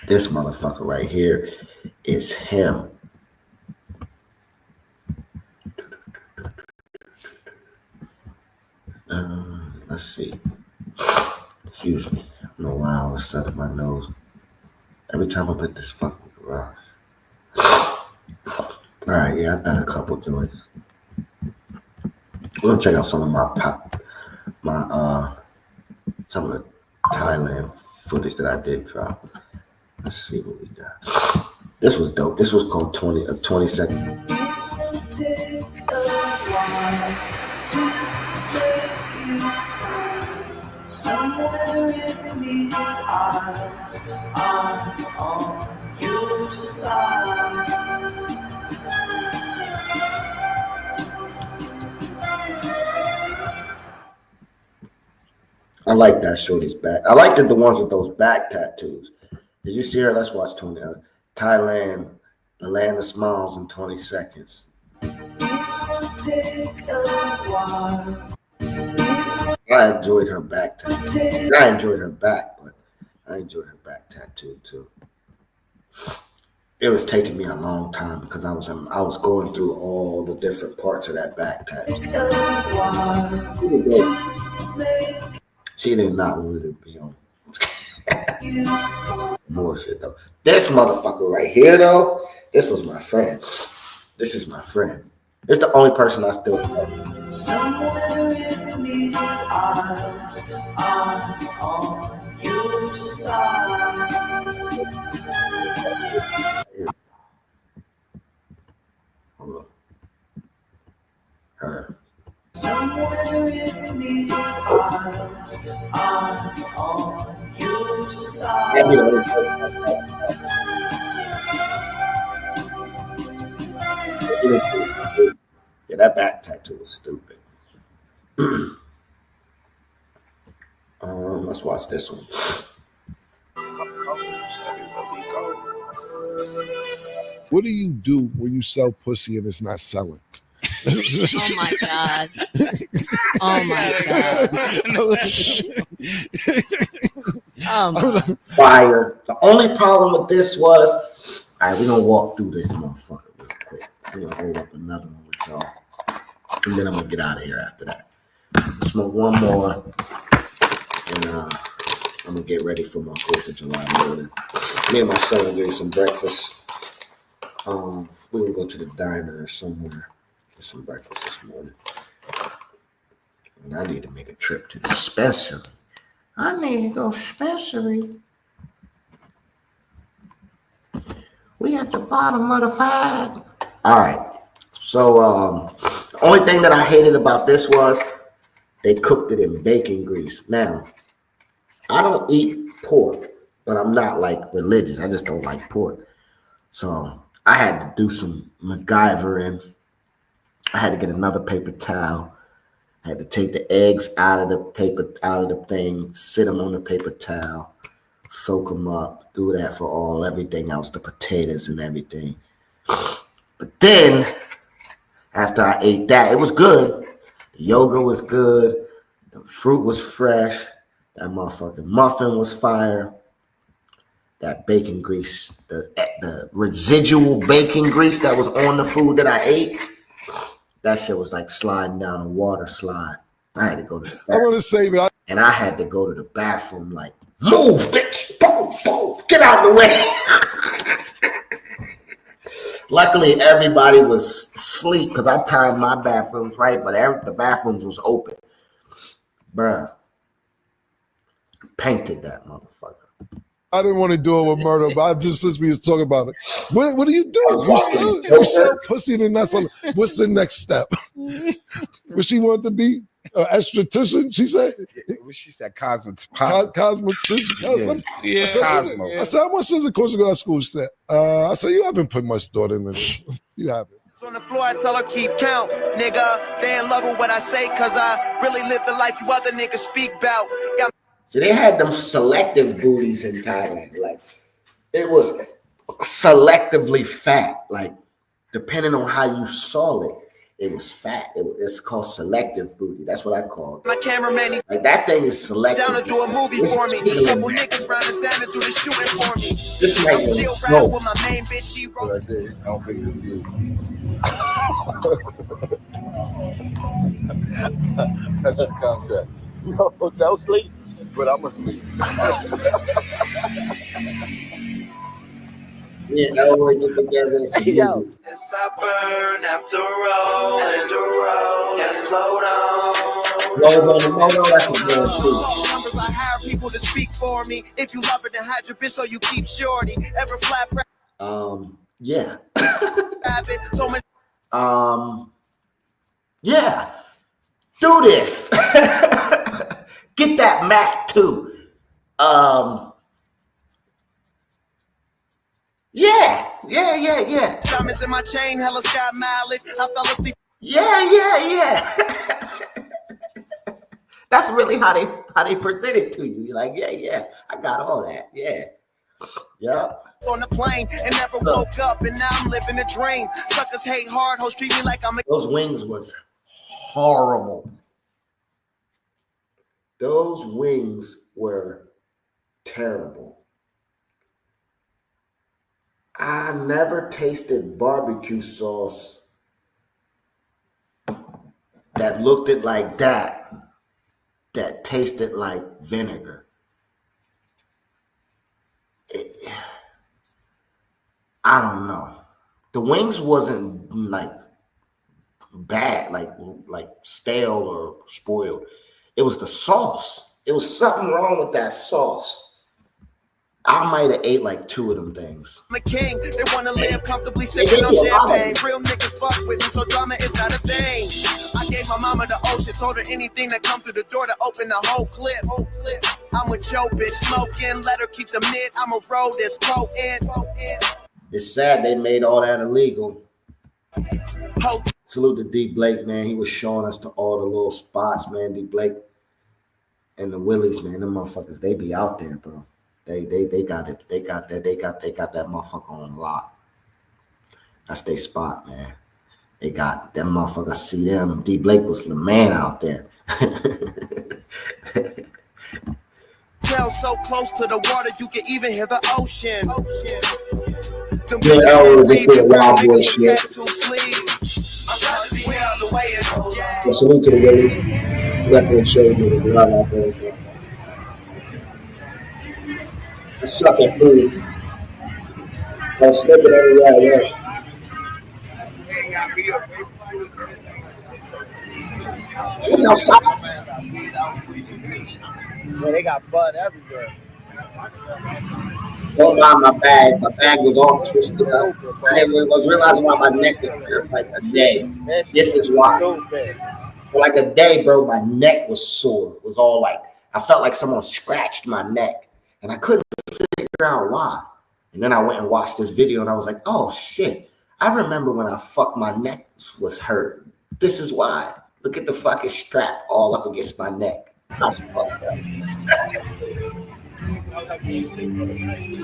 This motherfucker right here is him. Let's see. Excuse me. I don't know why I was setting my nose. Every time I'm in this fucking garage. All right, yeah, I've done a couple joints. We're gonna check out some of some of the Thailand footage that I did drop. Let's see what we got. This was dope. This was called 20 seconds. It will take a while to make you smile. Somewhere in these arms are on your side. I like that shorty's back. I liked the ones with those back tattoos. Did you see her? Let's watch Thailand, the land of smiles in 20 seconds. It will take a while. I enjoyed her back tattoo. I enjoyed her back, but I enjoyed her back tattoo too. It was taking me a long time because I was going through all the different parts of that back tattoo. She did not want to be on. More shit though. This motherfucker right here though, this was my friend. This is my friend. It's the only person I still love. Somewhere in these arms are on your side. Hold on. Her. Somewhere in these arms are on your side. Yeah, that back tattoo was stupid. Let's watch this one. What do you do when you sell pussy and it's not selling? Oh my God. Oh my God. Fire. The only problem with this was, all right, we're going to walk through this motherfucker real quick. We're going to hold up another one with y'all. And then I'm going to get out of here after that. Smoke one more. And I'm going to get ready for my 4th of July morning. Me and my son are getting some breakfast. We're going to go to the diner or somewhere. Get some breakfast this morning. And I need to make a trip to the dispensary. I need to go dispensary. We at the bottom of the flag. All right. So the only thing that I hated about this was they cooked it in bacon grease. Now, I don't eat pork, but I'm not like religious. I just don't like pork. So I had to do some MacGyvering. I had to get another paper towel. I had to take the eggs out of the thing, sit them on the paper towel, soak them up, do that for everything else, the potatoes and everything. But then, after I ate that, it was good. The yogurt was good. The fruit was fresh. That motherfucking muffin was fire. That bacon grease, the residual bacon grease that was on the food that I ate, that shit was like sliding down a water slide. I had to go to the bathroom. I'm gonna say that. And I had to go to the bathroom like Move, bitch. Boom, boom. Get out of the way. Luckily, everybody was asleep because I timed my bathrooms right, but the bathrooms was open. Bruh. Painted that motherfucker. I didn't want to do it with murder, but I just since we was talking about it. What do you do? You sell pussy and that's what's the next step? What she want to be? An esthetician? She said. She said cosmetician. Cosmetician. Yeah. Cosmo. I said, how much does it cost to go to school? She said, I said, you haven't put much thought into this. You haven't. On the floor, I tell her keep count, nigga. They in love with what I say, cause I really live the life you other niggas speak about. So they had them selective booties in Thailand. Like, it was selectively fat. Like, depending on how you saw it, it was fat. It's called selective booty. That's what I call it. My cameraman, like, that thing is selective. Down to do a movie for me. A couple niggas round us down to do the shooting for me. This I'm still riding with my main bitch. She What I did. I don't think it's you. That's a contract. No sleep. But I'm asleep. Yeah, that way get together. Yo. Yes, I burn after roll and float on. That's a good shit. Numbers, I hire people to speak for me. If you love her, then hide your bitch so you keep shorty. Ever flat Yeah. so many. Yeah. Do this. Get that Mac too. Yeah. Diamonds in my chain, hella sky mileage. I fell asleep. Yeah. That's really how they present it to you. You're like, yeah, I got all that. Yeah. Yep. On the plane and never woke up, and now I'm living a dream. Suckers hate hard, hoes treat me like I'm a. Those wings was horrible. Those wings were terrible. I never tasted barbecue sauce that looked it like that tasted like vinegar. I don't know. The wings wasn't like bad, like stale or spoiled. It was the sauce. It was something wrong with that sauce. I might have ate like 2 of them things. I'm a king. They want to live comfortably sipping on champagne. Real niggas fuck with me, so drama is not a thing. I gave my mama the ocean, told her anything that come through the door to open the whole clip. I'm with your bitch smoking, let her keep the mid. I'm a road that's potent. It's sad they made all that illegal. Salute to D Blake, man. He was showing us to all the little spots, man. D Blake and the Willies, man. Them motherfuckers, they be out there, bro. They got it. They got that motherfucker on lock. That's their spot, man. They got them motherfuckers. See them. D Blake was the man out there. Tell so close to the water, you can even hear the ocean. Yeah, this is wild boy shit. So salute to the Willies. Definitely showed you the love out there. I suck at food. I was slipping everywhere. What's outside? Yeah, they got bud everywhere. Don't mind my bag. My bag was all twisted up. I was realizing why my neck was hurt like a day. This is why. For like a day, bro, my neck was sore. It was all like, I felt like someone scratched my neck. And I couldn't figure out why. And then I went and watched this video and I was like, oh shit. I remember when I fucked my neck was hurt. This is why. Look at the fucking strap all up against my neck. I was fucked up.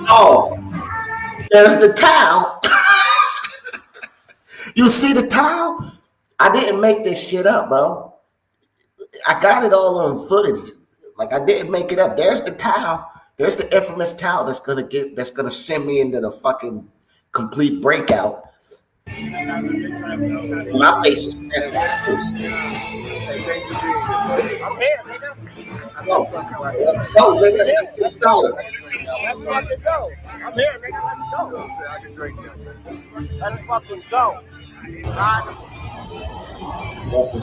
Oh, there's the towel. You see the towel? I didn't make this shit up, bro. I got it all on footage. Like, I didn't make it up. There's the towel. There's the infamous towel that's gonna send me into the fucking complete breakout. My face is sensitive. I'm here, nigga. Let's go, nigga. Let's go. Let's fucking go. I'm here, nigga. Let's go. I can drink you. Let's fucking go. Right? Walking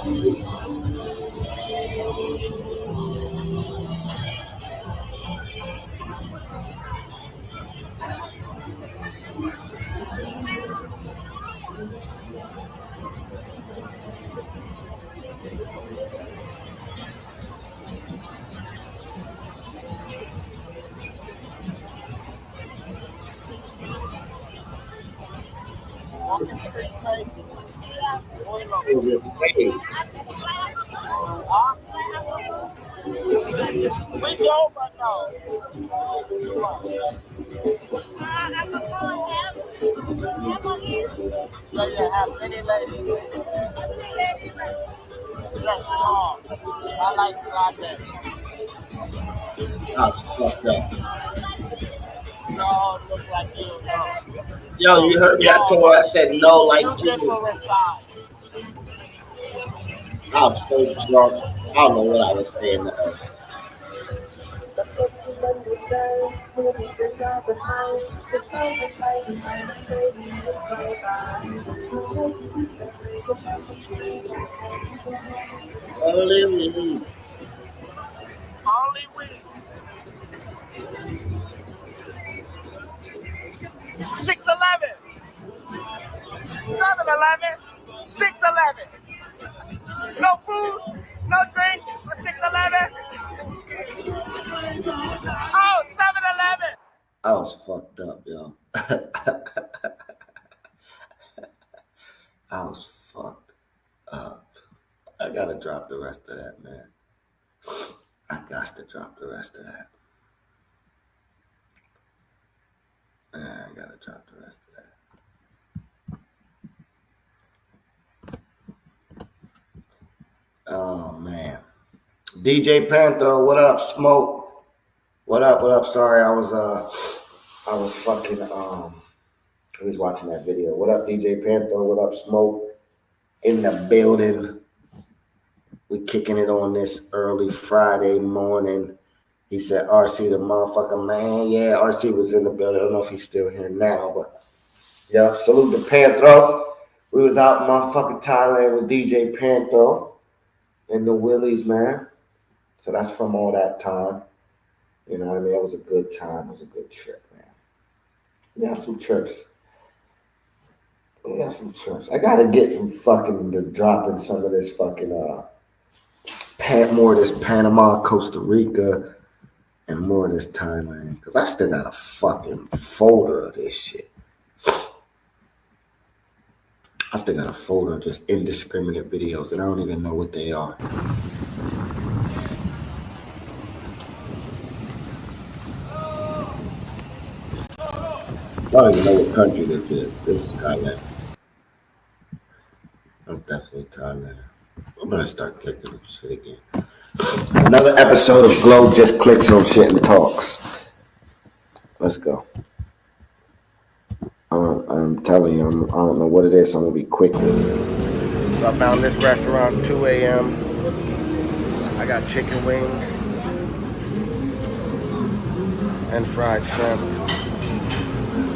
street crazy. We go, but no. So you have many ladies. Yes, small. I like that. That's fucked up. No, look like you. No. Yo, you heard me? I told her I said no like you. I was so drunk. I don't know what I was saying to her. Only we. 6-11, 7-Eleven, 6-11. No food, no drink for 6-11. Oh, 7-Eleven. I was fucked up, yo. I was fucked up. I gotta drop the rest of that, man. I got to drop the rest of that. I gotta drop the rest of that. Oh man. DJ Panther, what up? Smoke. What up? What up? Sorry, I was fucking I was watching that video. What up, DJ Panther? What up, Smoke? In the building. We kicking it on this early Friday morning. He said, RC the motherfucker, man. Yeah, RC was in the building. I don't know if he's still here now, but yeah, salute to Panther. We was out in motherfucking Thailand with DJ Panther and the Willies, man. So that's from all that time. You know what I mean? It was a good time. It was a good trip, man. We got some trips. I gotta get from fucking to dropping some of this fucking more of this Panama, Costa Rica, and more of this Thailand. Because I still got a fucking folder of this shit. I still got a folder of just indiscriminate videos and I don't even know what they are. I don't even know what country this is. This is Thailand. That's definitely Thailand. I'm gonna start clicking on shit again. Another episode of Glow just clicks on shit and talks. Let's go. I'm telling you, I don't know what it is, so I'm gonna be quick with it. So I found this restaurant 2 a.m. I got chicken wings and fried shrimp.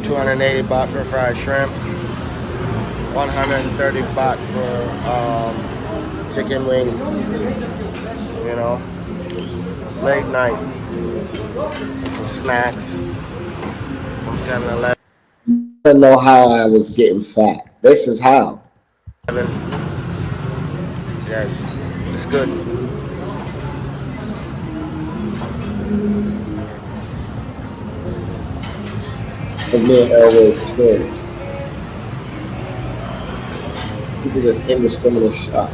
280 baht for fried shrimp. 130 baht for chicken wing. You know, late night. Some snacks from 7-Eleven. I don't know how I was getting fat. This is how. Yes, it's good. And me and Elwood's twins. He did this indiscriminate shot.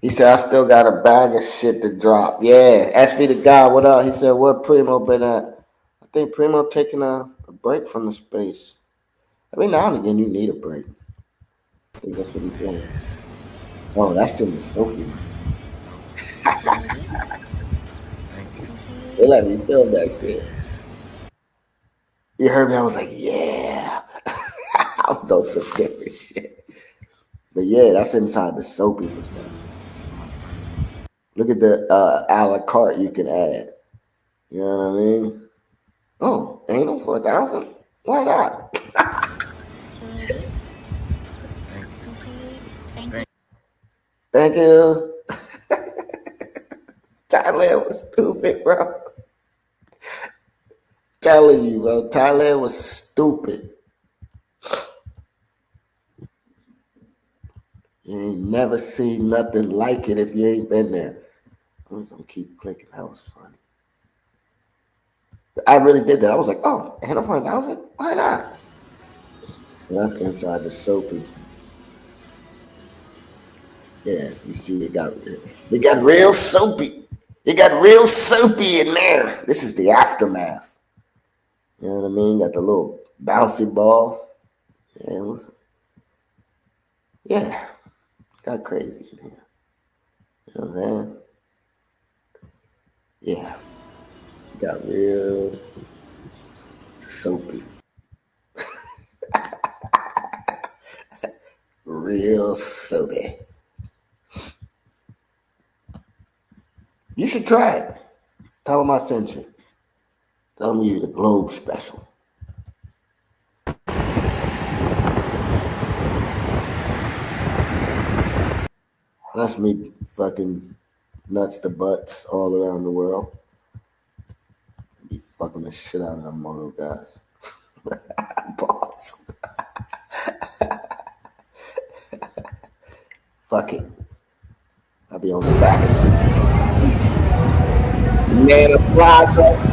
He said, I still got a bag of shit to drop. Yeah, ask me the guy, what up? He said, what Primo been at? I think Primo taking a break from the space. Every now and again, you need a break. I think that's what he's doing. Oh, that's in the soaking. Thank you. They let me film that shit. You heard me? I was like, yeah. I was on some different shit. But yeah, that's inside the soapy percent. Look at the a la carte you can add. You know what I mean? Oh, anal for 1,000? Why not? Thank you. Thailand was stupid, bro. Telling you, bro. Thailand was stupid. You ain't never seen nothing like it if you ain't been there. I'm just gonna keep clicking. That was funny. I really did that. I was like, oh, anal for 1,000? Why not? And that's inside the soapy. Yeah, you see, it got real soapy. It got real soapy in there. This is the aftermath. You know what I mean? Got the little bouncy ball. Yeah, got crazy in here. You know what I'm saying? Yeah, got real soapy. Real soapy. You should try it. Tell them I sent you. Tell them you're the Globe special. That's me fucking nuts to butts all around the world. Be fucking the shit out of them moto guys. Balls. Fuck it. I'll be on the back of Nana Plaza.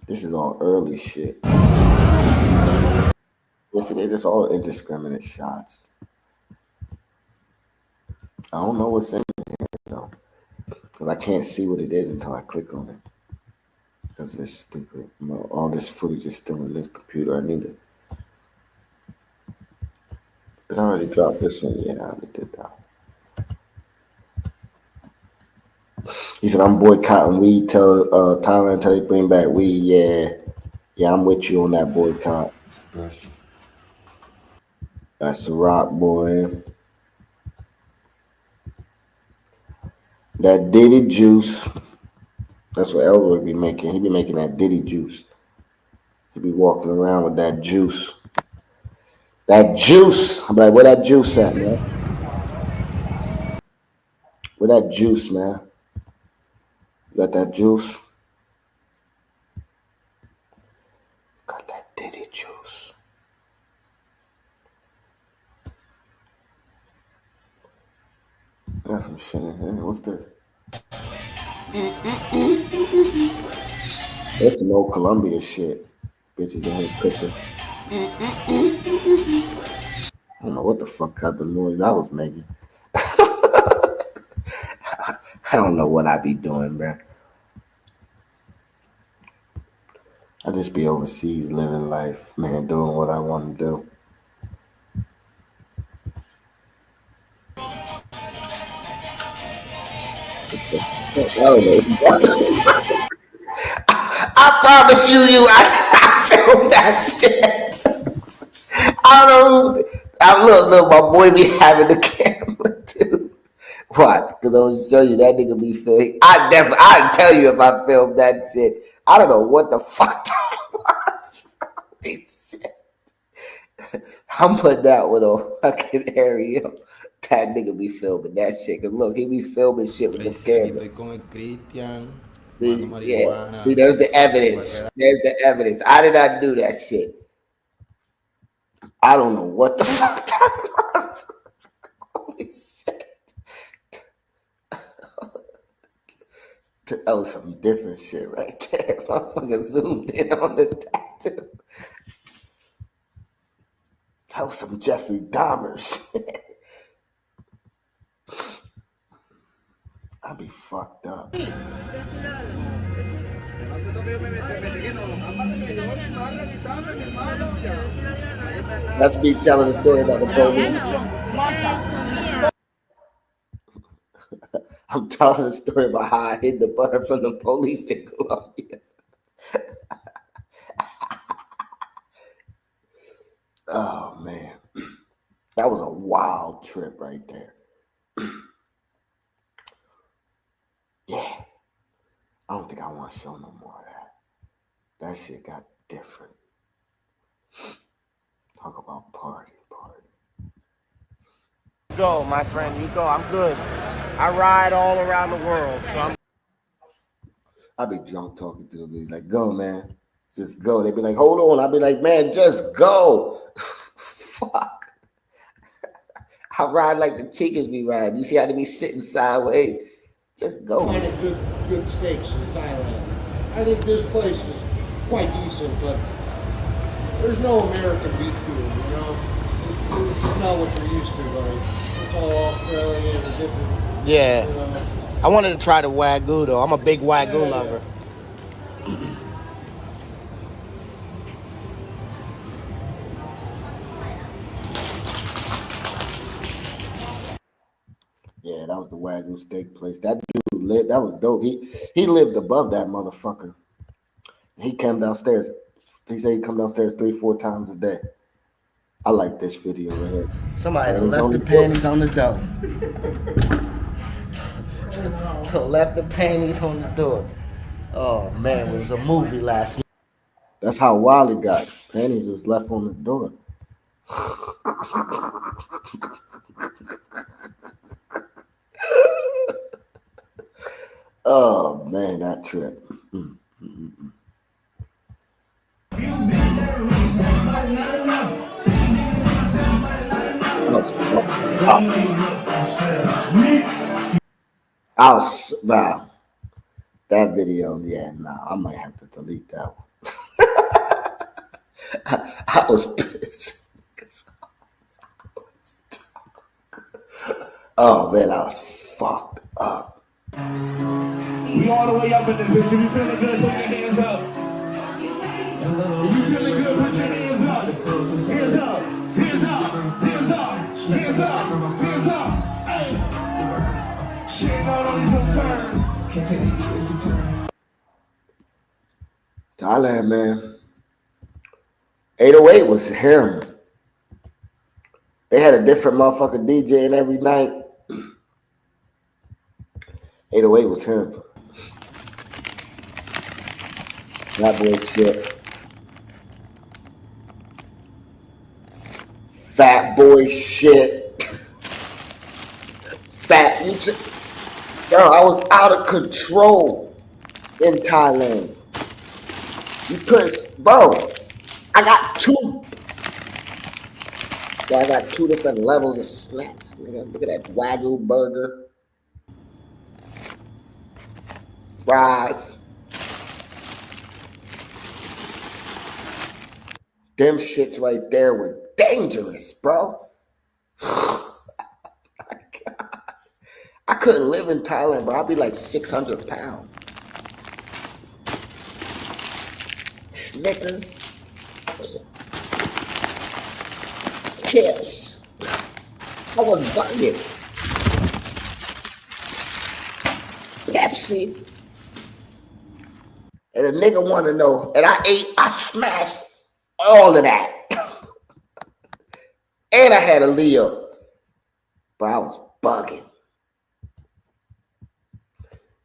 This is all early shit. Listen, it is all indiscriminate shots. I don't know what's in here though, because I can't see what it is until I click on it. Because it's stupid. All this footage is still in this computer. I need it. Did I already drop this one? Yeah, I already did that. He said, I'm boycotting weed. Tell Thailand until they bring back weed. Yeah, I'm with you on that boycott. That's a rock, boy. That Diddy juice. That's what Elwood be making. He be making that Diddy juice. He be walking around with that juice. That juice. I'm like, where that juice at, man? Where that juice, man? You got that juice? Got that Diddy juice. Got some shit in here. What's this? That's some old Columbia shit. Bitches in here cooking. I don't know what the fuck type of noise I was making. I don't know what I be doing, bruh. I just be overseas living life, man, doing what I want to do. I don't know. I promise you, I filmed that shit. I don't know. Look, my boy be having the camera too. Watch, because I'm gonna show you that nigga be filming. I'd tell you if I filmed that shit. I don't know what the fuck that was. Holy shit. I'm putting that one on fucking Ariel. That nigga be filming that shit. Cause look, he be filming shit with the camera. See, there's the evidence. There's the evidence. I did not do that shit. I don't know what the fuck that was. Holy shit. That was some different shit right there. I fucking zoomed in on the tattoo. That was some Jeffrey Dahmer shit. I be fucked up. That's me telling the story about the police. I'm telling the story about how I hid the butter from the police in Colombia. Oh man, that was a wild trip right there. Yeah, I don't think I want to show no more of that. That shit got different. Talk about party. Go, my friend, you go. I'm good. I ride all around the world, so I be drunk talking to them. He's like, go, man. Just go. They be like, hold on. I be like, man, just go. Fuck. I ride like the chickens be riding. You see how they be sitting sideways? Just go. Kind of good steaks in Thailand. I think this place is quite decent, but there's no American beef food, you know? This is not what you're used to, right? It's all Australian and different. yeah. I wanted to try the Wagyu, though. I'm a big Wagyu lover. Yeah, that was the Wagyu steak place. That dude lived. That was dope. He lived above that motherfucker. He came downstairs. He said he come downstairs 3-4 times a day. I like this video right here. Somebody left the panties on the door. Left the panties on the door. Oh man, it was a movie last night. That's how wild it got. Panties was left on the door. Oh man, that trip. Wow. That video, yeah, I might have to delete that one. I was pissed. Oh man, I was fucked up. We all the way up in this bitch. If you feeling good, put your hands up. If you feeling good, put your hands up. Hands up, hands up, hands up, hands up, hands up. Hey. Shit not only for turn. Thailand, man. 808 was him. They had a different motherfucker DJing every night. 808 was him. That boy shit. Fat boy shit. Fat. Yo, I was out of control in Thailand. You couldn't, bro. I got two. Yeah, I got 2 different levels of snacks. Nigga, look at that Wagyu burger. Fries. Them shits right there were dangerous, bro. I couldn't live in Thailand, bro. I'd be like 600 pounds. Snickers. Chips. I was bugging. Pepsi. And a nigga wanna know, and I smashed all of that. And I had a Leo. But I was bugging.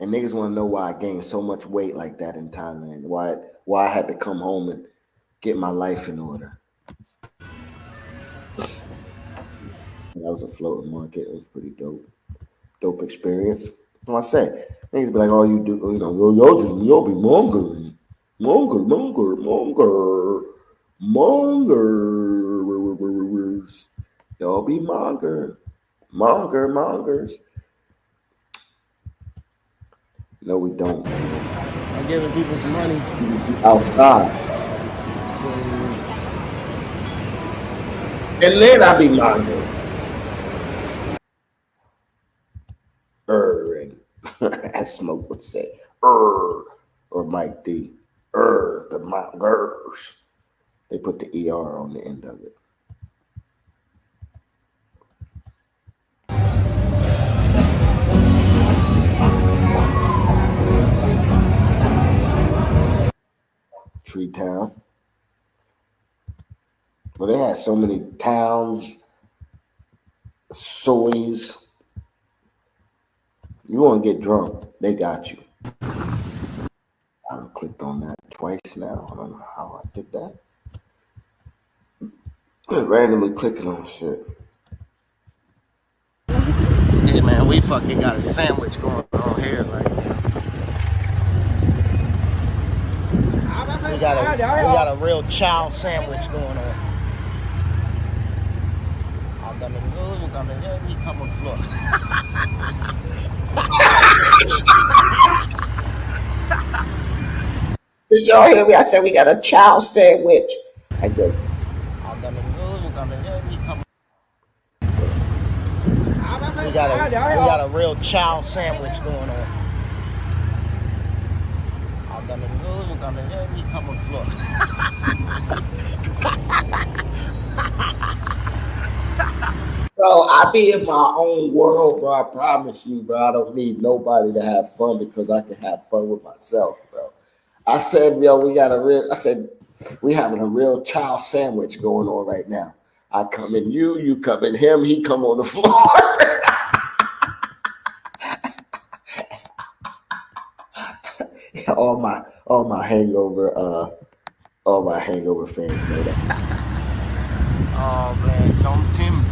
And niggas wanna know why I gained so much weight like that in Thailand. Why I had to come home and get my life in order. That was a floating market. It was pretty dope. Dope experience. What I say? Niggas be like, oh, you do, you know, you'll be monger. Y'all be mongers. No, we don't. I'm giving people some money. Outside. And then I be mongering. As Smoke would say. or Mike D. The Mongers. They put the ER on the end of it. Tree Town. Well, they had so many towns, soys. You want to get drunk, they got you. I clicked on that twice now. I don't know how I did that. Randomly clicking on shit. Yeah, man, we fucking got a sandwich going on here right now. We got a real chow sandwich going on. Did y'all hear me? I said we got a chow sandwich. I go. We got a real chow sandwich going on. Bro, I be in my own world, bro. I promise you, bro. I don't need nobody to have fun because I can have fun with myself, bro. I said, yo, we having a real chow sandwich going on right now. I come in you come in him, he come on the floor. all my hangover fans know that. Oh man, Tom Tim.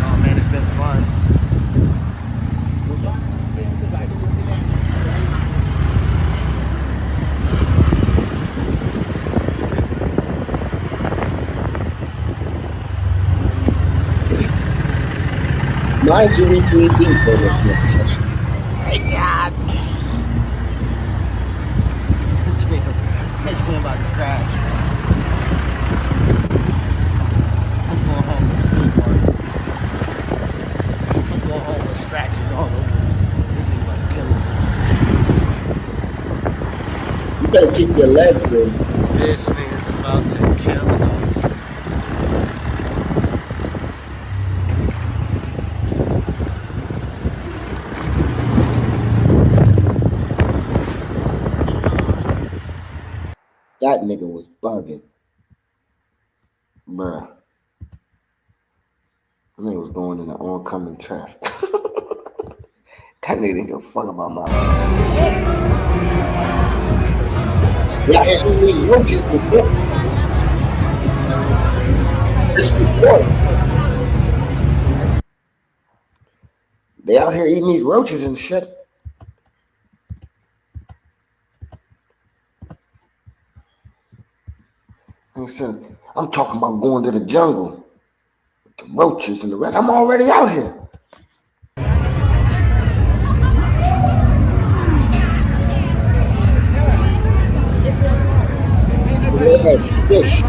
Oh man, it's been fun. Mind you, we deep for this one. My God. This nigga about to crash. I'm going home with skid marks. I'm going home with scratches all over. This nigga about to kill us. You better keep your legs in. This nigga's about to kill us. That nigga was bugging. Bruh. That nigga was going in the oncoming traffic. That nigga didn't give a fuck about my life. Yeah, and these roaches before. It's before. They out here eating these roaches and shit. I'm talking about going to the jungle with the roaches and the rest. I'm already out here. They had fish.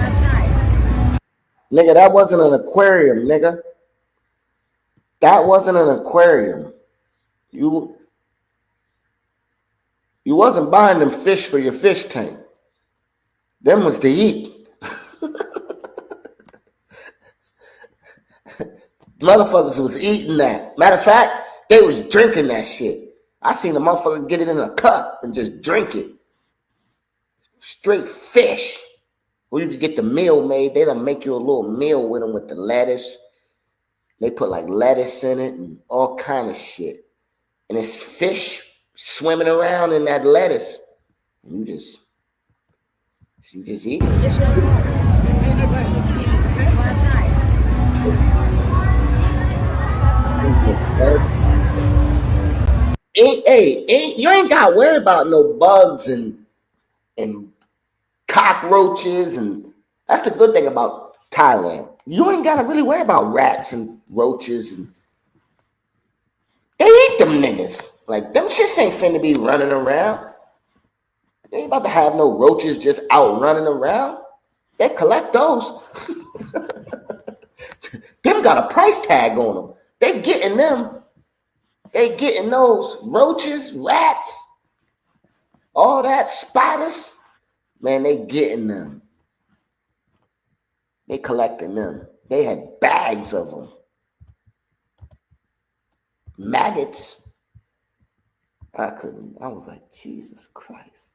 Nigga, that wasn't an aquarium, nigga. That wasn't an aquarium. You wasn't buying them fish for your fish tank. Them was to eat. Motherfuckers was eating that. Matter of fact, they was drinking that shit. I seen a motherfucker get it in a cup and just drink it. Straight fish. Or you could get the meal made. They done make you a little meal with them with the lettuce. They put like lettuce in it and all kind of shit. And it's fish swimming around in that lettuce. And you just eat it. You ain't got to worry about no bugs and cockroaches, and that's the good thing about Thailand. You ain't got to really worry about rats and roaches, and they eat them niggas. Like, them shits ain't finna be running around. They ain't about to have no roaches just out running around. They collect those. Them got a price tag on them. They getting them. They getting those roaches, rats, all that, spiders. Man, they getting them. They collecting them. They had bags of them. Maggots. I was like, Jesus Christ.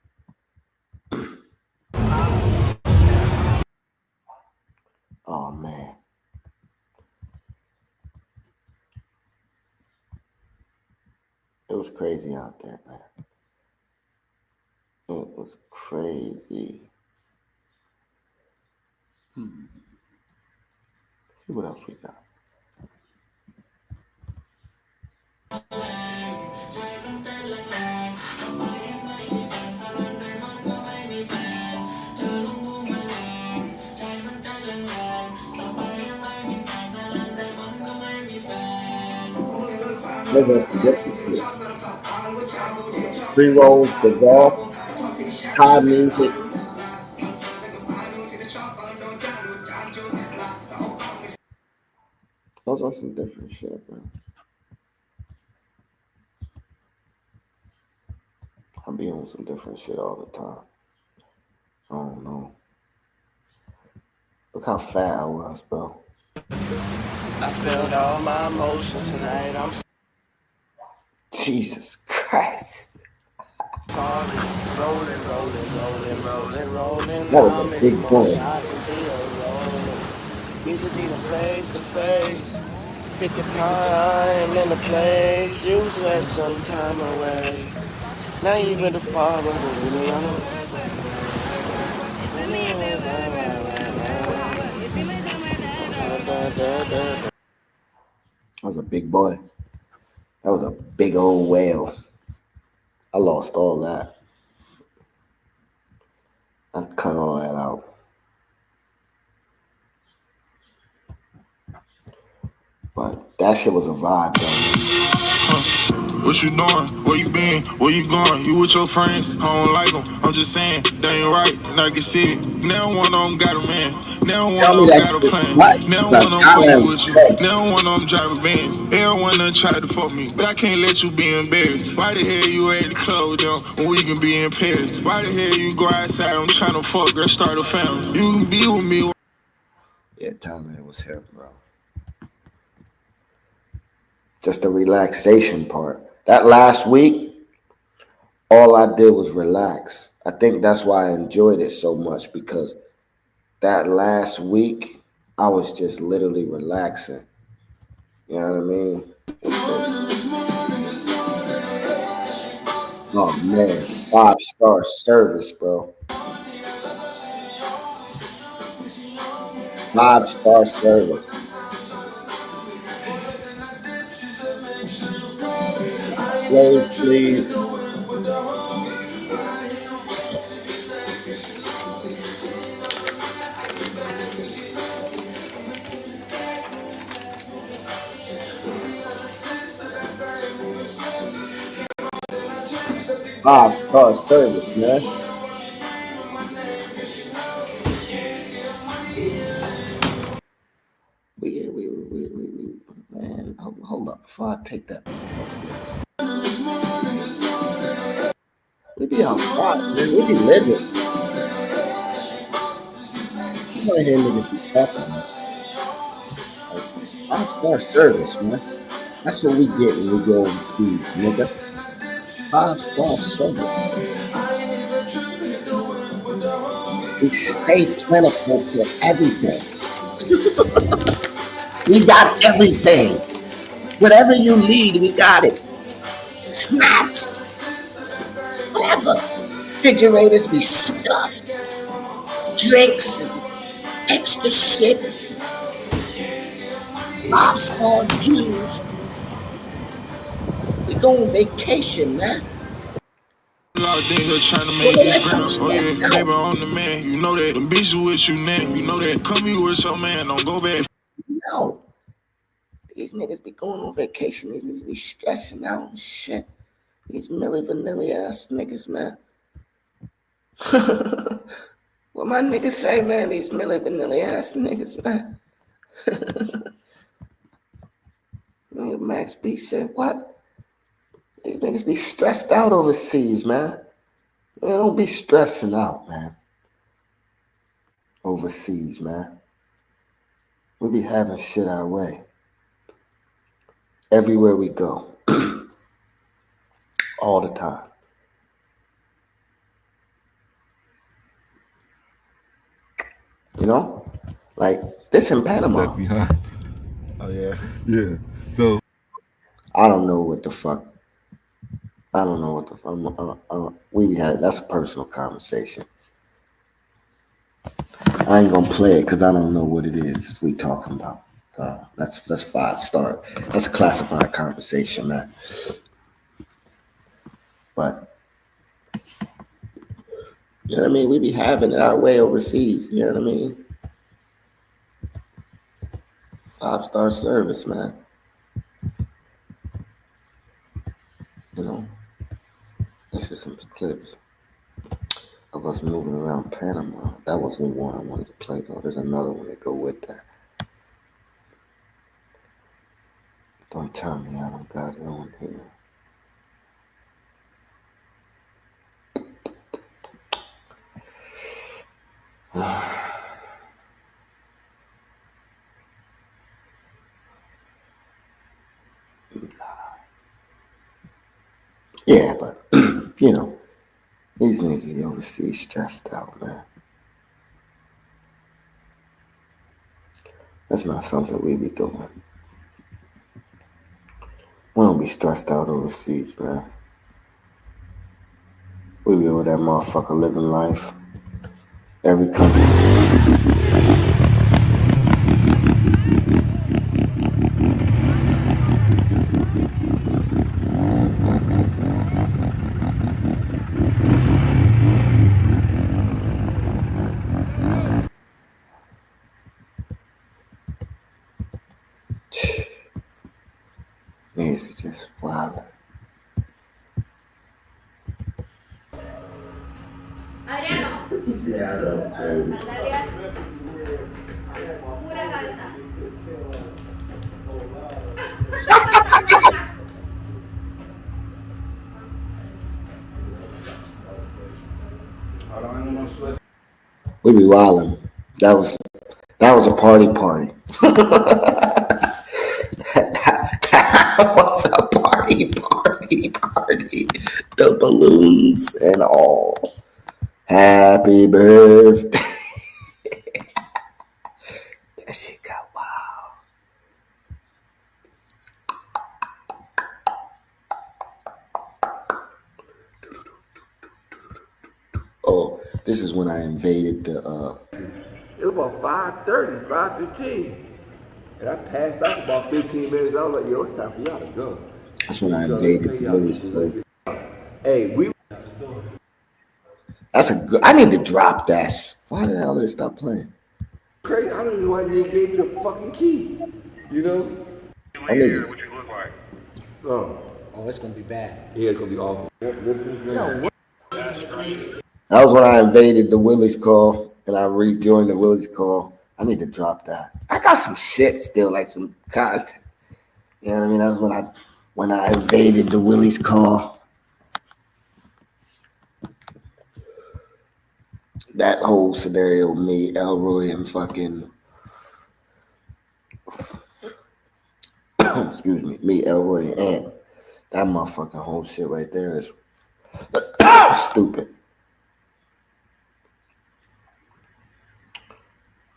Oh, man. It was crazy out there, man. It was crazy. See what else we got. Pre-rolls, the golf, Thai music. Those are some different shit, bro. I be on some different shit all the time. I don't know. Look how fat I was, bro. I spilled all my emotions tonight. I'm Jesus Christ. sorry. Rolling. That was a big boy. You just need a face to face. Pick a time and a place. You spent some time away. Now you've been far away. That was a big boy. That was a big old whale. I lost all that. I cut all that out. But that shit was a vibe, though. What you doing? Where you been? Where you going? You with your friends? I don't like them. I'm just saying, they ain't right, and I can see it. Now one of them got a man. Now one of them got a plan. Now one of them fucking with you. Now one of them drive a Benz. Everyone done tried to fuck me, but I can't let you be embarrassed. Why the hell you at the club, though, when we can be in Paris? Why the hell you go outside? I'm trying to fuck, girl, start a family. You can be with me. Yeah, Thailand was here, bro. Just the relaxation part. That last week, all I did was relax. I think that's why I enjoyed it so much, because that last week, I was just literally relaxing. You know what I mean? Oh, man. 5-star service, bro. 5-star service. Close, please. Five-star service, man. Man, hold up before I take that. We be outside, man. We be living. You want to hear niggas be talking, man. Like, 5-star service, man. That's what we get when we go overseas, nigga. 5-star service. We stay plentiful for everything. We got everything. Whatever you need, we got it. Snaps. Whatever. Refrigerators be stuffed. Drinks and extra shit. 5-star juice. We go on vacation, man. Locked in here trying to make this ground. Oh yeah, baby, I'm the man. You know that. Them bitches with you now. You know that. Come be with your man. Don't go back. No. These niggas be going on vacation. These niggas be stressing out and shit. These Milli Vanilli ass niggas, man. What my niggas say, man? These Milli Vanilli ass niggas, man. Nigga Max B said, what? These niggas be stressed out overseas, man. Man, don't be stressing out, man. Overseas, man. We be having shit our way. Everywhere we go. All the time. You know? Like, this in Panama. Oh, yeah? Yeah. So. I don't know what the fuck. I don't know what the fuck. We be having, that's a personal conversation. I ain't gonna play it because I don't know what it is we talking about. That's 5-star. That's a classified conversation, man. But you know what I mean? We be having it our way overseas. You know what I mean? 5-star service, man. You know, this is some clips of us moving around Panama. That wasn't one I wanted to play though. There's another one that go with that. Don't tell me I don't got it on here. Yeah, but you know, these niggas be overseas stressed out, man. That's not something we be doing. We don't be stressed out overseas, man. We be over that motherfucker living life. Every country. Niggas be just wild. Adriano. Pura cabeza. We be wildin'. That was a party. That was a party. The balloons and all. Happy birthday. That shit got wild. Oh, this is when I invaded the it was about 5:30, 5:15. And I passed out for about 15 minutes. I was like, yo, it's time for y'all to go. That's when I invaded the Willie's place. Hey, that's a good, I need to drop that. Why the hell did it stop playing? Crazy, I don't know why they gave me the fucking key. You know? I need to. What you look like? Oh, it's gonna be bad. Yeah, it's gonna be awful. That was when I invaded the Willie's call and I rejoined the Willie's call. I need to drop that. I got some shit still, like some content. You know what I mean? That was when I invaded the Willie's call. That whole scenario, me, Elroy, and fucking excuse me, Elroy, and Ant. That motherfucking whole shit right there is stupid.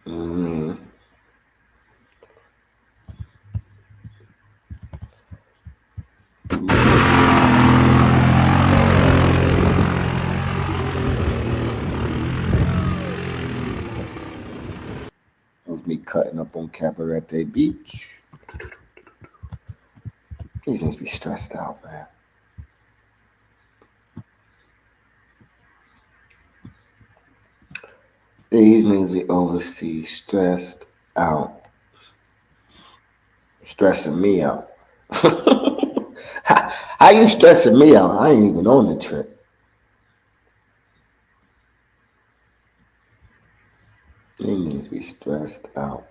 Mm-hmm. That was me cutting up on Cabarete Beach. These things be stressed out, man. These niggas be overseas stressed out. Stressing me out. How you stressing me out? I ain't even on the trip. These niggas be stressed out.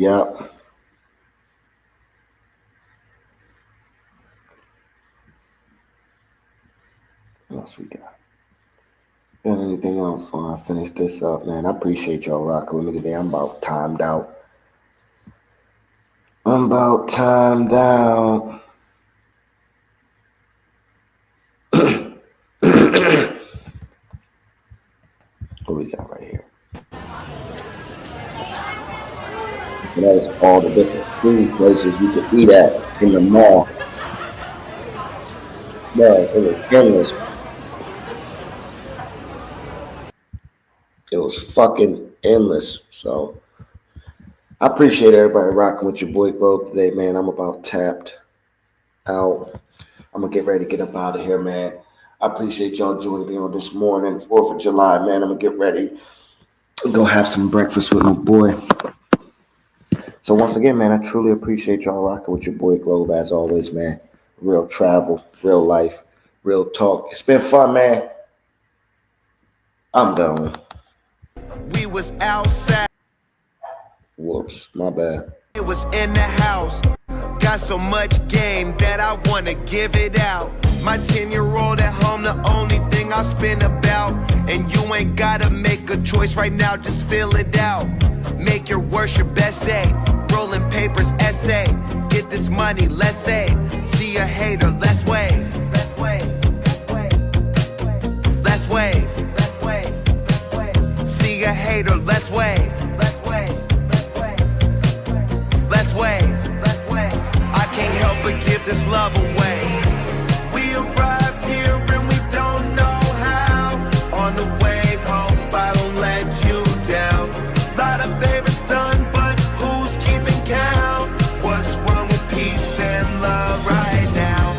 Yep. What else we got? Got anything else before I finish this up, man? I appreciate y'all rocking with me today. I'm about timed out. What we got right here? And that was all the different food places you could eat at in the mall. No, it was endless. It was fucking endless. So I appreciate everybody rocking with your boy Globe today, man. I'm about tapped out. I'm gonna get ready to get up out of here, man. I appreciate y'all joining me on this morning, 4th of July, man. I'm gonna get ready and go have some breakfast with my boy. So once again, man, I truly appreciate y'all rocking with your boy Globe as always, man. Real travel, real life, real talk. It's been fun, man. I'm done. We was outside. Whoops, my bad. It was in the house. Got so much game that I wanna give it out. My 10-year-old at home, the only thing I spin about. And you ain't gotta make a choice right now, just fill it out. Make your worst your best day. Rolling papers, essay. Get this money, let's save. See a hater, let's wave. Let's wave. Let's wave. Let's wave. See a hater, let's wave. Let's wave. Let's wave. Let's wave. I can't help but give this love away. We arrived here and we don't know how. On the wave, hope I don't let you down. Lot of favors done, but who's keeping count? What's wrong with peace and love right now?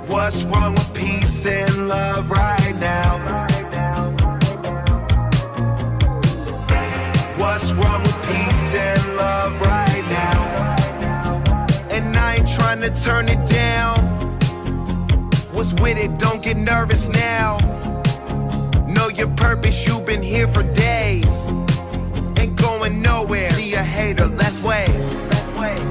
What's wrong with peace and love right now? What's wrong with peace and love right now? And I ain't trying to turn it down. What's with it? Don't get nervous now. Know your purpose, you've been here for days. Ain't going nowhere. See a hater, let's wave. Let's wave.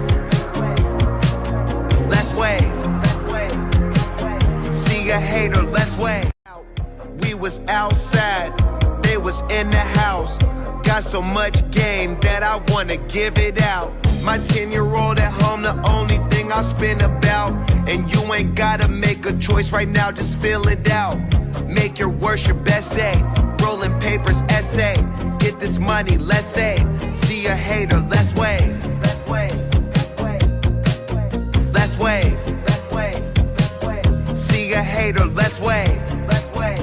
Let's wave. Let's wave. See a hater, let's wave. We was outside, they was in the house. Got so much game that I wanna give it out. My 10-year-old at home, the only thing I spin about. And you ain't gotta make a choice right now, just fill it out. Make your worst your best day. Rolling papers, essay. Get this money, let's save. See a hater, let's wave. Let's wave. Let's wave. Let's wave. See a hater, let's wave. Let's wave.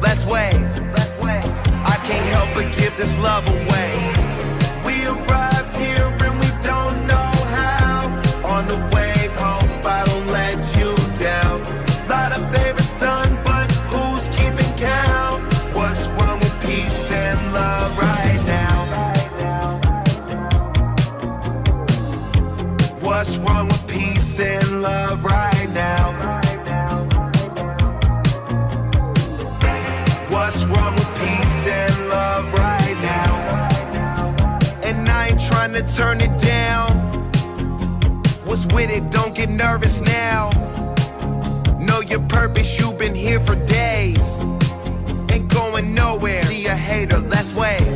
Let's wave. Let's wave. I can't help but give this love away. We arrived here and we don't know how. On the wave, hope I don't let you down. Lot of favors done, but who's keeping count? What's wrong with peace and love right now? What's wrong with peace and love right now? What's wrong with peace and love right now? And I ain't trying to turn it down. What's with it? Don't get nervous now. Know your purpose, you've been here for days. Ain't going nowhere. See a hater, let's wave.